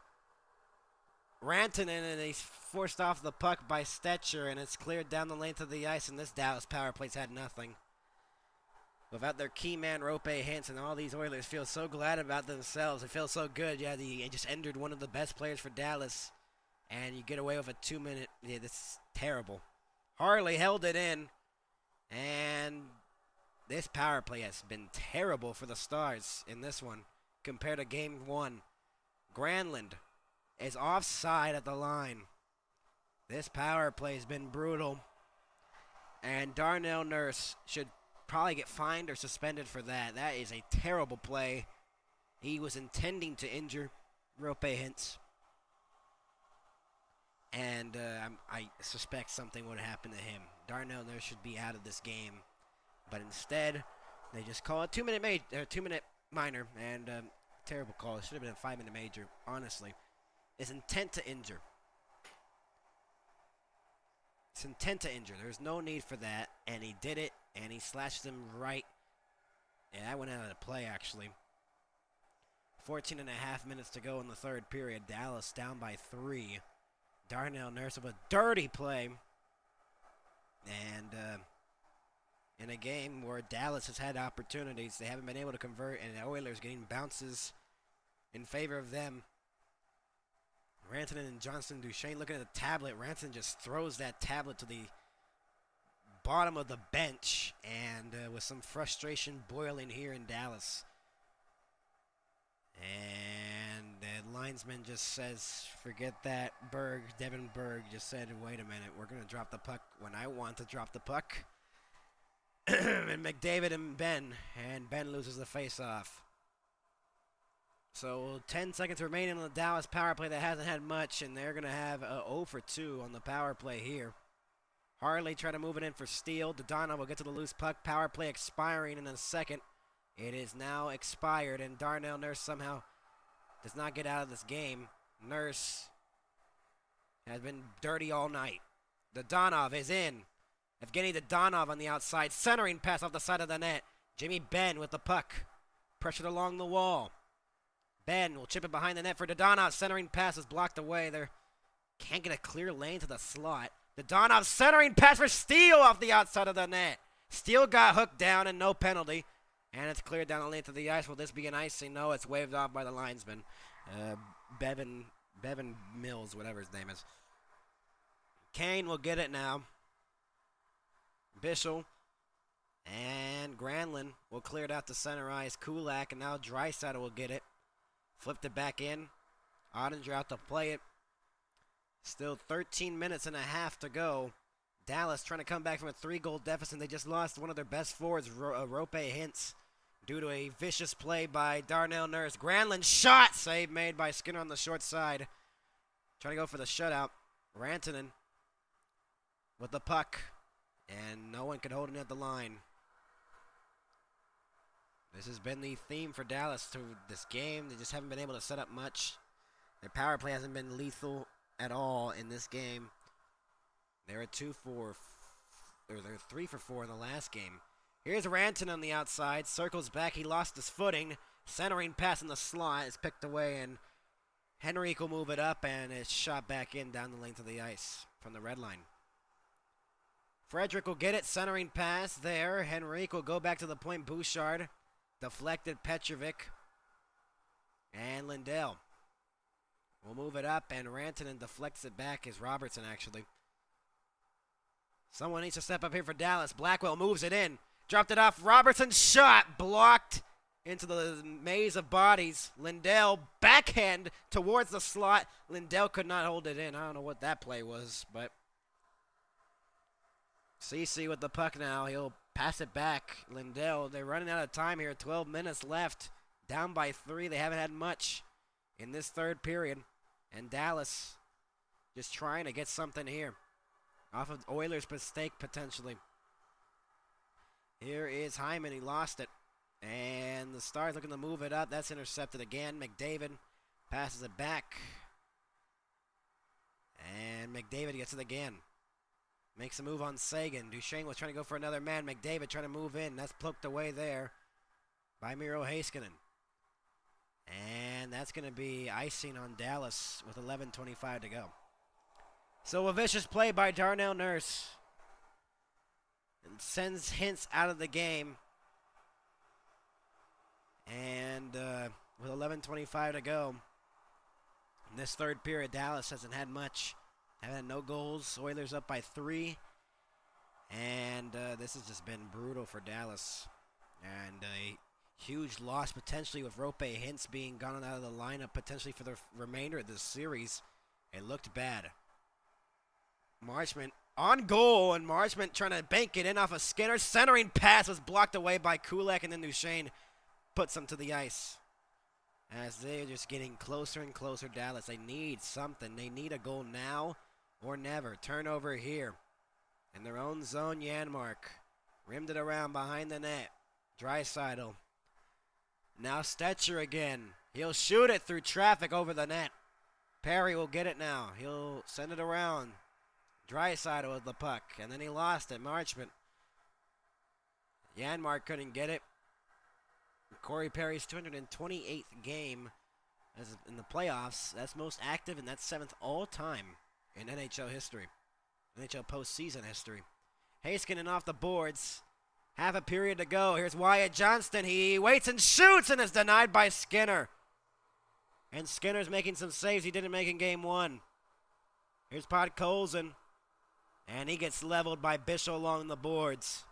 Rantanen, and he's forced off the puck by Stetcher, and it's cleared down the length of the ice, and this Dallas power play's had nothing. Without their key man, Roope Hintz, and all these Oilers feel so glad about themselves. It feels so good. Yeah, they just entered one of the best players for Dallas, and you get away with a 2-minute. Yeah, this is terrible. Harley held it in, and this power play has been terrible for the Stars in this one compared to Game 1. Granlund is offside at the line. This power play has been brutal, and Darnell Nurse should probably get fined or suspended for that. That is a terrible play. He was intending to injure Roope Hintz, and I suspect something would happen to him. Darnell Nurse should be out of this game, but instead they just call it 2-minute minor, and terrible call. It should have been a 5-minute major, honestly. It's intent to injure. It's intent to injure. There's no need for that, and he did it, and he slashed him right. Yeah, that went out of play, actually. 14 and a half minutes to go in the third period. Dallas down by 3. Darnell Nurse with a dirty play. And in a game where Dallas has had opportunities, they haven't been able to convert, and the Oilers getting bounces in favor of them. Rantanen and Johnston Duchesne looking at the tablet. Rantanen just throws that tablet to the bottom of the bench, and with some frustration boiling here in Dallas. And the linesman just says, forget that. Devin Berg just said, wait a minute, we're going to drop the puck when I want to drop the puck. And McDavid and Ben loses the face-off. So 10 seconds remaining on the Dallas power play that hasn't had much, and they're going to have a 0 for 2 on the power play here. Harley trying to move it in for Steele. Dodonna will get to the loose puck. Power play expiring in a second. It is now expired, and Darnell Nurse somehow does not get out of this game. Nurse has been dirty all night. Dodonov is in. Evgeny Dodonov on the outside. Centering pass off the side of the net. Jimmy Benn with the puck. Pressured along the wall. Ben will chip it behind the net for Dodonov. Centering pass is blocked away. There can't get a clear lane to the slot. Dodonov centering pass for Steele off the outside of the net. Steele got hooked down and no penalty. And it's cleared down the length of the ice. Will this be an icing? No, it's waved off by the linesman. Bevan Mills, whatever his name is. Kane will get it now. Bischel and Granlund will clear it out to center ice. Kulak, and now Draisaitl will get it. Flipped it back in. Ottinger out to play it. Still 13 minutes and a half to go. Dallas trying to come back from a 3-goal deficit. They just lost one of their best forwards, Roope Hintz, due to a vicious play by Darnell Nurse. Granlund shot. Save made by Skinner on the short side. Trying to go for the shutout. Rantanen with the puck. And no one could hold it at the line. This has been the theme for Dallas through this game. They just haven't been able to set up much. Their power play hasn't been lethal at all in this game. They're 3 for 4 in the last game. Here's Rantanen on the outside. Circles back. He lost his footing. Centering pass in the slot is picked away, and Henrique will move it up, and it's shot back in down the length of the ice from the red line. Frederick will get it, centering pass there. Henrique will go back to the point. Bouchard deflected. Petrovic and Lindell will move it up, and Rantanen deflects it back. Is Robertson, actually. Someone needs to step up here for Dallas. Blackwell moves it in. Dropped it off. Robertson's shot blocked into the maze of bodies. Lindell backhand towards the slot. Lindell could not hold it in. I don't know what that play was, but CC with the puck now. He'll pass it back. Lindell, they're running out of time here. 12 minutes left. Down by 3. They haven't had much in this third period. And Dallas just trying to get something here off of Oilers' mistake, potentially. Here is Hyman. He lost it. And the Stars looking to move it up. That's intercepted again. McDavid passes it back. And McDavid gets it again. Makes a move on Sagan. Duchesne was trying to go for another man. McDavid trying to move in. That's poked away there by Miro Heiskanen. And that's going to be icing on Dallas with 11:25 to go. So a vicious play by Darnell Nurse. And sends Hintz out of the game. And with 11:25 to go in this third period, Dallas hasn't had much. Haven't had no goals. Oilers up by 3. And this has just been brutal for Dallas. And a huge loss potentially with Rope Hintz being gone out of the lineup potentially for the remainder of this series. It looked bad. Marchment on goal, and Marchment trying to bank it in off of Skinner. Centering pass was blocked away by Kulak, and then Duchesne puts them to the ice. As they're just getting closer and closer, Dallas. They need something. They need a goal now or never. Turnover here. In their own zone, Janmark rimmed it around behind the net. Draisaitl. Now Stetcher again. He'll shoot it through traffic over the net. Perry will get it now. He'll send it around. Draisaitl with the puck. And then he lost it. Marchment. Janmark couldn't get it. Corey Perry's 228th game as in the playoffs. That's most active, and that's 7th all-time in NHL history. NHL postseason history. Heiskanen off the boards. Half a period to go. Here's Wyatt Johnston. He waits and shoots and is denied by Skinner. And Skinner's making some saves he didn't make in game 1. Here's Podkolzin. And he gets leveled by Bishop along the boards.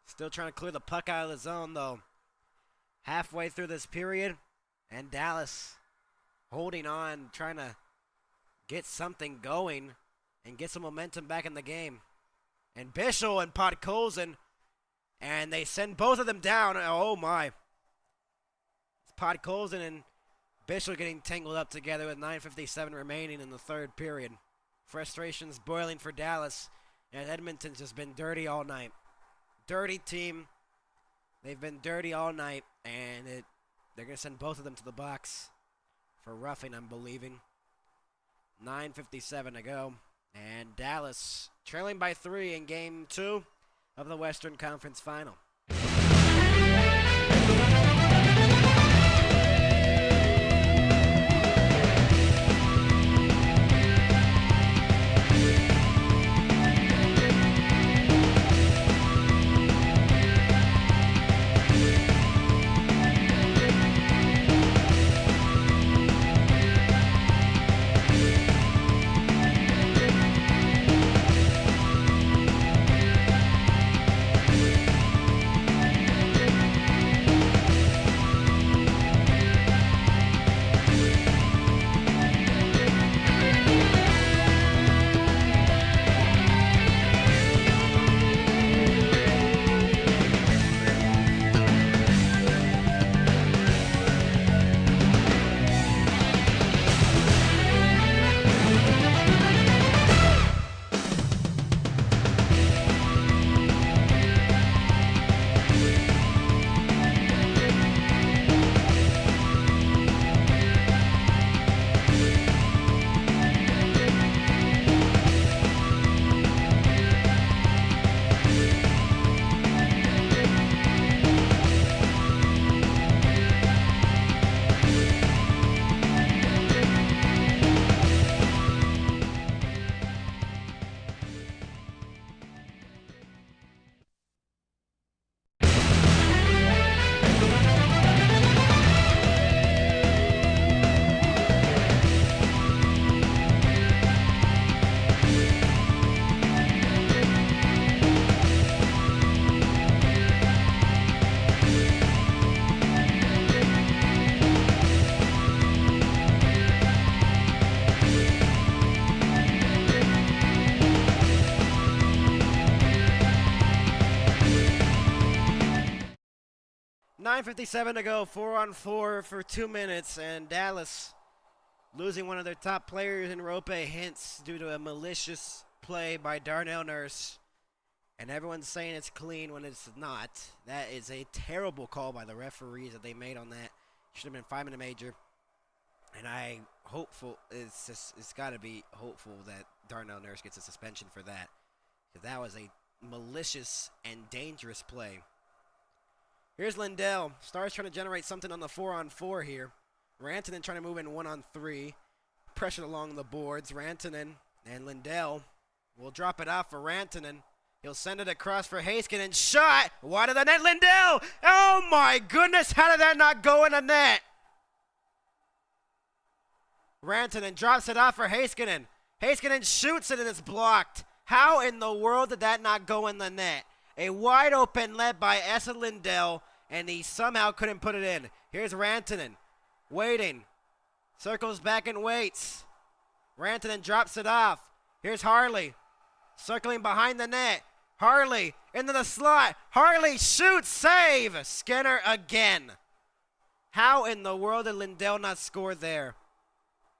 Still trying to clear the puck out of the zone, though. Halfway through this period. And Dallas holding on, trying to get something going and get some momentum back in the game. And Bishop and Podkolzin. And they send both of them down. Oh, my. It's Podkolzin and Bishop getting tangled up together with 9:57 remaining in the third period. Frustrations boiling for Dallas. And Edmonton's just been dirty all night. Dirty team. They've been dirty all night. And they're going to send both of them to the box for roughing, I'm believing. 9:57 to go. And Dallas trailing by 3 in game 2 of the Western Conference Final. 9:57 to go, 4-on-4 for 2 minutes, and Dallas losing one of their top players in Rope Hintz due to a malicious play by Darnell Nurse. And everyone's saying it's clean when it's not. That is a terrible call by the referees that they made on that. Should have been 5-minute major. And it's got to be hopeful that Darnell Nurse gets a suspension for that. Because that was a malicious and dangerous play. Here's Lindell. Stars trying to generate something on the 4-on-4 here. Rantanen trying to move in 1-on-3. Pressured along the boards. Rantanen and Lindell will drop it off for Rantanen. He'll send it across for Heiskanen. Shot! Wide of the net, Lindell! Oh my goodness, how did that not go in the net? Rantanen drops it off for Heiskanen. Heiskanen shoots it and it's blocked. How in the world did that not go in the net? A wide open net by Esa Lindell, and he somehow couldn't put it in. Here's Rantanen, waiting. Circles back and waits. Rantanen drops it off. Here's Harley, circling behind the net. Harley into the slot. Harley shoots, save. Skinner again. How in the world did Lindell not score there?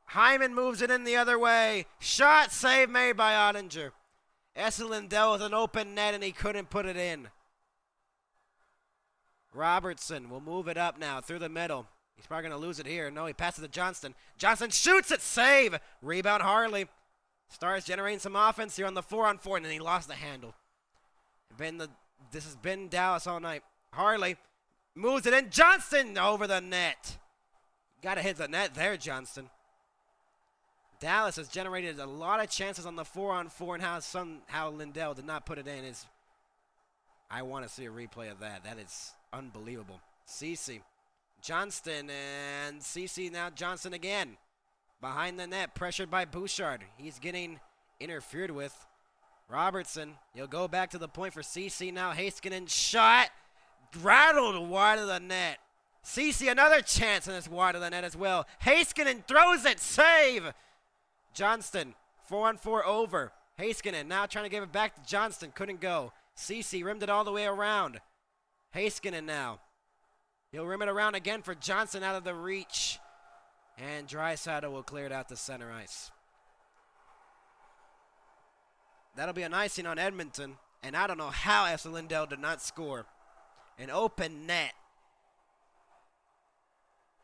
Hyman moves it in the other way. Shot, save made by Ottinger. Esa Lindell with an open net and he couldn't put it in. Robertson will move it up now through the middle. He's probably going to lose it here. No, he passes to Johnston. Johnston shoots it, save. Rebound Harley. Stars generating some offense here on the 4-on-4, and then he lost the handle. This has been Dallas all night. Harley moves it in. Johnston over the net. Got to hit the net there, Johnston. Dallas has generated a lot of chances on the 4-on-4, and how Lindell did not put it in is. I want to see a replay of that. That is unbelievable. Cece, Johnston, and Cece now Johnston again. Behind the net, pressured by Bouchard. He's getting interfered with. Robertson, he'll go back to the point for Cece now. Heiskanen shot, rattled wide of the net. Cece another chance, and it's wide of the net as well. Heiskanen throws it, save. Johnston, 4-on-4 over. Heiskanen now trying to give it back to Johnston, couldn't go. Cece rimmed it all the way around. Heiskanen now. He'll rim it around again for Johnston out of the reach. And Draisaitl will clear it out to center ice. That'll be an icing on Edmonton. And I don't know how Esa Lindell did not score. An open net.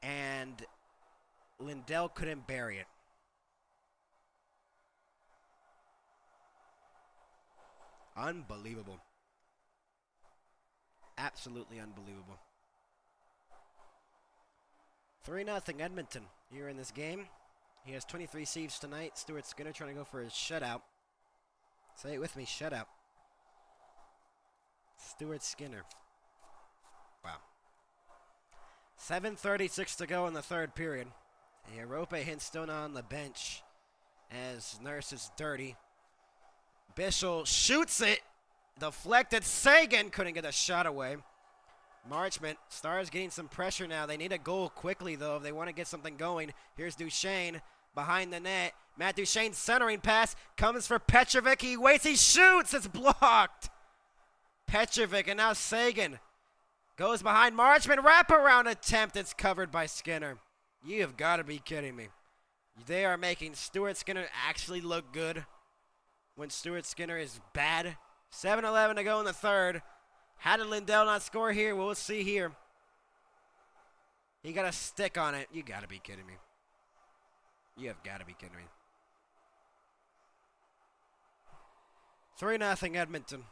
And Lindell couldn't bury it. Unbelievable. Absolutely unbelievable. 3-0 Edmonton here in this game. He has 23 saves tonight. Stuart Skinner trying to go for his shutout. Say it with me, shutout. Stuart Skinner. Wow. 7:36 to go in the third period. Rope Hintz still not on the bench as Nurse is dirty. Bischel shoots it. Deflected. Sagan couldn't get a shot away. Marchment. Stars getting some pressure now. They need a goal quickly, though, if they want to get something going. Here's Duchesne behind the net. Matt Duchesne centering pass. Comes for Petrovic. He waits. He shoots. It's blocked. Petrovic and now Sagan. Goes behind Marchment. Wraparound attempt. It's covered by Skinner. You have got to be kidding me. They are making Stuart Skinner actually look good when Stuart Skinner is bad. 7:11 to go in the third. How did Lindell not score here? Well, we'll see here. He got a stick on it. You got to be kidding me. You have got to be kidding me. 3-0 Edmonton.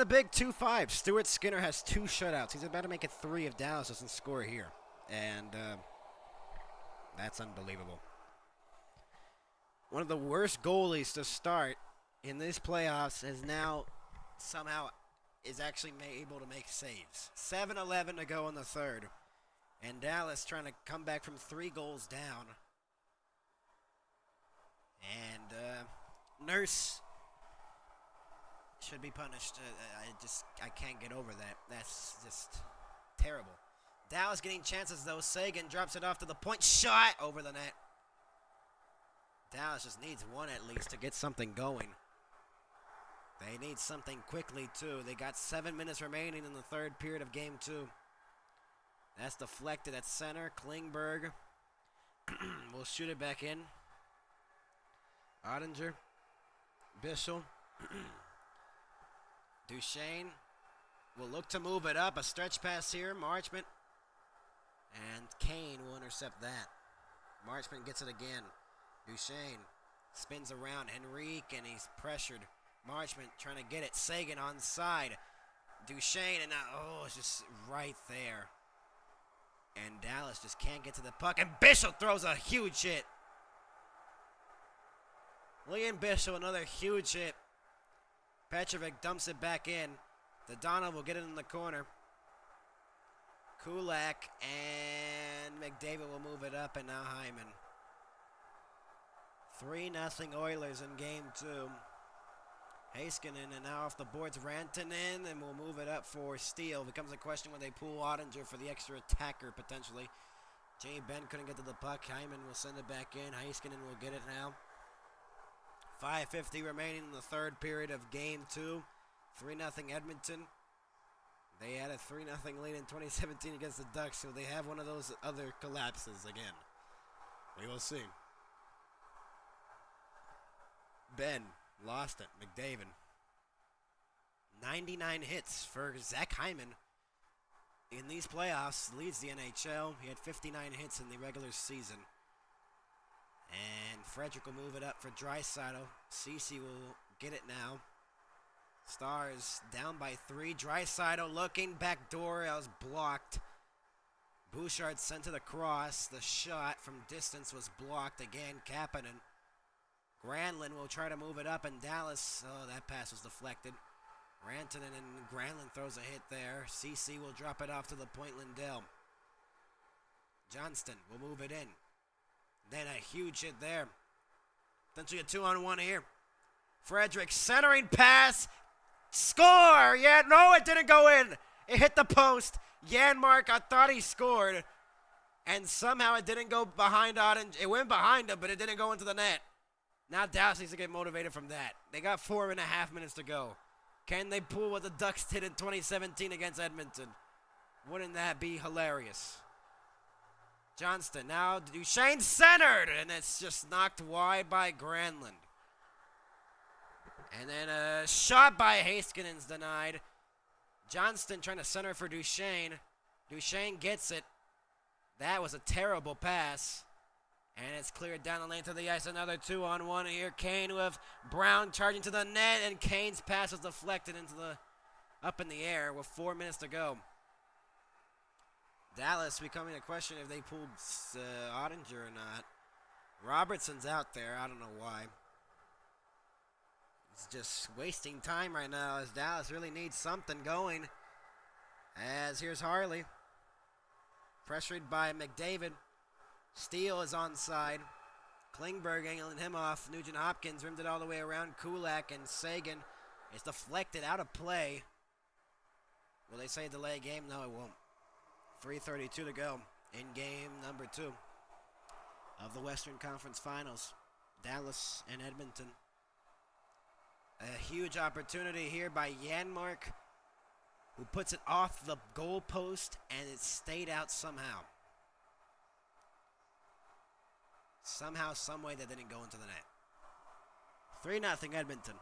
the big 2-5. Stuart Skinner has 2 shutouts. He's about to make it 3 if Dallas doesn't score here. And that's unbelievable. One of the worst goalies to start in these playoffs is now somehow is actually able to make saves. 7:11 to go in the third. And Dallas trying to come back from 3 goals down. And Nurse should be punished. I can't get over that. That's just terrible. Dallas getting chances though. Sagan drops it off to the point. Shot over the net. Dallas just needs one at least to get something going. They need something quickly too. They got 7 minutes remaining in the third period of game 2. That's deflected at center. Klingberg will shoot it back in. Ottinger. Bischel. Duchesne will look to move it up. A stretch pass here. Marchment. And Kane will intercept that. Marchment gets it again. Duchesne spins around. Henrique, and he's pressured. Marchment trying to get it. Sagan on side. Duchesne, and now, it's just right there. And Dallas just can't get to the puck. And Bischel throws a huge hit. Liam Bischel, another huge hit. Petrovic dumps it back in. Dodonov will get it in the corner. Kulak and McDavid will move it up, and now Hyman. 3-0 Oilers in game 2. Heiskanen, and now off the boards, Rantanen, and we'll move it up for Steele. Becomes a question when they pull Ottinger for the extra attacker, potentially. Jay Ben couldn't get to the puck. Hyman will send it back in. Heiskanen will get it now. 5:50 remaining in the third period of game 2. 3-0 Edmonton. They had a 3-0 lead in 2017 against the Ducks, so they have one of those other collapses again. We will see. Ben lost it. McDavid. 99 hits for Zach Hyman in these playoffs. Leads the NHL. He had 59 hits in the regular season. And Frederick will move it up for Draisaitl. Ceci will get it now. Stars down by 3. Draisaitl looking back door. That was blocked. Bouchard sent it across. The shot from distance was blocked again. Kapanen. Granlund will try to move it up, and Dallas, that pass was deflected. Rantanen and Granlund throws a hit there. CC will drop it off to the point. Lindell. Johnston will move it in. Then a huge hit there. Potentially a 2-on-1 here. Frederick centering pass. Score! Yeah, no, it didn't go in. It hit the post. Janmark, I thought he scored. And somehow it didn't go behind Ottinger. It went behind him, but it didn't go into the net. Now Dallas needs to get motivated from that. They got 4.5 minutes to go. Can they pull what the Ducks did in 2017 against Edmonton? Wouldn't that be hilarious? Johnston, now Duchesne centered, and it's just knocked wide by Granlund. And then a shot by Heiskanen's denied. Johnston trying to center for Duchesne. Duchesne gets it. That was a terrible pass. And it's cleared down the lane to the ice. Another 2-on-1 here. Kane with Brown charging to the net, and Kane's pass was deflected into the up in the air with 4 minutes to go. Dallas becoming a question if they pulled Ottinger or not. Robertson's out there. I don't know why. It's just wasting time right now as Dallas really needs something going. As here's Harley. Pressured by McDavid. Steele is onside. Klingberg angling him off. Nugent Hopkins rimmed it all the way around. Kulak and Sagan. It's deflected out of play. Will they say delay game? No, it won't. 3:32 to go in game number 2 of the Western Conference Finals. Dallas and Edmonton. A huge opportunity here by Janmark, who puts it off the goal post, and it stayed out somehow. Somehow, some way, that didn't go into the net. 3-0 Edmonton.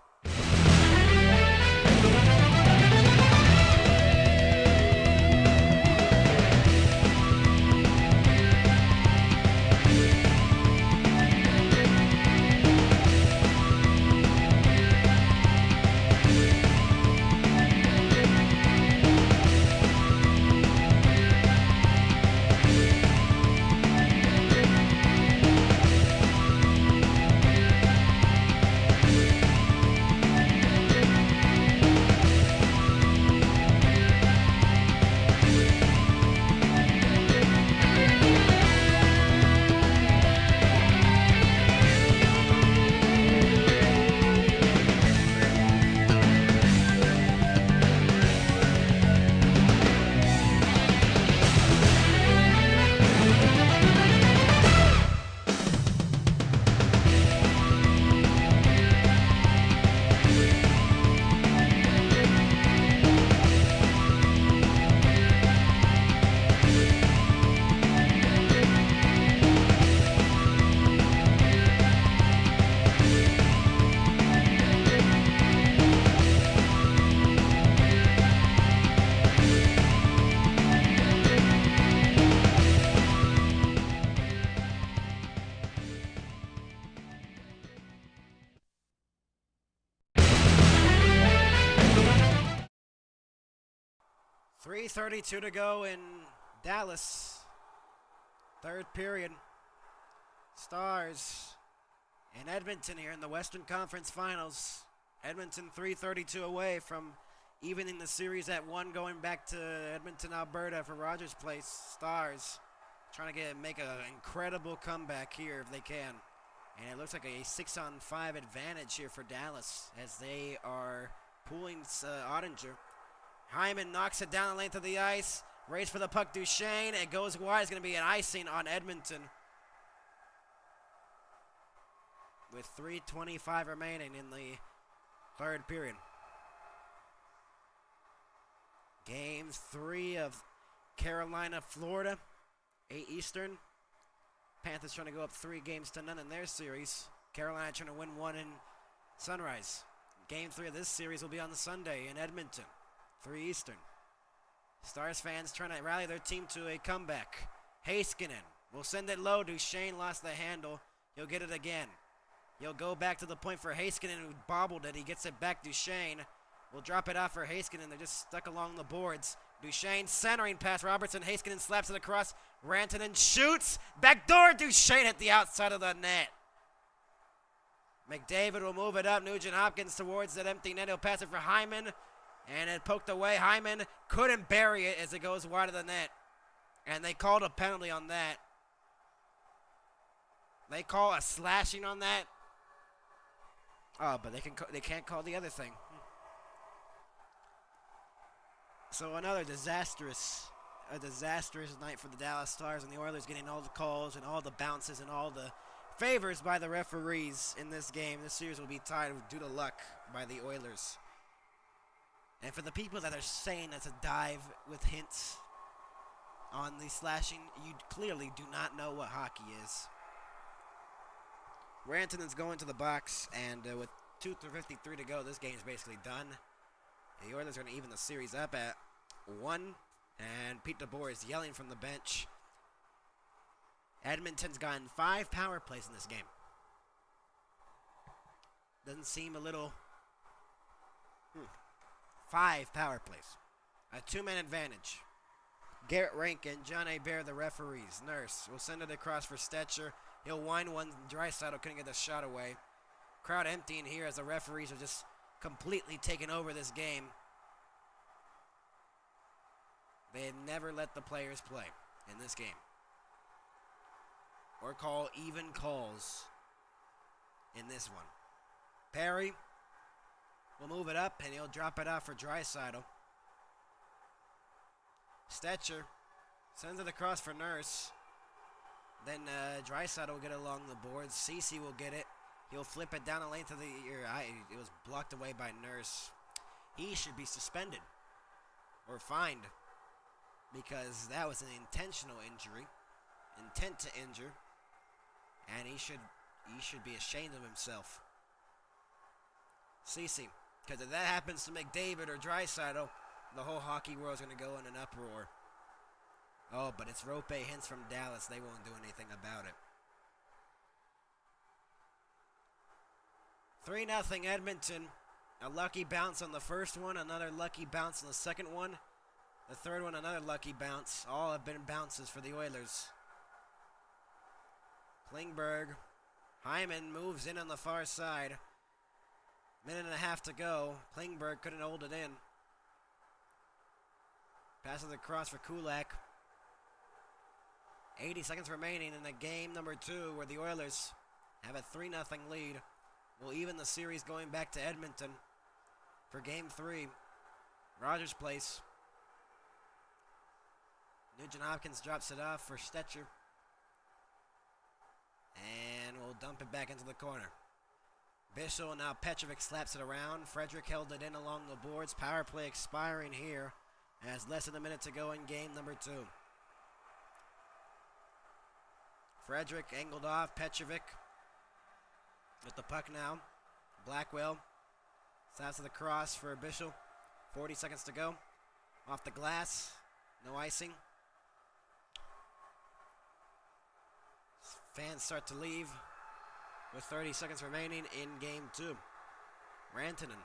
3:32 to go in Dallas. Third period. Stars in Edmonton here in the Western Conference Finals. Edmonton 3:32 away from evening the series at 1, going back to Edmonton, Alberta for Rogers Place. Stars trying to make an incredible comeback here if they can. And it looks like a 6-on-5 advantage here for Dallas as they are pulling Ottinger. Hyman knocks it down the length of the ice. Race for the puck, Duchesne. It goes wide. It's going to be an icing on Edmonton. With 3:25 remaining in the third period. Game 3 of Carolina, Florida. 8 Eastern. Panthers trying to go up 3-0 in their series. Carolina trying to win 1 in Sunrise. Game 3 of this series will be on the Sunday in Edmonton. 3 Eastern. Stars fans trying to rally their team to a comeback. Heiskanen will send it low. Duchesne lost the handle. He'll get it again. He'll go back to the point for Heiskanen, who bobbled it. He gets it back. Duchesne will drop it off for Heiskanen. They're just stuck along the boards. Duchesne centering past Robertson. Heiskanen slaps it across. Rantanen shoots. Backdoor. Duchesne at the outside of the net. McDavid will move it up. Nugent Hopkins towards that empty net. He'll pass it for Hyman. And it poked away. Hyman couldn't bury it as it goes wide of the net. And they called a penalty on that. They call a slashing on that. Oh, but they can't call the other thing. So another disastrous night for the Dallas Stars, and the Oilers getting all the calls and all the bounces and all the favors by the referees in this game. This series will be tied due to luck by the Oilers. And for the people that are saying that's a dive with hints on the slashing, you clearly do not know what hockey is. Rantanen's going to the box, and with 2:53 to go, this game is basically done. The Oilers are going to even the series up at 1, and Pete DeBoer is yelling from the bench. Edmonton's gotten 5 power plays in this game. Doesn't seem a little... 5 power plays. A 2-man advantage. Garrett Rankin, John Hebert, the referees. Nurse will send it across for Stetcher. He'll wind one. Draisaitl couldn't get the shot away. Crowd emptying here as the referees are just completely taking over this game. They had never let the players play in this game. Or call even calls in this one. Perry will move it up, and he'll drop it off for Draisaitl. Stetcher sends it across for Nurse. Then Draisaitl will get it along the boards. Ceci will get it. He'll flip it down the length of the... it was blocked away by Nurse. He should be suspended or fined because that was an intentional injury. Intent to injure. And he should be ashamed of himself. Ceci. Because if that happens to McDavid or Draisaitl, the whole hockey world is going to go in an uproar. Oh, but it's Rope Hintz from Dallas. They won't do anything about it. 3-0 Edmonton. A lucky bounce on the first one. Another lucky bounce on the second one. The third one, another lucky bounce. All have been bounces for the Oilers. Klingberg. Hyman moves in on the far side. Minute and a half to go. Klingberg couldn't hold it in. Passes across for Kulak. 80 seconds remaining in the game number 2 where the Oilers have a 3-0 lead. Will even the series going back to Edmonton for game 3. Rogers Place. Nugent Hopkins drops it off for Stetcher. And will dump it back into the corner. Bishop, now Petrovic slaps it around. Frederick held it in along the boards. Power play expiring here as less than a minute to go in game number 2. Frederick angled off. Petrovic with the puck now. Blackwell slaps to the cross for Bishop. 40 seconds to go. Off the glass. No icing. Fans start to leave with 30 seconds remaining in game 2. Rantanen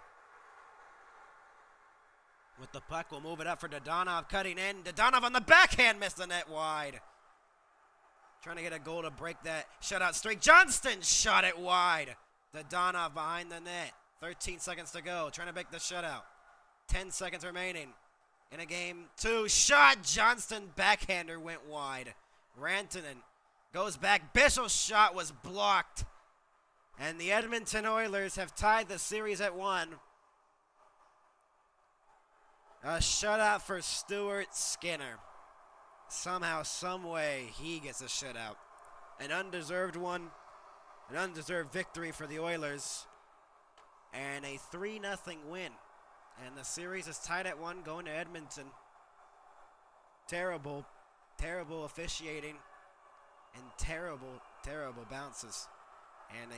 with the puck. We'll move it up for Dadonov cutting in. Dadonov on the backhand, missed the net wide. Trying to get a goal to break that shutout streak. Johnston shot it wide. Dadonov behind the net. 13 seconds to go. Trying to break the shutout. 10 seconds remaining in a game 2. Shot. Johnston backhander went wide. Rantanen goes back. Bischel's shot was blocked. And the Edmonton Oilers have tied the series at 1. A shutout for Stuart Skinner. Somehow, some way, he gets a shutout. An undeserved one. An undeserved victory for the Oilers. And a 3-0 win. And the series is tied at 1 going to Edmonton. Terrible, terrible officiating. And terrible, terrible bounces. And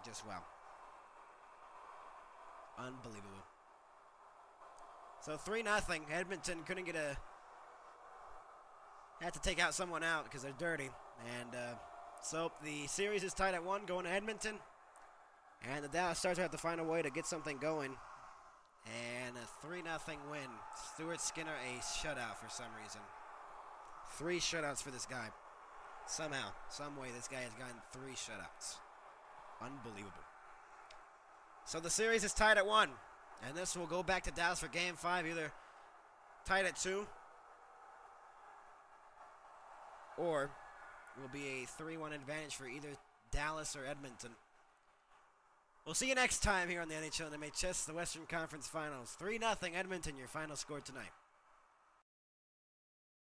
just wow. Unbelievable. So 3-0. Edmonton couldn't get had to take out someone out because they're dirty. And so the series is tied at 1 going to Edmonton. And the Dallas Stars have to find a way to get something going. And a 3-0 win. Stuart Skinner a shutout for some reason. 3 shutouts for this guy. Somehow, some way this guy has gotten 3 shutouts. Unbelievable. So the series is tied at 1. And this will go back to Dallas for Game 5, either tied at 2 or will be a 3-1 advantage for either Dallas or Edmonton. We'll see you next time here on the NHL and MHS, the Western Conference Finals. 3-0 Edmonton, your final score tonight.